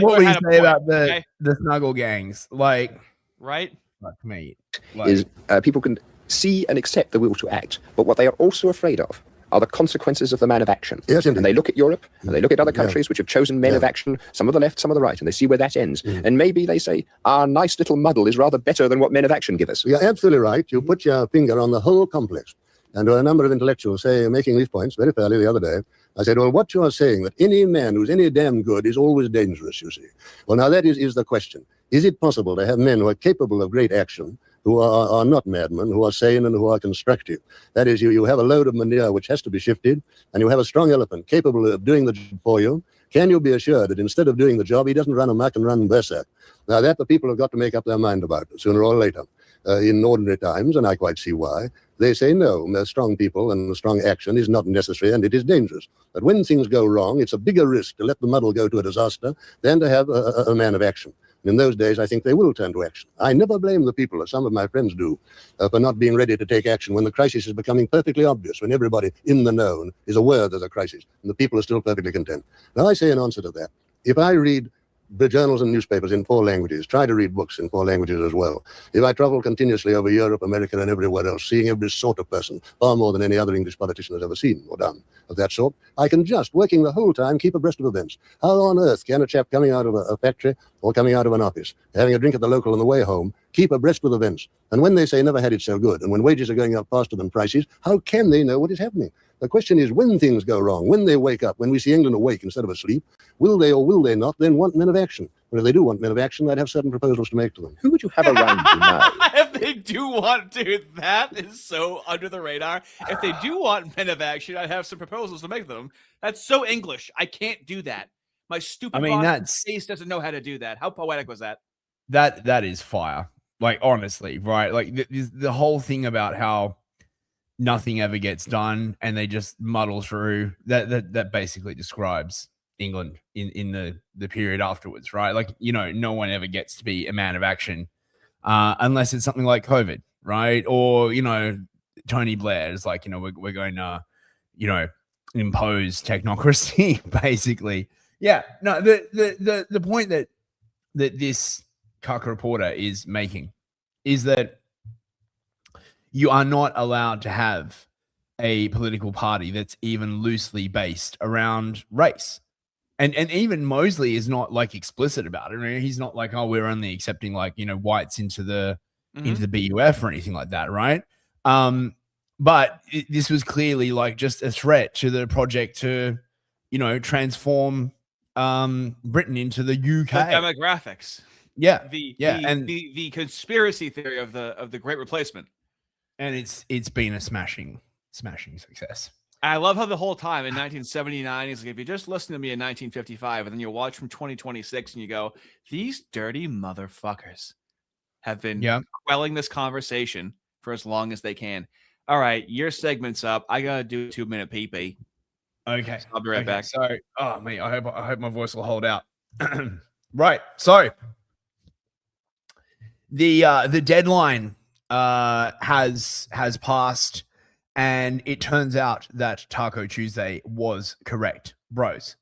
say about the snuggle gangs? Like,
right?
Like, mate.
Is people can see and accept the will to act, but what they are also afraid of are the consequences of the man of action.
Yes,
and they look at Europe, and they look at other countries which have chosen men of action, some of the left, some of the right, and they see where that ends. And maybe they say, our nice little muddle is rather better than what men of action give us.
You're absolutely right. You put your finger on the whole complex. And a number of intellectuals making these points very fairly the other day. I said, well, what you are saying, that any man who's any damn good is always dangerous, you see. Well, now that is the question. Is it possible to have men who are capable of great action, who are not madmen, who are sane and who are constructive? That is, you have a load of manure which has to be shifted, and you have a strong elephant capable of doing the job for you. Can you be assured that instead of doing the job, he doesn't run amok and run berserk? Now, that the people have got to make up their mind about sooner or later. In ordinary times, and I quite see why, they say no, strong people and strong action is not necessary and it is dangerous. But when things go wrong, it's a bigger risk to let the muddle go to a disaster than to have a man of action. In those days, I think they will turn to action. I never blame the people, as some of my friends do, for not being ready to take action when the crisis is becoming perfectly obvious, when everybody in the know is aware there's a crisis, and the people are still perfectly content. Now, I say in answer to that, if I read the journals and newspapers in 4 languages, try to read books in 4 languages as well. If I travel continuously over Europe, America, and everywhere else, seeing every sort of person, far more than any other English politician has ever seen or done of that sort, I can just, working the whole time, keep abreast of events. How on earth can a chap coming out of a factory or coming out of an office, having a drink at the local on the way home, keep abreast with events? And when they say never had it so good, and when wages are going up faster than prices, how can they know what is happening? The question is, when things go wrong, when they wake up, when we see England awake instead of asleep, will they or will they not then want men of action? And if they do want men of action, I'd have certain proposals to make to them.
Who would you have around you now?
If they do want to, that is so under the radar. If they do want men of action, I'd have some proposals to make them. That's so English. I can't do that. My stupid face doesn't know how to do that. How poetic was that?
That is fire. Like, honestly, right? Like the whole thing about how nothing ever gets done and they just muddle through, that basically describes England in the period afterwards, right? Like, you know, no one ever gets to be a man of action unless it's something like COVID, right? Or, you know, Tony Blair is like, you know, we're going to, you know, impose technocracy, basically. Yeah, no, the point that this cuck reporter is making is that you are not allowed to have a political party that's even loosely based around race. And even Mosley is not like explicit about it. I mean, he's not like, oh, we're only accepting like, whites into the BUF or anything like that, right? But this was clearly like just a threat to the project to, transform Britain into the UK.
The demographics.
Yeah.
The conspiracy theory of the Great Replacement.
And it's been a smashing success.
I love how the whole time in 1979, he's like, if you just listen to me in 1955 and then you watch from 2026 and you go, these dirty motherfuckers have been quelling this conversation for as long as they can. All right, your segment's up. I gotta do a 2-minute pee-pee.
Okay.
So I'll be right back.
So, oh man, I hope my voice will hold out. Right. So the deadline has passed, and it turns out that Taco Tuesday was correct, bros.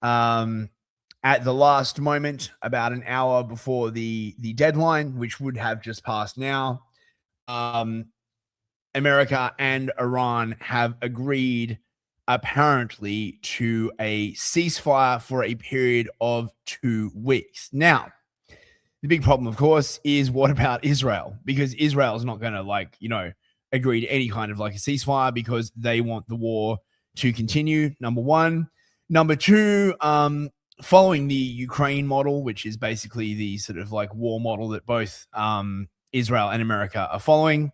At the last moment, about an hour before the deadline, which would have just passed now, America and Iran have agreed apparently to a ceasefire for a period of 2 weeks. Now, the big problem, of course, is what about Israel? Because Israel is not going to agree to any kind of like a ceasefire because they want the war to continue. Number one. Number two, following the Ukraine model, which is basically the sort of like war model that both Israel and America are following,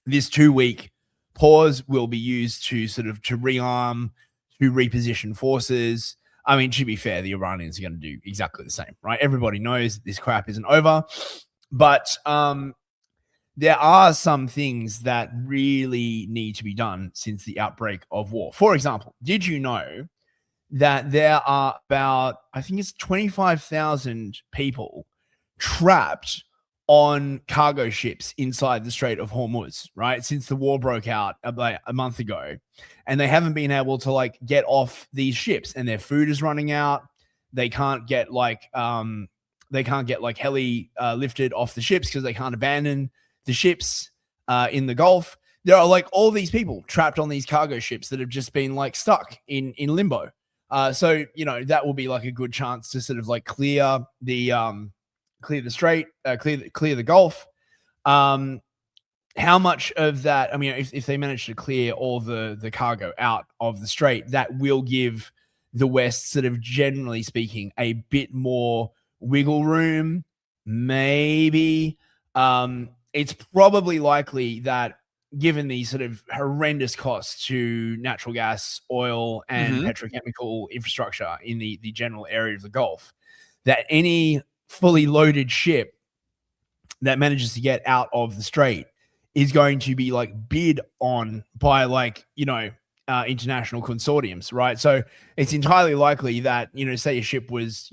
this 2-week pause will be used to sort of to rearm, to reposition forces. I mean, to be fair, the Iranians are going to do exactly the same, right? Everybody knows that this crap isn't over, but there are some things that really need to be done since the outbreak of war. For example, did you know that there are about, I think it's 25,000 people trapped on cargo ships inside the Strait of Hormuz, right? Since the war broke out about a month ago, and they haven't been able to like get off these ships, and their food is running out. They can't get heli lifted off the ships because they can't abandon the ships in the Gulf. There are like all these people trapped on these cargo ships that have just been like stuck in limbo. So, that will be like a good chance to sort of like clear the strait, clear the Gulf. How much of that, I mean, if they manage to clear all the cargo out of the strait, that will give the West sort of generally speaking a bit more wiggle room. Maybe it's probably likely that given the sort of horrendous costs to natural gas, oil, and petrochemical infrastructure in the general area of the Gulf, that any fully loaded ship that manages to get out of the strait is going to be like bid on by international consortiums, right? So it's entirely likely that, say a ship was,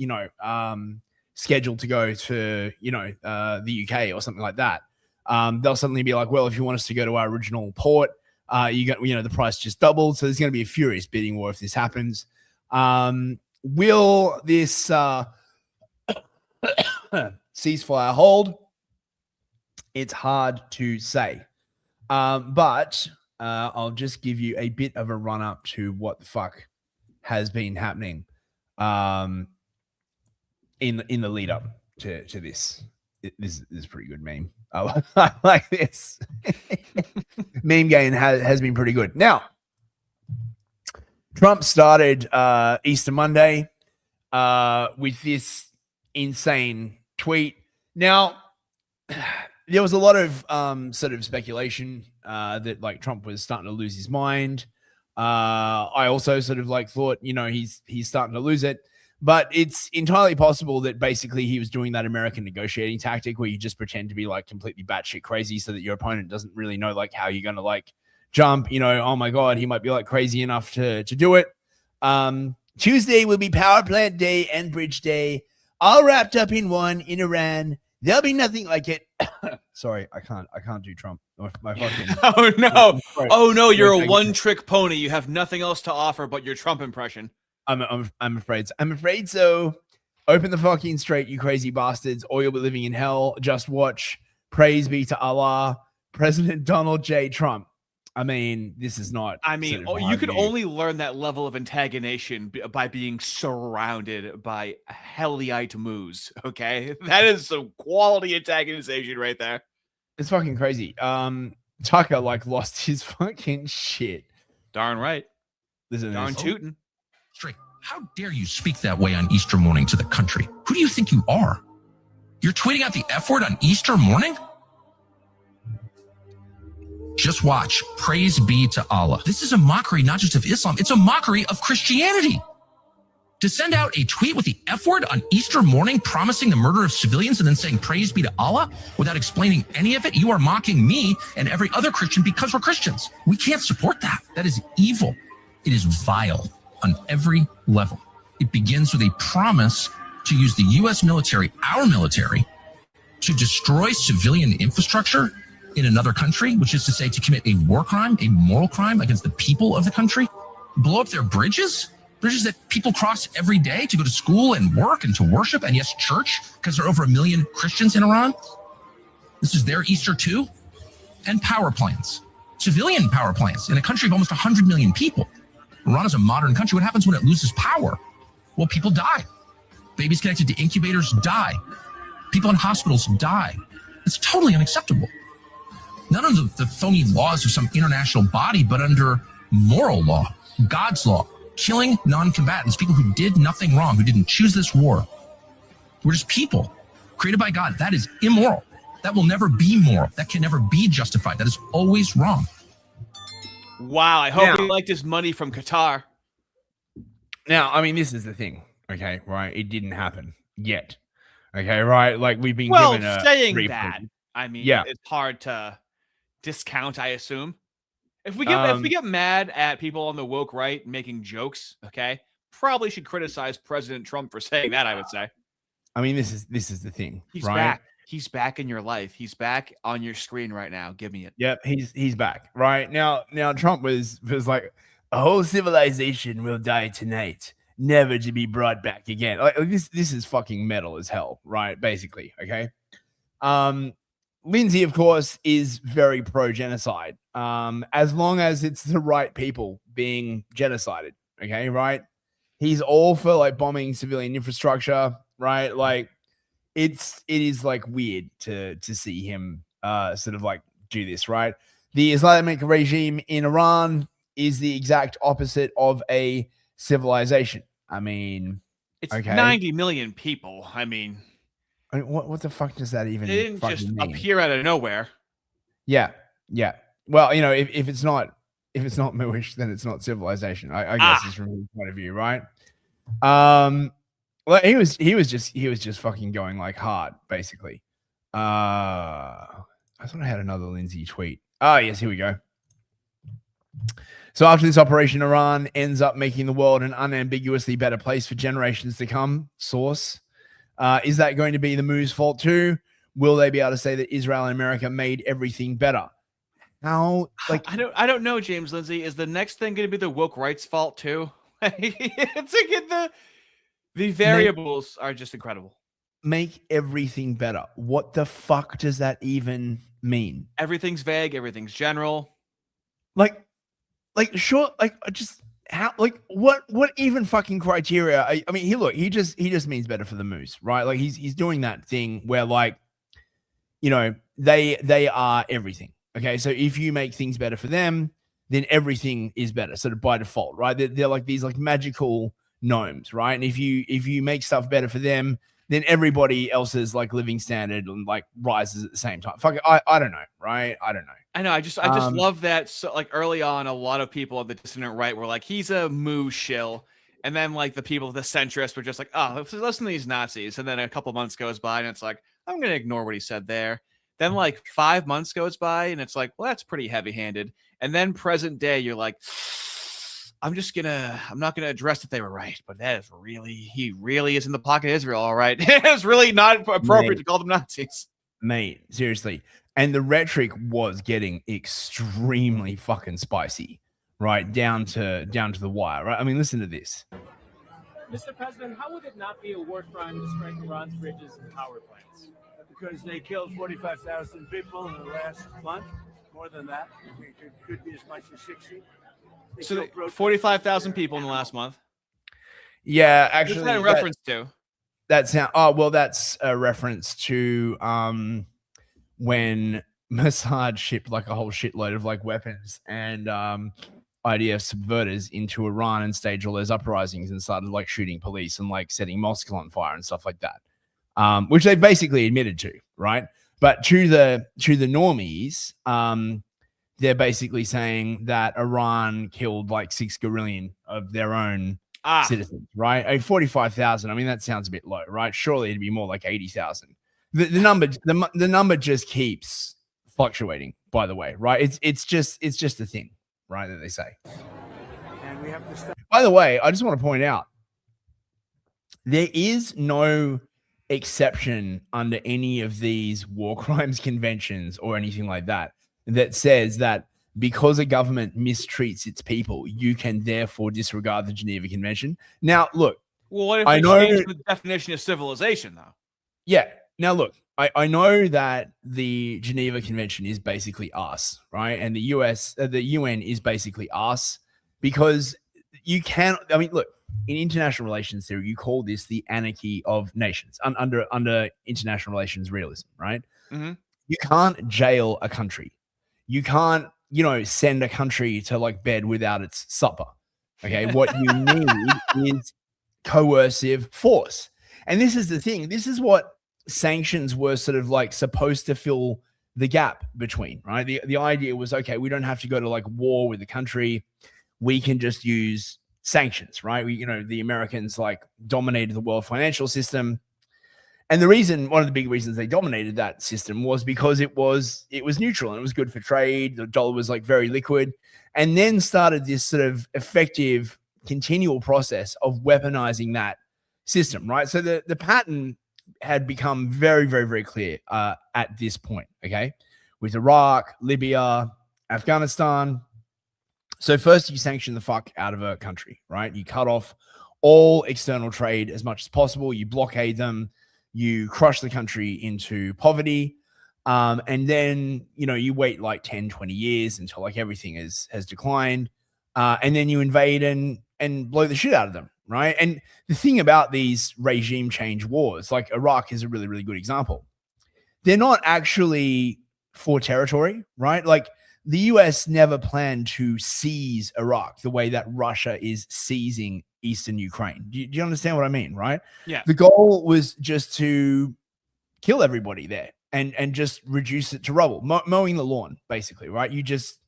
scheduled to go to, the UK or something like that. They'll suddenly be like, well, if you want us to go to our original port, the price just doubled. So there's going to be a furious bidding war if this happens. Will this ceasefire hold? It's hard to say. But I'll just give you a bit of a run up to what the fuck has been happening in the lead up to this. This is a pretty good meme. I like this. Meme game has been pretty good. Now, Trump started Easter Monday with this insane tweet. Now, there was a lot of sort of speculation that like Trump was starting to lose his mind. I also sort of like thought, he's starting to lose it. But it's entirely possible that basically he was doing that American negotiating tactic where you just pretend to be like completely batshit crazy so that your opponent doesn't really know like how you're going to like jump, oh my God, he might be like crazy enough to do it. Tuesday will be power plant day and bridge day, all wrapped up in one in Iran. There'll be nothing like it. Sorry, I can't do Trump. My fucking,
oh no, you're a one-trick pony. You have nothing else to offer but your Trump impression.
I'm afraid so. Open the fucking strait, you crazy bastards, or you'll be living in hell. Just watch. Praise be to Allah. President Donald J. Trump. I mean, this is not.
I mean,
sort of
you could
view.
only learn that level of antagonization by being surrounded by Helliite moos. Okay, that is some quality antagonization right there.
It's fucking crazy. Tucker like lost his fucking shit.
Darn right.
Listen,
darn tootin'.
Straight. How dare you speak that way on Easter morning to the country? Who do you think you are? You're tweeting out the F word on Easter morning? Just watch. Praise be to Allah. This is a mockery not just of Islam, it's a mockery of Christianity. To send out a tweet with the F word on Easter morning promising the murder of civilians and then saying praise be to Allah without explaining any of it, you are mocking me and every other Christian because we're Christians. We can't support that. That is evil. It is vile on every level. It begins with a promise to use the U.S. military, our military, to destroy civilian infrastructure in another country, which is to say to commit a war crime, a moral crime against the people of the country, blow up their bridges that people cross every day to go to school and work and to worship, and yes, church, because there are over 1 million Christians in Iran. This is their Easter too. And power plants, civilian power plants in a country of almost 100 million people. Iran is a modern country. What happens when it loses power? Well, people die. Babies connected to incubators die. People in hospitals die. It's totally unacceptable. Not under the phony laws of some international body, but under moral law, God's law, killing non-combatants, people who did nothing wrong, who didn't choose this war. We're just people created by God. That is immoral. That will never be moral. That can never be justified. That is always wrong.
Wow, I hope he liked his money from Qatar.
Now, I mean, this is the thing, okay, right? It didn't happen yet, okay, right? Like, we've been given a
saying
brief-
that, I mean,
yeah.
it's hard to discount, I assume. If we get mad at people on the woke right making jokes, okay, probably should criticize President Trump for saying that, I would say.
I mean, this is the thing,
He's
right?
back. He's back in your life. He's back on your screen right now. Give me it.
Yep, he's back, right? Now Trump was like, a whole civilization will die tonight, never to be brought back again. Like this is fucking metal as hell, right? Basically, okay. Lindsay, of course, is very pro-genocide, as long as it's the right people being genocided, okay, right? He's all for like bombing civilian infrastructure, right? Like it is like weird to see him sort of like do this, right? The Islamic regime in Iran is the exact opposite of a civilization. I mean,
it's
okay.
90 million people. I mean,
what the fuck does that even?
They didn't just
mean?
appear out of nowhere.
Yeah. Well, you know, if it's not Moorish, then it's not civilization. I guess is from his point of view, right? Well, he was just fucking going like hard, basically. I thought I had another Lindsay tweet. Oh, yes, here we go. So after this operation, Iran ends up making the world an unambiguously better place for generations to come. Source. Is that going to be the move's fault too? Will they be able to say that Israel and America made everything better? How? Like,
I don't know, James Lindsay. Is the next thing going to be the woke rights fault too? It's like the variables are just incredible.
Make everything better. What the fuck does that even mean?
Everything's vague. Everything's general.
Like sure. Like just how? Like what even fucking criteria? I mean, he just means better for the moose, right? Like he's doing that thing where like, you know, they are everything. Okay, so if you make things better for them, then everything is better, sort of by default, right? They're like these like magical gnomes, right? And if you make stuff better for them, then everybody else's like living standard and like rises at the same time. Fuck it, I don't know, right? I don't know.
I know. I just love that. So like early on, a lot of people of the dissident right were like, he's a moo shill. And then like the people, the centrists were just like, oh, let's listen to these Nazis. And then a couple months goes by and it's like, I'm going to ignore what he said there. Then like 5 months goes by and it's like, well, that's pretty heavy handed. And then present day, you're like, I'm not going to address that they were right, but he really is in the pocket of Israel. All right. It's really not appropriate to call them Nazis.
Mate, seriously. And the rhetoric was getting extremely fucking spicy, right? Down to the wire, right? I mean, listen to this.
Mr. President, how would it not be a war crime to strike Iran's bridges and power plants?
Because they killed 45,000 people in the last month.
More than that? You think it could be as much as 60?
So 45,000 people in the last month.
Yeah,
What's
actually,
that in reference to?
That's a reference to when Mossad shipped like a whole shitload of like weapons and IDF subverters into Iran and staged all those uprisings and started like shooting police and like setting mosques on fire and stuff like that, which they basically admitted to, right? But to the normies, they're basically saying that Iran killed like 6 guerrillion of their own citizens, right? 45,000. I mean, that sounds a bit low, right? Surely it'd be more like 80,000. The number just keeps fluctuating. By the way, right? It's just a thing, right? That they say.
And we have to start.
By the way, I just want to point out there is no exception under any of these war crimes conventions or anything like that that says that because a government mistreats its people, you can therefore disregard the Geneva Convention. Now, look.
Well, what if they change the definition of civilization, though?
Yeah. Now, look, I know that the Geneva Convention is basically us, right? And the UN is basically us because you can. I mean, look, in international relations theory, you call this the anarchy of nations under international relations realism, right?
Mm-hmm.
You can't jail a country. You can't, send a country to like bed without its supper. Okay. What you need is coercive force. And this is the thing. This is what sanctions were sort of like supposed to fill the gap between, right? The idea was, okay, we don't have to go to like war with the country. We can just use sanctions, right? The Americans like dominated the world financial system. And one of the big reasons they dominated that system was because it was neutral and it was good for trade. The dollar was like very liquid, and then started this sort of effective continual process of weaponizing that system, right? So the pattern had become very, very, very clear at this point, okay? With Iraq, Libya, Afghanistan. So first you sanction the fuck out of a country, right? You cut off all external trade as much as possible. You blockade them. You crush the country into poverty. And then, you wait like 10, 20 years until like everything has declined. And then you invade and blow the shit out of them, right? And the thing about these regime change wars, like Iraq is a really, really good example. They're not actually for territory, right? Like the US never planned to seize Iraq the way that Russia is seizing eastern Ukraine. Do you understand what I mean, right?
Yeah.
The goal was just to kill everybody there and just reduce it to rubble, mowing the lawn, basically, right? You just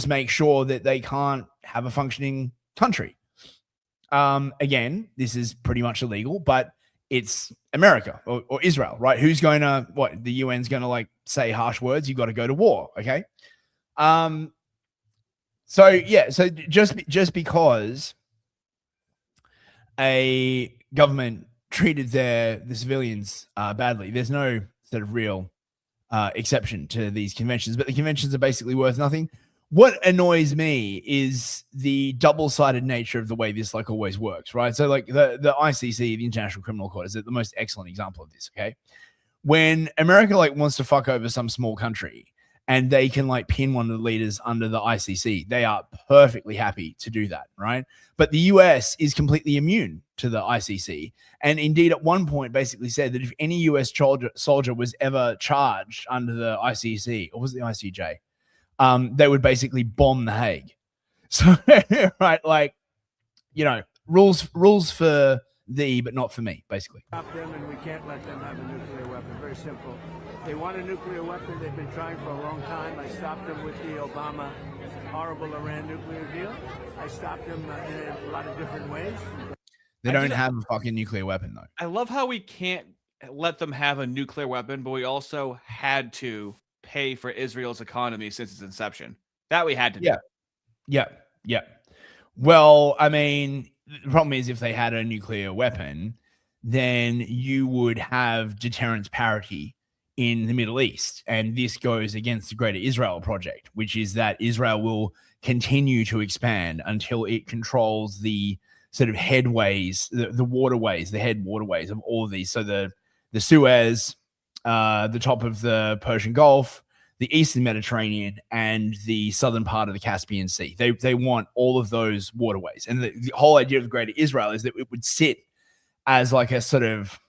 make sure that they can't have a functioning country. Again, this is pretty much illegal, but it's America or Israel, right? Who's going to, the UN's going to like say harsh words? You got to go to war. Okay. So just because a government treated the civilians badly, there's no sort of real exception to these conventions, but the conventions are basically worth nothing. What annoys me is the double-sided nature of the way this like always works, right? So like the ICC, the International Criminal Court, is the most excellent example of this, okay? When America like wants to fuck over some small country and they can like pin one of the leaders under the ICC, they are perfectly happy to do that, right? But the US is completely immune to the ICC. And indeed at one point basically said that if any US soldier was ever charged under the ICC, or was it the ICJ? They would basically bomb The Hague. So, right, like, rules for thee, but not for me, basically.
Stop them, and we can't let them have a nuclear weapon. Very simple. They want a nuclear weapon. They've been trying for a long time. I stopped them with the Obama horrible Iran nuclear deal. I stopped them in a lot of different ways.
They don't have a fucking nuclear weapon, though.
I love how we can't let them have a nuclear weapon, but we also had to pay for Israel's economy since its inception. That we had to do.
Yeah. Well, I mean, the problem is if they had a nuclear weapon, then you would have deterrence parity in the Middle East. And this goes against the Greater Israel Project, which is that Israel will continue to expand until it controls the sort of headways, the waterways, the head waterways of all of these. So the Suez, the top of the Persian Gulf, the Eastern Mediterranean and the southern part of the Caspian Sea. They want all of those waterways. And the whole idea of the Greater Israel is that it would sit as like a sort of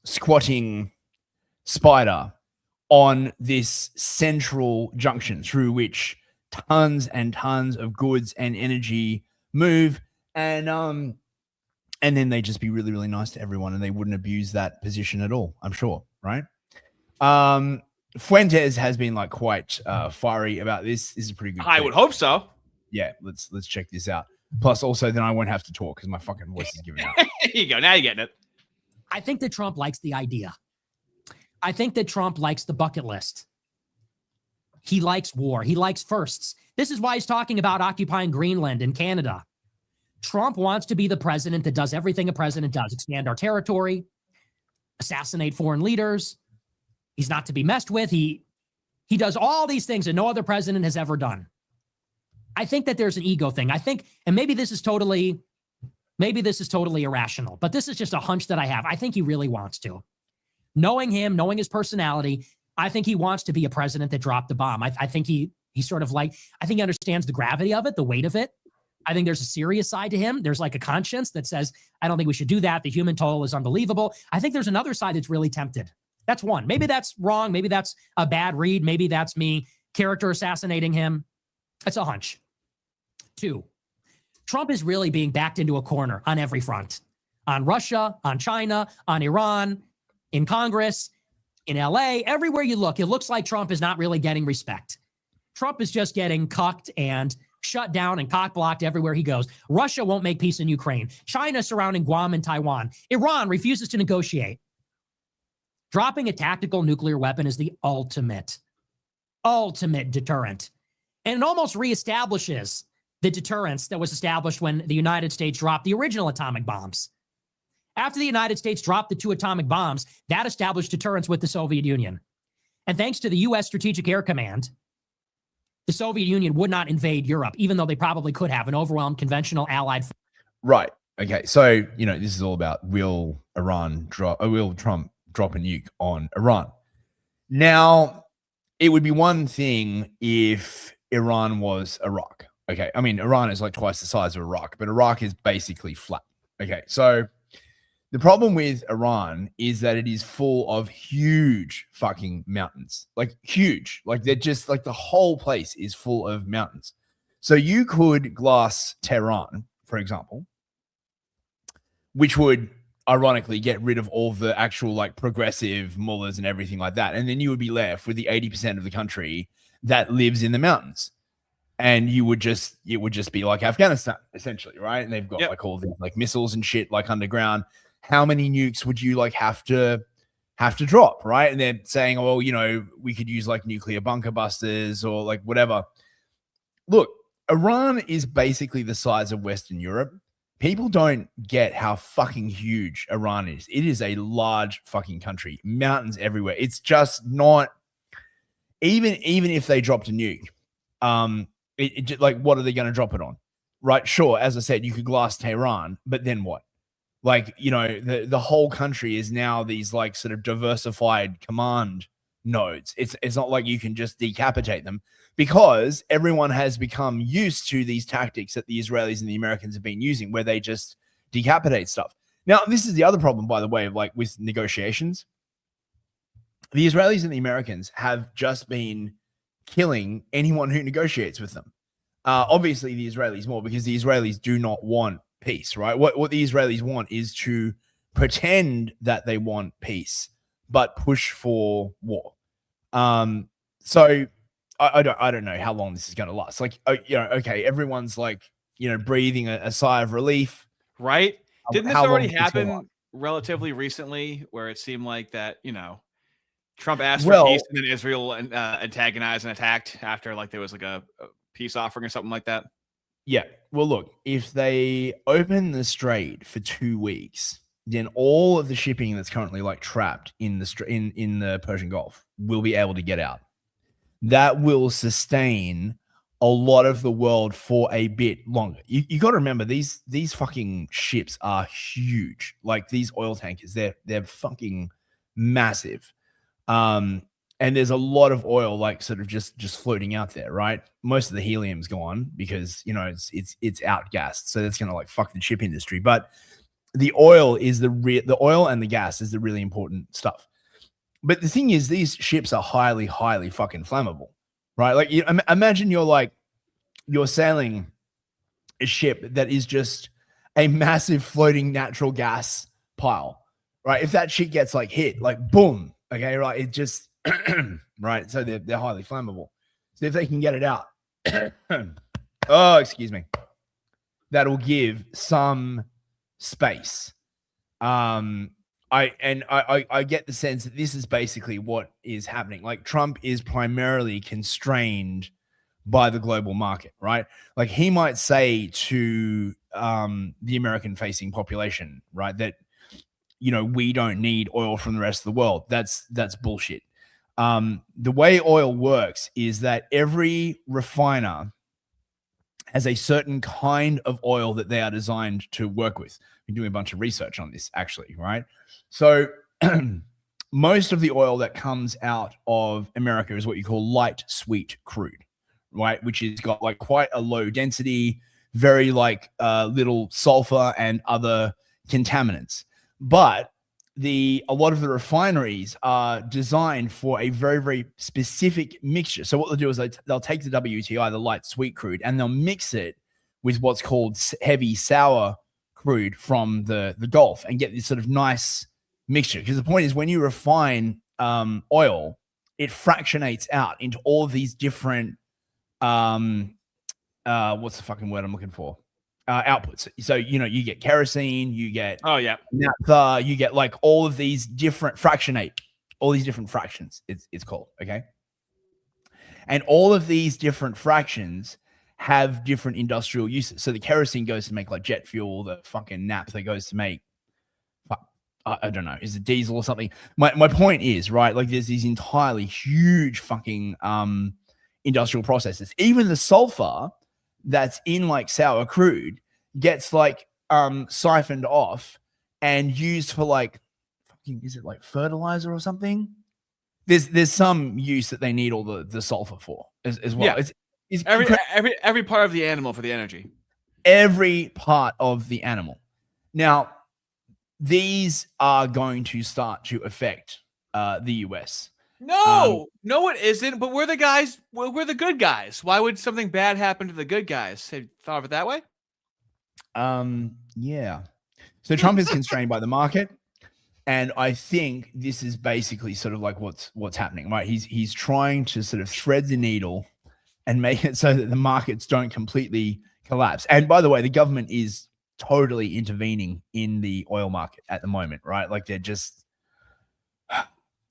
squatting spider on this central junction through which tons and tons of goods and energy move. And then they just be really, really nice to everyone and they wouldn't abuse that position at all, I'm sure, right? Fuentes has been like quite fiery about this. This is a pretty good.
I would hope so.
Yeah, let's check this out. Plus, also, then I won't have to talk because my fucking voice is giving out.
There you go. Now you're getting it.
I think that Trump likes the idea. I think that Trump likes the bucket list. He likes war. He likes firsts. This is why he's talking about occupying Greenland and Canada. Trump wants to be the president that does everything a president does: expand our territory, assassinate foreign leaders. He's not to be messed with. He does all these things that no other president has ever done. I think that there's an ego thing. I think, and maybe this is totally irrational, but this is just a hunch that I have. I think he really wants to. Knowing him, knowing his personality, I think he wants to be a president that dropped the bomb. I think he sort of like, I think he understands the gravity of it, the weight of it. I think there's a serious side to him. There's like a conscience that says, I don't think we should do that. The human toll is unbelievable. I think there's another side that's really tempted. That's one. Maybe that's wrong. Maybe that's a bad read. Maybe that's me character assassinating him. That's a hunch. 2, Trump is really being backed into a corner on every front. On Russia, on China, on Iran, in Congress, in LA, everywhere you look, it looks like Trump is not really getting respect. Trump is just getting cucked and shut down and cock-blocked everywhere he goes. Russia won't make peace in Ukraine. China surrounding Guam and Taiwan. Iran refuses to negotiate. Dropping a tactical nuclear weapon is the ultimate deterrent. And it almost reestablishes the deterrence that was established when the United States dropped the original atomic bombs. After the United States dropped the 2 atomic bombs, that established deterrence with the Soviet Union. And thanks to the U.S. Strategic Air Command, the Soviet Union would not invade Europe, even though they probably could have an overwhelmed conventional allied.
Right. Okay. So, this is all about will Trump drop a nuke on Iran? Now, it would be one thing if Iran was Iraq. Okay. I mean, Iran is like twice the size of Iraq, but Iraq is basically flat. Okay. So the problem with Iran is that it is full of huge fucking mountains, like huge, like they're just like the whole place is full of mountains. So you could glass Tehran, for example, which would ironically get rid of all the actual like progressive mullahs and everything like that. And then you would be left with the 80% of the country that lives in the mountains. And it would just be like Afghanistan, essentially, right? And they've got like all these like missiles and shit like underground. How many nukes would you like have to drop, right? And they're saying, well, we could use like nuclear bunker busters or like whatever. Look, Iran is basically the size of Western Europe. People don't get how fucking huge Iran is. It is a large fucking country, mountains everywhere. It's just not, even if they dropped a nuke, like, what are they going to drop it on? Right. Sure. As I said, you could glass Tehran, but then what? Like, the whole country is now these like sort of diversified command nodes. It's not like you can just decapitate them, because everyone has become used to these tactics that the Israelis and the Americans have been using, where they just decapitate stuff. Now, this is the other problem, by the way, of like with negotiations. The Israelis and the Americans have just been killing anyone who negotiates with them. Obviously, the Israelis more, because the Israelis do not want peace, right? What the Israelis want is to pretend that they want peace, but push for war. So I don't know how long this is going to last. Like, okay, everyone's like, breathing a sigh of relief,
right? Didn't this already happen relatively recently, where it seemed like that, Trump asked for peace and then Israel antagonized and attacked after like there was like a peace offering or something like that?
Yeah. Well, look, if they open the strait for 2 weeks, then all of the shipping that's currently like trapped in the Persian Gulf will be able to get out. That will sustain a lot of the world for a bit longer. You got to remember, these fucking ships are huge. Like these oil tankers, they're fucking massive. and there's a lot of oil like sort of just floating out there, right? Most of the helium's gone because it's outgassed, so that's gonna like fuck the ship industry. But the oil is the oil and the gas is the really important stuff. But the thing is, these ships are highly fucking flammable, right? Like imagine you're sailing a ship that is just a massive floating natural gas pile, right? If that shit gets like hit, like boom, okay, right? It just right. So they're highly flammable. So if they can get it out, oh, excuse me, that'll give some space. I get the sense that this is basically what is happening. Like Trump is primarily constrained by the global market, right? Like he might say to the American facing population, right, that we don't need oil from the rest of the world. That's bullshit. The way oil works is that every refiner has a certain kind of oil that they are designed to work with. We're doing a bunch of research on this actually, right? So most of the oil that comes out of America is what you call light sweet crude, right? Which has got like quite a low density, very like little sulfur and other contaminants. But a lot of the refineries are designed for a very, very specific mixture. So what they'll do is they'll take the WTI, the light sweet crude, and they'll mix it with what's called heavy sour crude from the Gulf and get this sort of nice mixture. Because the point is, when you refine oil, it fractionates out into all of these different what's the fucking word I'm looking for? Outputs. So you get kerosene, you get naphtha, you get like all of these different all these different fractions. It's called, okay. And all of these different fractions have different industrial uses. So the kerosene goes to make like jet fuel. The fucking naphtha goes to make, I don't know, is it diesel or something? My point is, right, like there's these entirely huge fucking industrial processes. Even the sulfur that's in like sour crude gets like siphoned off and used for like fucking, is it like fertilizer or something? There's some use that they need all the sulfur for as well.
Yeah.
It's
every part of the animal for the energy.
Every part of the animal. Now, these are going to start to affect the US.
No, it isn't. But we're the guys. We're the good guys. Why would something bad happen to the good guys? Have you thought of it that way?
Yeah. So Trump is constrained by the market, and I think this is basically sort of like what's happening, right? He's trying to sort of thread the needle and make it so that the markets don't completely collapse. And by the way, the government is totally intervening in the oil market at the moment, right? Like they're just.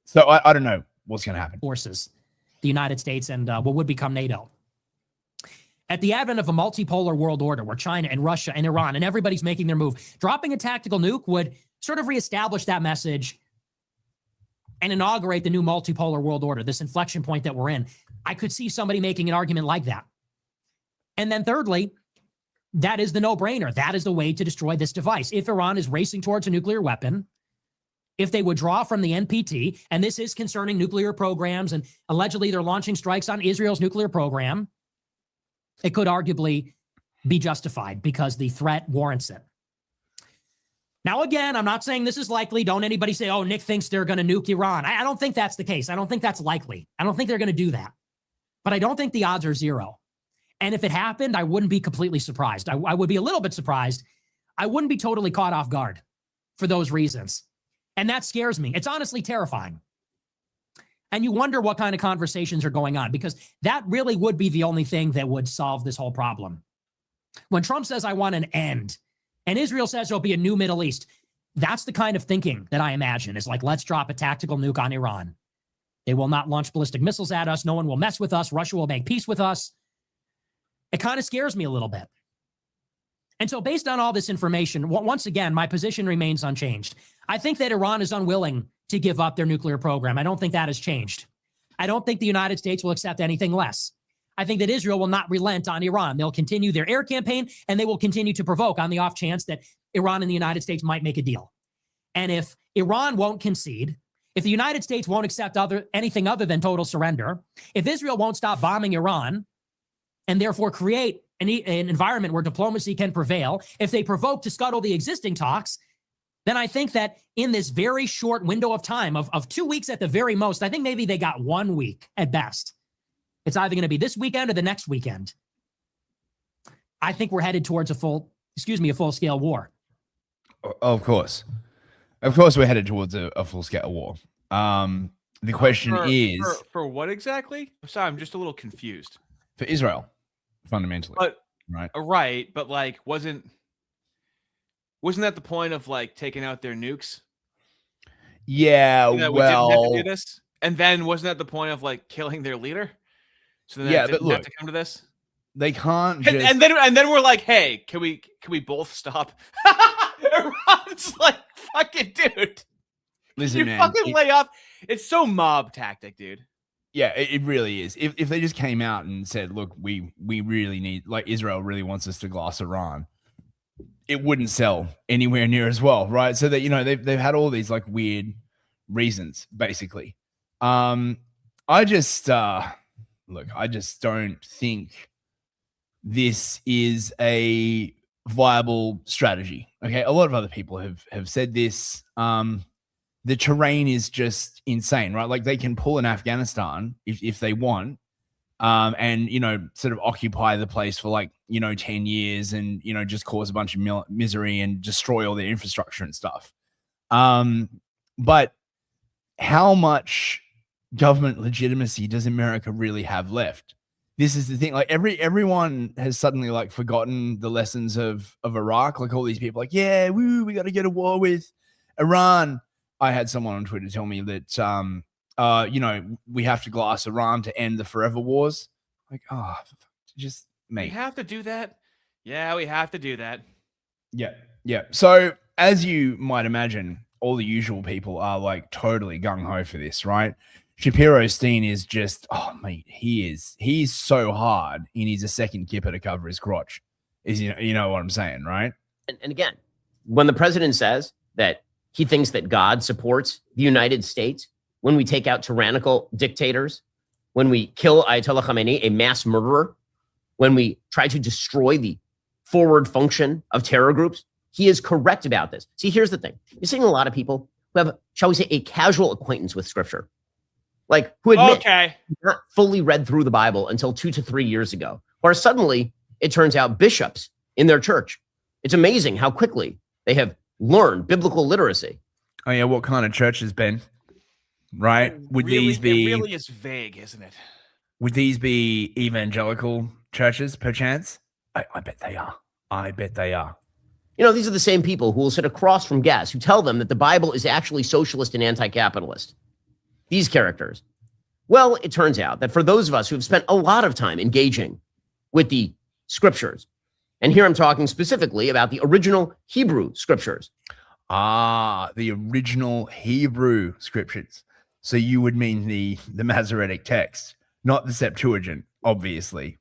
So I don't know what's going to happen.
Forces, the United States and what would become NATO. At the advent of a multipolar world order where China and Russia and Iran and everybody's making their move, dropping a tactical nuke would sort of reestablish that message and inaugurate the new multipolar world order, this inflection point that we're in. I could see somebody making an argument like that. And then thirdly, that is the no-brainer. That is the way to destroy this device. If Iran is racing towards a nuclear weapon, if they withdraw from the NPT, and this is concerning nuclear programs, and allegedly they're launching strikes on Israel's nuclear program, it could arguably be justified because the threat warrants it. Now, again, I'm not saying this is likely. Don't anybody say, oh, Nick thinks they're going to nuke Iran. I don't think that's the case. I don't think that's likely. I don't think they're going to do that. But I don't think the odds are zero. And if it happened, I wouldn't be completely surprised. I would be a little bit surprised. I wouldn't be totally caught off guard for those reasons. And that scares me. It's honestly terrifying. And you wonder what kind of conversations are going on, because that really would be the only thing that would solve this whole problem. When Trump says, I want an end, and Israel says there'll be a new Middle East, that's the kind of thinking that I imagine is like, let's drop a tactical nuke on Iran. They will not launch ballistic missiles at us. No one will mess with us. Russia will make peace with us. It kind of scares me a little bit. And so based on all this information, once again, my position remains unchanged. I think that Iran is unwilling to give up their nuclear program. I don't think that has changed. I don't think the United States will accept anything less. I think that Israel will not relent on Iran. They'll continue their air campaign, and they will continue to provoke on the off chance that Iran and the United States might make a deal. And if Iran won't concede, If the United States won't accept anything other than total surrender, if Israel won't stop bombing Iran and therefore create an environment where diplomacy can prevail, if they provoke to scuttle the existing talks, then I think that in this very short window of time of 2 weeks at the very most, I think maybe they got 1 week at best. It's either going to be this weekend or the next weekend. I think we're headed towards a full-scale war.
Of course. Of course, we're headed towards a full-scale war. The question is...
For what exactly? Sorry, I'm just a little confused.
For Israel, fundamentally.
But,
right?
Right, but like, wasn't that the point of like taking out their nukes?
Yeah,
We didn't have to do this? And then wasn't that the point of like killing their leader? So then
yeah,
it didn't
but look,
have to come to this?
They can't
And,
just...
and then we're like, hey, can we both stop? Iran's like, fucking dude.
Listen,
you
man,
fucking lay off. It's so mob tactic, dude.
Yeah, it really is. If they just came out and said, look, we really need, like, Israel really wants us to glass Iran, it wouldn't sell anywhere near as well, right? So that, you know, they've had all these like weird reasons, basically. I just look, I just don't think this is a viable strategy. Okay, a lot of other people have said this. The terrain is just insane, right? Like they can pull in Afghanistan if they want, and, you know, sort of occupy the place for like, you know, 10 years and, you know, just cause a bunch of misery and destroy all their infrastructure and stuff. But how much government legitimacy does America really have left? This is the thing. Like everyone has suddenly like forgotten the lessons of Iraq. Like all these people like, yeah, we got to get a war with Iran. I had someone on Twitter tell me that, you know, we have to glass Iran to end the forever wars. Like, oh, just mate.
We have to do that. Yeah, we have to do that.
Yeah. Yeah. So as you might imagine, all the usual people are like totally gung-ho for this, right? Shapiro Stein is just, oh mate, he's so hard. He needs a second kipper to cover his crotch. You know what I'm saying, right?
And again, when the president says that he thinks that God supports the United States, when we take out tyrannical dictators, when we kill Ayatollah Khamenei, a mass murderer, when we try to destroy the forward function of terror groups, he is correct about this. See, here's the thing. You're seeing a lot of people who have, shall we say, a casual acquaintance with scripture. Like, who admit not fully read through the Bible until 2 to 3 years ago, or suddenly it turns out bishops in their church. It's amazing how quickly they have learned biblical literacy.
Oh yeah, what kind of churches, Ben? Right? Would these be?
It really is vague, isn't it?
Would these be evangelical churches, perchance? I bet they are. I bet they are.
You know, these are the same people who will sit across from guests who tell them that the Bible is actually socialist and anti-capitalist. These characters. Well, it turns out that for those of us who have spent a lot of time engaging with the scriptures, and here I'm talking specifically about the original Hebrew scriptures.
Ah, the original Hebrew scriptures. So you would mean the Masoretic text, not the Septuagint, obviously.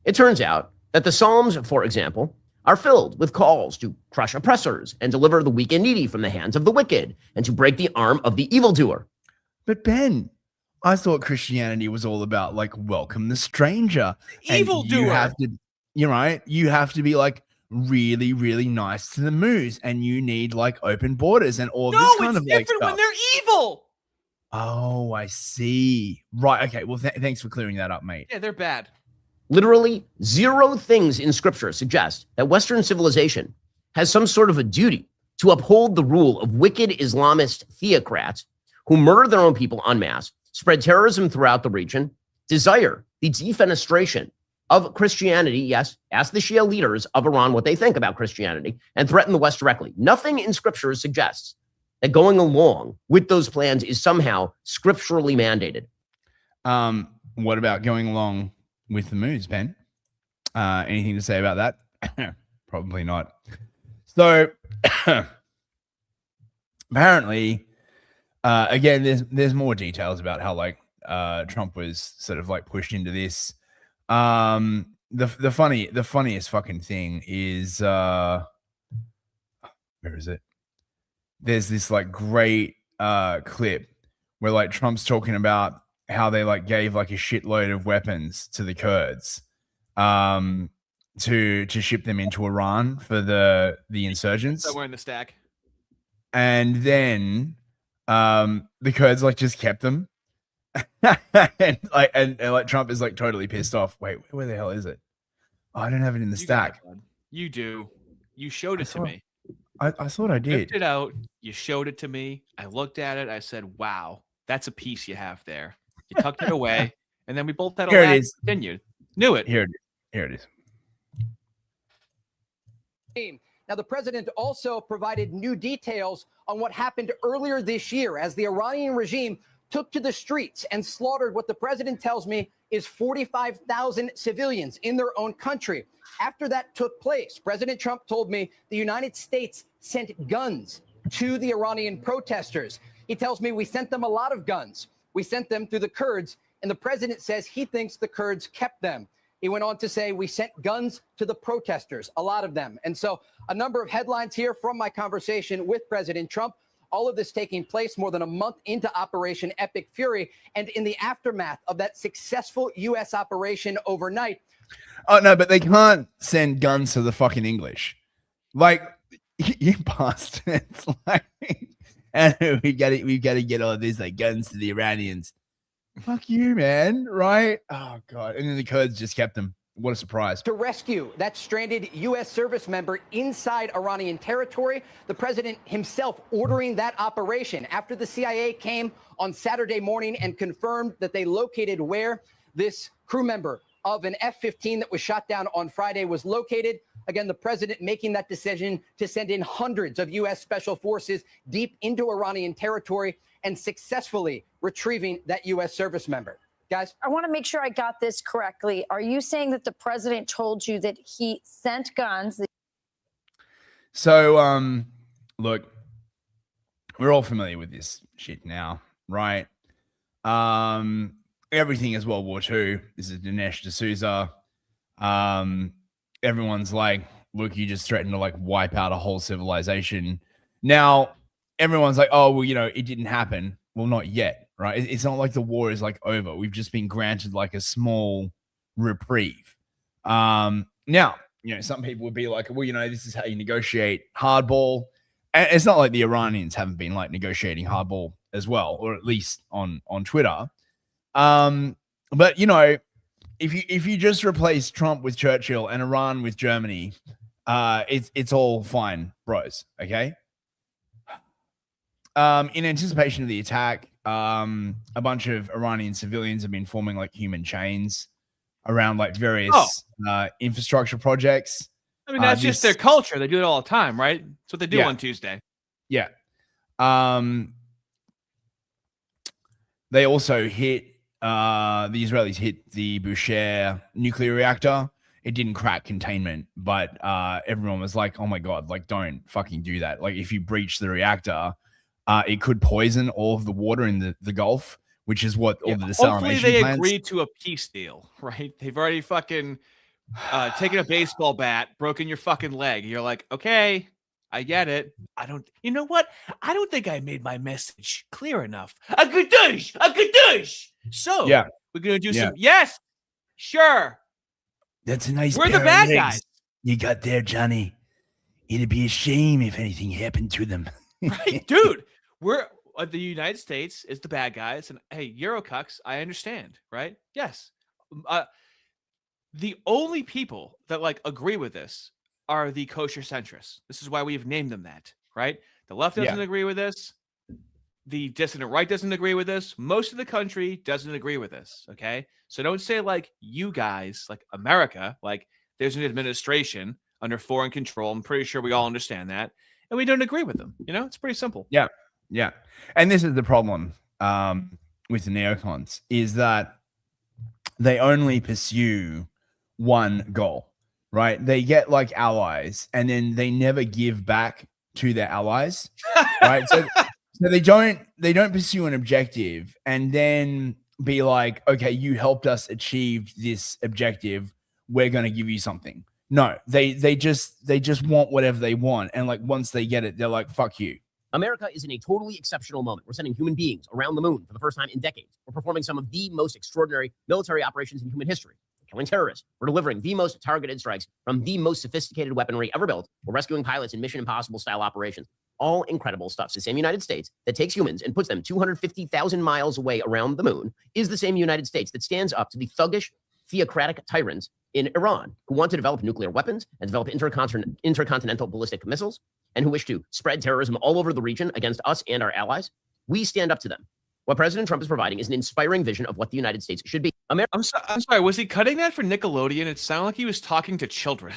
It turns out that the Psalms, for example, are filled with calls to crush oppressors and deliver the weak and needy from the hands of the wicked and to break the arm of the evildoer.
But Ben, I thought Christianity was all about like welcome the stranger.
Evildoer.
You have to, you're right. You have to be like really, really nice to the moose, and you need like open borders and all this kind of like
different
stuff.
when they're evil.
Oh, I see. Right. Okay. Well, thanks for clearing that up, mate.
Yeah, they're bad.
Literally 0 things in scripture suggest that Western civilization has some sort of a duty to uphold the rule of wicked Islamist theocrats who murder their own people en masse, spread terrorism throughout the region, desire the defenestration of Christianity. Yes, ask the Shia leaders of Iran what they think about Christianity, and threaten the West directly. Nothing in scripture suggests that going along with those plans is somehow scripturally mandated.
What about going along with the moves, Ben? Anything to say about that? Probably not. So apparently, again, there's more details about how like Trump was sort of like pushed into this. The funniest fucking thing is where is it? There's this like great clip where like Trump's talking about how they like gave like a shitload of weapons to the Kurds to ship them into Iran for the insurgents.
Somewhere in the stack.
And then the Kurds like just kept them. and like Trump is like totally pissed off. Wait, where the hell is it? Oh, I don't have it in the stack.
You do. You showed it to me.
I thought I did.
Ripped it out. You showed it to me. I looked at it. I said, "Wow, that's a piece you have there." You tucked it away, and then we both had a
Here
laugh
it
and
is.
continued. Knew it.
Here it is.
Now, the president also provided new details on what happened earlier this year as the Iranian regime took to the streets and slaughtered what the president tells me is 45,000 civilians in their own country. After that took place, President Trump told me the United States sent guns to the Iranian protesters. He tells me we sent them a lot of guns. We sent them to the Kurds, and the president says he thinks the Kurds kept them. He went on to say we sent guns to the protesters, a lot of them. And so a number of headlines here from my conversation with President Trump. All of this taking place more than a month into Operation Epic Fury and in the aftermath of that successful U.S. operation overnight.
Oh, no, but they can't send guns to the fucking English. Like, you bastards. Like, and we got to get all these like guns to the Iranians. Fuck you, man. Right? Oh, God. And then the Kurds just kept them. What a surprise.
To rescue that stranded U.S. service member inside Iranian territory, the president himself ordering that operation after the CIA came on Saturday morning and confirmed that they located where this crew member of an F-15 that was shot down on Friday was located. Again, the president making that decision to send in hundreds of U.S. special forces deep into Iranian territory and successfully retrieving that U.S. service member. Guys,
I want to make sure I got this correctly. Are you saying that the president told you that he sent guns?
So, look, we're all familiar with this shit now, right? Everything is World War II. This is Dinesh D'Souza. Everyone's like, look, you just threatened to like wipe out a whole civilization. Now, everyone's like, oh, well, you know, it didn't happen. Well, not yet, right? It's not like the war is like over. We've just been granted like a small reprieve. Now, you know, some people would be like, well, you know, this is how you negotiate hardball. And it's not like the Iranians haven't been like negotiating hardball as well, or at least on Twitter. But you know, if you just replace Trump with Churchill and Iran with Germany, it's all fine, bros. Okay. In anticipation of the attack, a bunch of Iranian civilians have been forming like human chains around like various infrastructure projects.
I mean, that's just their culture. They do it all the time, right? That's what they do on Tuesday.
Yeah. They also hit the Israelis hit the Bushehr nuclear reactor. It didn't crack containment, but everyone was like, "Oh my god, like don't fucking do that! Like if you breach the reactor, it could poison all of the water in the Gulf, which is what all the desalination
Hopefully they
plants."
agreed to a peace deal, right? They've already fucking taken a baseball bat, broken your fucking leg. You're like, okay, I get it. You know what? I don't think I made my message clear enough. A gadoosh. So
Yeah.
we're gonna do some. Yes, sure.
That's a nice.
We're the
pair of
bad
legs
guys.
you got there, Johnny. It'd be a shame if anything happened to them.
Right, dude. We're the United States is the bad guys, and hey, Eurocucks, I understand, right? Yes. The only people that like agree with this are the kosher centrists. This is why we've named them that, right? The left doesn't agree with this. The dissident right doesn't agree with this. Most of the country doesn't agree with this. Okay. So don't say like you guys, like America, like there's an administration under foreign control. I'm pretty sure we all understand that. And we don't agree with them. You know, it's pretty simple.
Yeah. Yeah. And this is the problem with the neocons is that they only pursue one goal, right? They get like allies and then they never give back to their allies, right? So they don't pursue an objective and then be like, okay, you helped us achieve this objective. We're going to give you something. No, they just want whatever they want. And like, once they get it, they're like, fuck you.
America is in a totally exceptional moment. We're sending human beings around the moon for the first time in decades. We're performing some of the most extraordinary military operations in human history. We're killing terrorists. We're delivering the most targeted strikes from the most sophisticated weaponry ever built. We're rescuing pilots in Mission Impossible style operations. All incredible stuff. It's the same United States that takes humans and puts them 250,000 miles away around the moon is the same United States that stands up to the thuggish, theocratic tyrants in Iran who want to develop nuclear weapons and develop intercontinental ballistic missiles and who wish to spread terrorism all over the region against us and our allies. We stand up to them. What President Trump is providing is an inspiring vision of what the United States should be.
I'm sorry, was he cutting that for Nickelodeon? It sounded like he was talking to children.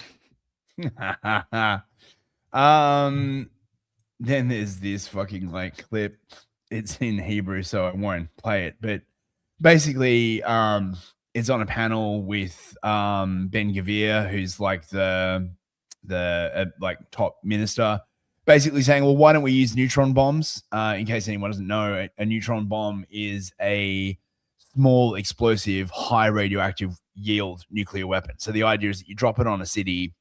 Then there's this fucking like clip. It's in Hebrew, so I won't play it. But basically, it's on a panel with Ben Gvir, who's like the like top minister, basically saying, well, why don't we use neutron bombs? In case anyone doesn't know, a neutron bomb is a small explosive, high radioactive yield nuclear weapon. So the idea is that you drop it on a city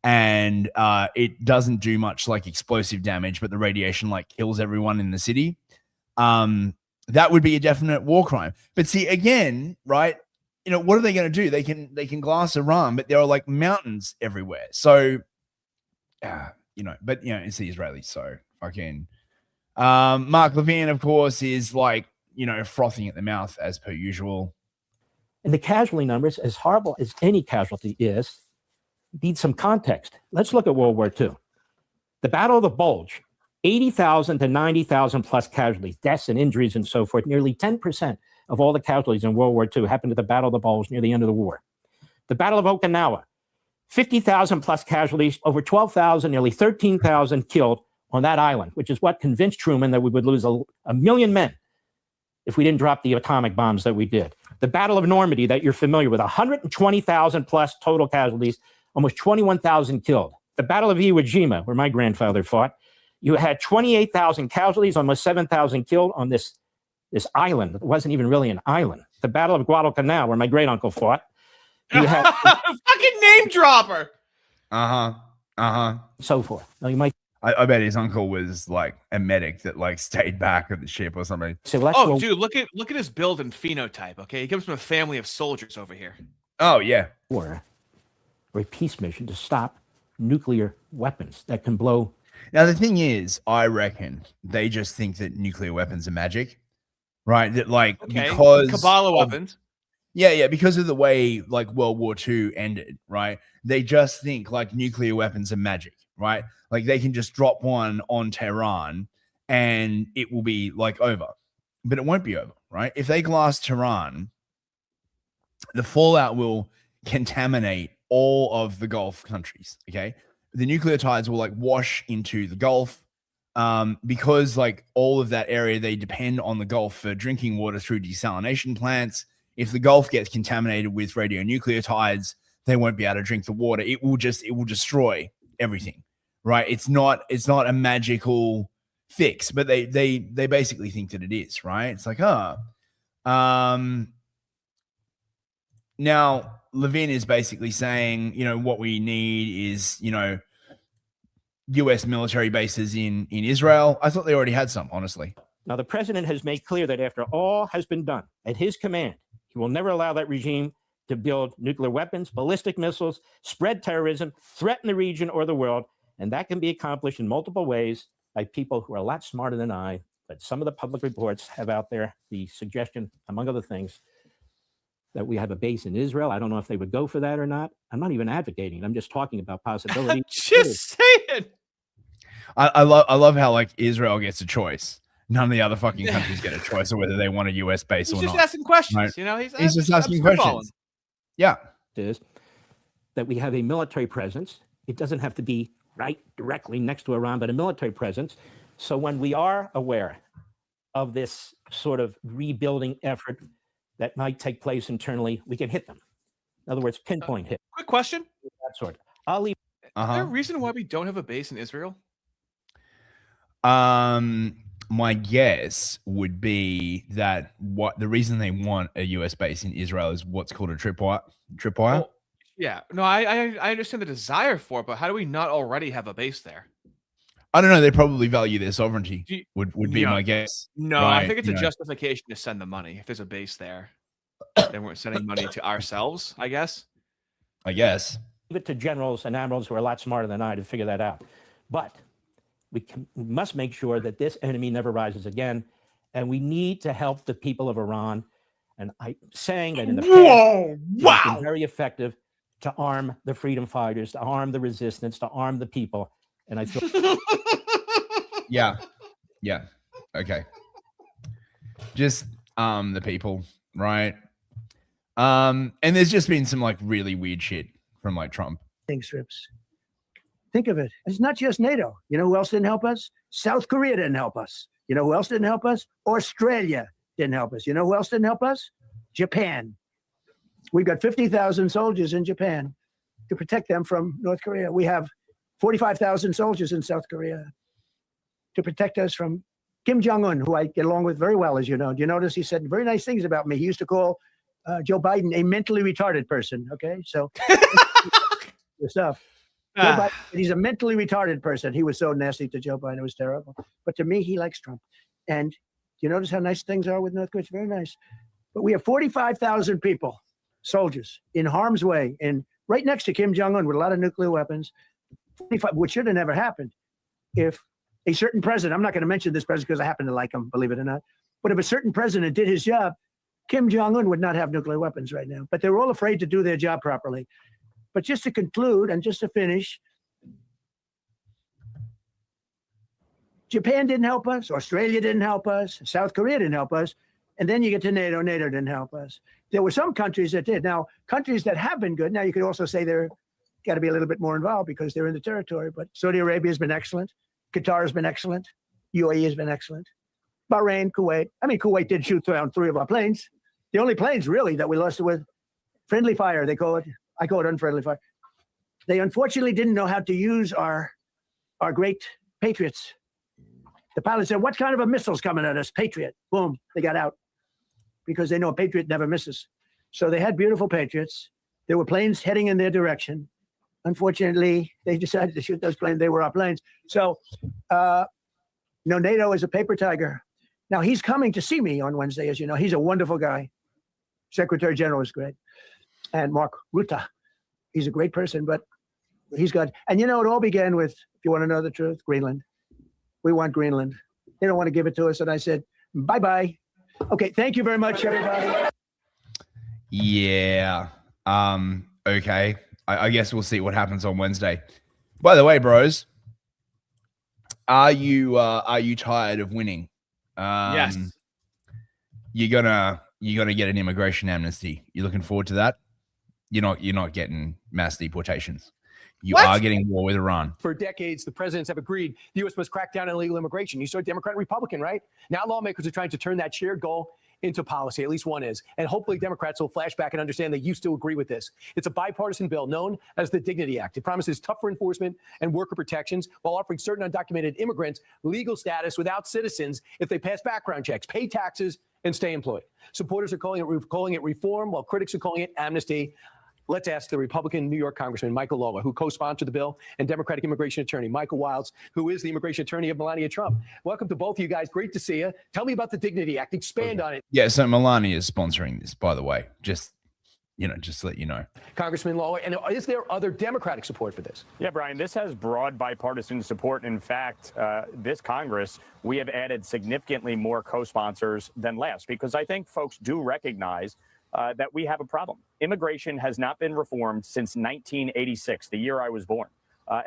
and it doesn't do much like explosive damage, but the radiation like kills everyone in the city. That would be a definite war crime. But see, again, right, you know, what are they going to do? They can glass Iran, but there are like mountains everywhere. So, you know, but you know, it's the Israelis. So fucking Mark Levin, of course, is like, you know, frothing at the mouth as per usual.
And the casualty numbers, as horrible as any casualty is, need some context. Let's look at World War II. The Battle of the Bulge, 80,000 to 90,000 plus casualties, deaths and injuries and so forth. Nearly 10% of all the casualties in World War II happened at the Battle of the Bulge near the end of the war. The Battle of Okinawa, 50,000 plus casualties, over 12,000, nearly 13,000 killed on that island, which is what convinced Truman that we would lose a million men if we didn't drop the atomic bombs that we did. The Battle of Normandy that you're familiar with, 120,000 plus total casualties, almost 21,000 killed. The Battle of Iwo Jima, where my grandfather fought, you had 28,000 casualties, almost 7,000 killed on this island. It wasn't even really an island. The Battle of Guadalcanal, where my great uncle fought, you had
fucking name dropper.
So forth. Now you might.
I bet his uncle was like a medic that like stayed back at the ship or something.
So
dude, look at his build and phenotype. Okay, he comes from a family of soldiers over here.
Oh yeah.
Or a peace mission to stop nuclear weapons that can blow.
Now the thing is, I reckon they just think that nuclear weapons are magic, right? That like because
Kabbalah weapons.
Yeah, because of the way like World War II ended, right? They just think like nuclear weapons are magic, right? Like they can just drop one on Tehran and it will be like over, but it won't be over, right? If they glass Tehran, the fallout will contaminate all of the Gulf countries. Okay, the nucleotides will like wash into the Gulf because like all of that area, they depend on the Gulf for drinking water through desalination plants. If the Gulf gets contaminated with radionucleotides, they won't be able to drink the water. It will destroy everything, right? It's not a magical fix, but they basically think that it is, right? It's like, now Levin is basically saying, you know, what we need is, you know, U.S. military bases in Israel. I thought they already had some, honestly.
Now, the president has made clear that after all has been done, at his command, he will never allow that regime to build nuclear weapons, ballistic missiles, spread terrorism, threaten the region or the world. And that can be accomplished in multiple ways by people who are a lot smarter than I. But some of the public reports have out there the suggestion, among other things, that we have a base in Israel. I don't know if they would go for that or not. I'm not even advocating. I'm just talking about possibilities.
Just saying.
I love how like Israel gets a choice. None of the other fucking countries get a choice of whether they want a U.S. base or not.
He's just asking questions,
right?
you know.
He's just asking questions. Yeah.
Is that we have a military presence. It doesn't have to be right directly next to Iran, but a military presence. So when we are aware of this sort of rebuilding effort that might take place internally, we can hit them. In other words, pinpoint hit.
Quick question.
That sort. I'll leave.
Is there a reason why we don't have a base in Israel?
My guess would be that what the reason they want a US base in Israel is what's called a tripwire.
Well, yeah, no, I understand the desire for it, but how do we not already have a base there?
I don't know. They probably value their sovereignty. Would be my guess.
No,
right?
I think it's a justification to send the money. If there's a base there, then we're sending money to ourselves, I guess.
I guess.
Leave it to generals and admirals who are a lot smarter than I to figure that out. But we must make sure that this enemy never rises again. And we need to help the people of Iran. And I'm saying that in the past, it's been very effective to arm the freedom fighters, to arm the resistance, to arm the people. And I feel...
Yeah. Okay. Just the people, right? And there's just been some like really weird shit from like Trump.
Strips. Think of it. It's not just NATO. You know who else didn't help us? South Korea didn't help us. You know who else didn't help us? Australia didn't help us. You know who else didn't help us? Japan. We've got 50,000 soldiers in Japan to protect them from North Korea. We have 45,000 soldiers in South Korea to protect us from Kim Jong-un, who I get along with very well, as you know. Do you notice he said very nice things about me? He used to call Joe Biden a mentally retarded person, okay? So, the stuff. Joe Biden, he's a mentally retarded person. He was so nasty to Joe Biden. It was terrible. But to me, he likes Trump. And you notice how nice things are with North Korea? It's very nice. But we have 45,000 people, soldiers, in harm's way, and right next to Kim Jong-un with a lot of nuclear weapons, 45, which should have never happened if a certain president, I'm not going to mention this president because I happen to like him, believe it or not, but if a certain president did his job, Kim Jong-un would not have nuclear weapons right now. But they were all afraid to do their job properly. But just to conclude and just to finish, Japan didn't help us, Australia didn't help us, South Korea didn't help us, and then you get to NATO, NATO didn't help us. There were some countries that did. Now, countries that have been good, now you could also say they're got to be a little bit more involved because they're in the territory, but Saudi Arabia has been excellent, Qatar has been excellent, UAE has been excellent, Bahrain, Kuwait. I mean, Kuwait did shoot down 3 of our planes. The only planes really that we lost with friendly fire, they call it. I call it unfriendly fire. They unfortunately didn't know how to use our great Patriots. The pilot said, what kind of a missile's coming at us? Patriot. Boom, they got out because they know a Patriot never misses. So they had beautiful Patriots. There were planes heading in their direction. Unfortunately, they decided to shoot those planes. They were our planes. So, NATO is a paper tiger. Now, he's coming to see me on Wednesday, as you know. He's a wonderful guy. Secretary General is great. And Mark Rutte, he's a great person, but he's got, and it all began with, if you want to know the truth, Greenland. We want Greenland. They don't want to give it to us. And I said, bye-bye. Okay, thank you very much, everybody.
Yeah. Okay. I guess we'll see what happens on Wednesday. By the way, bros, are you tired of winning?
Yes.
You're gonna get an immigration amnesty. You looking forward to that? You're not getting mass deportations. You are getting war with Iran.
For decades, the presidents have agreed the U.S. must crack down on illegal immigration. You saw Democrat and Republican, right? Now lawmakers are trying to turn that shared goal into policy. At least one is. And hopefully Democrats will flash back and understand that you still agree with this. It's a bipartisan bill known as the Dignity Act. It promises tougher enforcement and worker protections while offering certain undocumented immigrants legal status without citizens if they pass background checks, pay taxes, and stay employed. Supporters are calling it reform, while critics are calling it amnesty. Let's ask the Republican New York Congressman Michael Lola, who co-sponsored the bill, and Democratic immigration attorney Michael Wilds, who is the immigration attorney of Melania Trump. Welcome to both of you guys. Great to see you. Tell me about the Dignity Act. Expand on it.
Yeah, so Melania is sponsoring this, by the way. Just to let you know.
Congressman Lola, and is there other Democratic support for this?
Yeah, Brian, this has broad bipartisan support. In fact, this Congress, we have added significantly more co-sponsors than last, because I think folks do recognize that we have a problem. Immigration has not been reformed since 1986, the year I was born.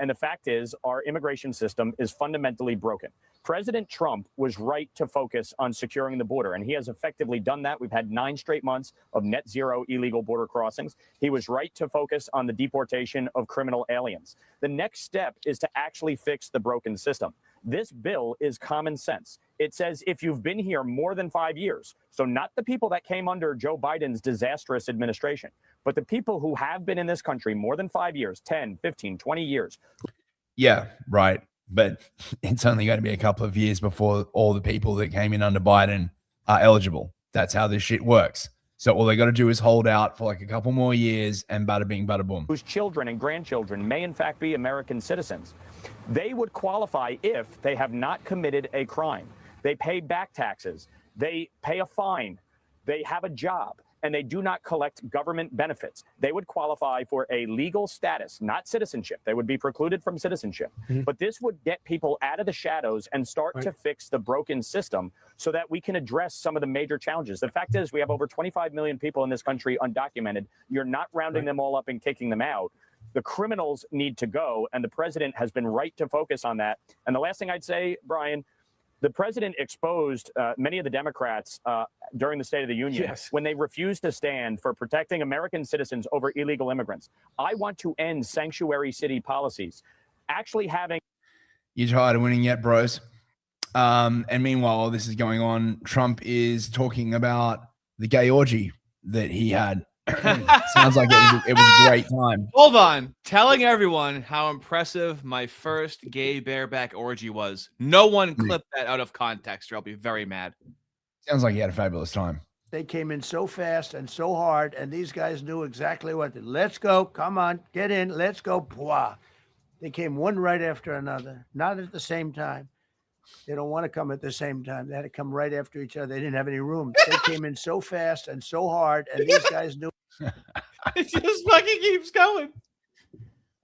And the fact is, our immigration system is fundamentally broken. President Trump was right to focus on securing the border, and he has effectively done that. We've had 9 straight months of net zero illegal border crossings. He was right to focus on the deportation of criminal aliens. The next step is to actually fix the broken system. This bill is common sense. It says if you've been here more than 5 years, so not the people that came under Joe Biden's disastrous administration, but the people who have been in this country more than 5 years, 10, 15, 20 years.
Yeah, right. But it's only going to be a couple of years before all the people that came in under Biden are eligible. That's how this shit works. So all they got to do is hold out for like a couple more years and bada bing, bada boom.
Whose children and grandchildren may in fact be American citizens. They would qualify if they have not committed a crime. They pay back taxes. They pay a fine. They have a job, and they do not collect government benefits. They would qualify for a legal status, not citizenship. They would be precluded from citizenship. But this would get people out of the shadows and start to fix the broken system so that we can address some of the major challenges. The fact is, we have over 25 million people in this country undocumented. You're not rounding them all up and kicking them out. The criminals need to go, and the president has been right to focus on that. And the last thing I'd say, Brian, the president exposed many of the Democrats during the State of the Union when they refused to stand for protecting American citizens over illegal immigrants. I want to end sanctuary city policies. Actually having...
You tired of winning yet, bros? And meanwhile, this is going on. Trump is talking about the gay orgy that he had. Sounds like it was a great time.
Hold on. Telling everyone how impressive my first gay bareback orgy was. No one clipped that out of context, or I'll be very mad.
Sounds like he had a fabulous time.
They came in so fast and so hard, and these guys knew exactly what to do. Let's go. Come on. Get in. Let's go. Blah. They came one right after another, not at the same time. They don't want to come at the same time. They had to come right after each other. They didn't have any room. They came in so fast and so hard, and these guys knew.
It just fucking keeps going.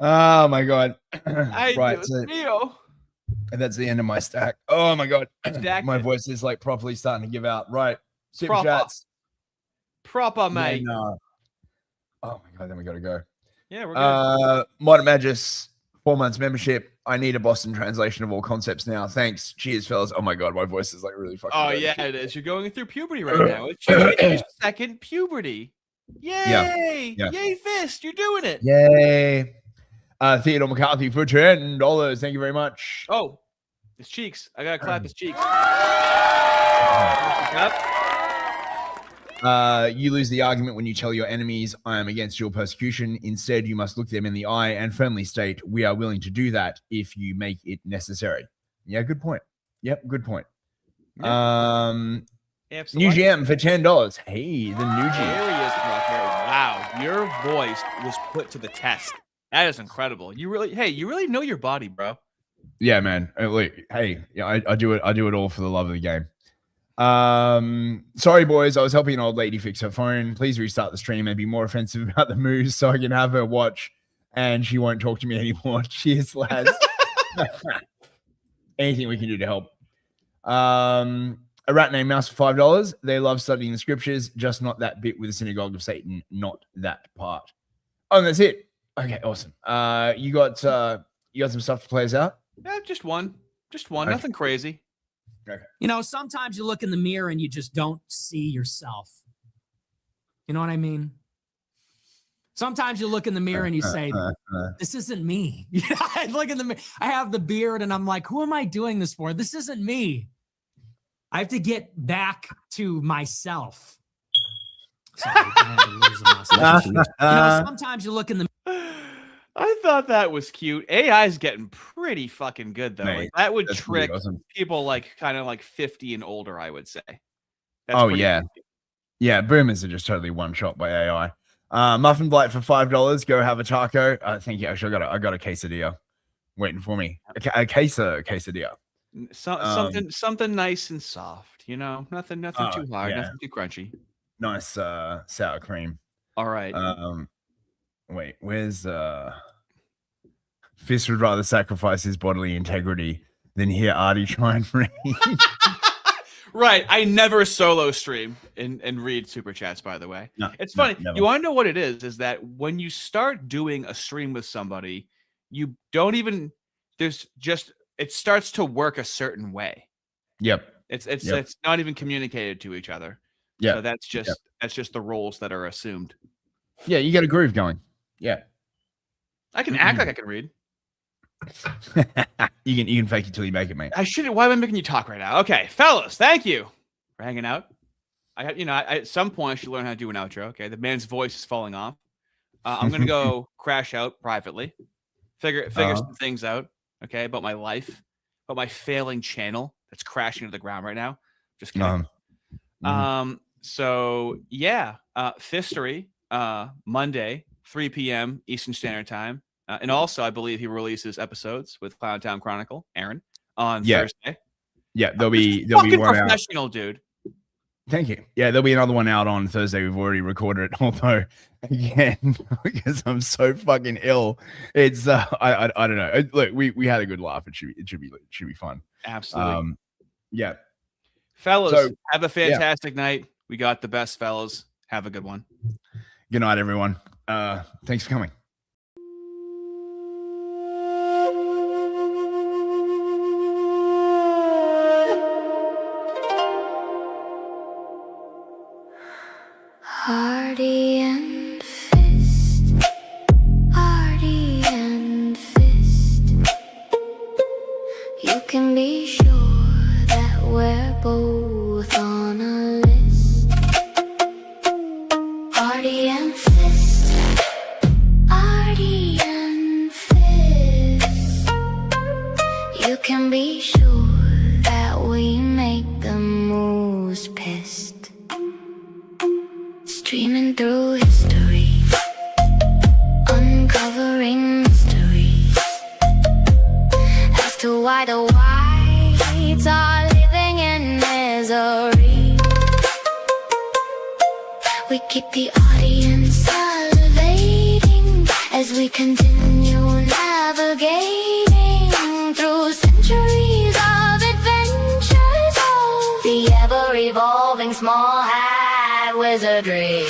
Oh my god!
Right,
so that's the end of my stack. Oh my god, my voice is like properly starting to give out. Right, super chats.
Proper, mate.
Oh my god, then we gotta go.
Yeah, we're good.
Modern Magus, 4 months membership. I need a Boston translation of all concepts now. Thanks. Cheers, fellas. Oh my god, my voice is like really fucking.
Oh yeah, it is. You're going through puberty right now. It's your second puberty. Yay!
Yeah.
Yay, fist! You're doing it.
Yay. Theodore McCarthy for $10. Thank you very much.
Oh, his cheeks. I gotta clap his cheeks.
You lose the argument when you tell your enemies, I am against your persecution. Instead, you must look them in the eye and firmly state, we are willing to do that if you make it necessary. Yeah, good point. Yep, good point.
Yeah.
New GM for $10. Hey, the new GM.
There he is, Rocker. Wow, your voice was put to the test. That is incredible. You really know your body, bro.
Yeah, man. Look, hey, yeah, I do it all for the love of the game. Sorry, boys. I was helping an old lady fix her phone. Please restart the stream and be more offensive about the moves so I can have her watch and she won't talk to me anymore. Cheers, lads. Anything we can do to help. A rat named Mouse for $5. They love studying the scriptures, just not that bit with the synagogue of Satan, not that part. Oh, and that's it. Okay, awesome. You got some stuff to play us out?
Yeah, just one. Okay. Nothing crazy.
Okay.
You know, sometimes you look in the mirror and you just don't see yourself. You know what I mean? Sometimes you look in the mirror and you say, this isn't me. I look in the mirror, I have the beard and I'm like, who am I doing this for? This isn't me. I have to get back to myself. Sorry, I had to lose the muscle. You know, sometimes you look in the
I thought that was cute. AI is getting pretty fucking good though. Like, that would trick people like kind of like 50 and older, I would say. That's
yeah.
Cute.
Yeah, boomers are just totally one shot by AI. Muffin Blight for $5. Go have a taco. Thank you. Actually, I got a quesadilla waiting for me. A quesadilla.
Something nice and soft, you know, nothing too hard, nothing too crunchy.
Nice sour cream.
All right.
Wait, where's Fist would rather sacrifice his bodily integrity than hear Ardy try and read.
Right. I never solo stream and read super chats, by the way.
No,
it's funny.
Never.
You want to know what it is that when you start doing a stream with somebody, you don't even it starts to work a certain way.
Yep.
It's not even communicated to each other.
Yeah.
So that's just the roles that are assumed.
Yeah, you get a groove going. Yeah.
I can act like I can read.
you can fake it till you make it, mate.
Why am I making you talk right now? Okay, fellas, thank you for hanging out. I at some point I should learn how to do an outro. Okay, the man's voice is falling off. I'm gonna go crash out privately, figure some things out. Okay, about my life, about my failing channel that's crashing to the ground right now. Just kidding. So yeah, Fistery, Monday, 3 p.m. Eastern Standard Time. And also, I believe he releases episodes with Clowntown Chronicle, Aaron, on
Yeah.
Thursday.
Yeah, there'll be
Fucking
one out.
professional, dude.
Thank you. Yeah, there'll be another one out on Thursday. We've already recorded it, although again, because I'm so fucking ill, it's I don't know. Look, we had a good laugh. It should be fun.
Absolutely.
Yeah.
Fellas,
So,
have a fantastic night. We got the best fellas. Have a good one.
Good night, everyone. Thanks for coming.
Ardy and fist, Ardy and fist. You can be sure that we're both on a list. Ardy and fist, Ardy and fist. You can be sure that we make the moves pissed. Streaming through history, uncovering mysteries as to why the whites are living in misery. We keep the audience salivating as we continue navigating through centuries of adventures of the ever-evolving small hat wizardry.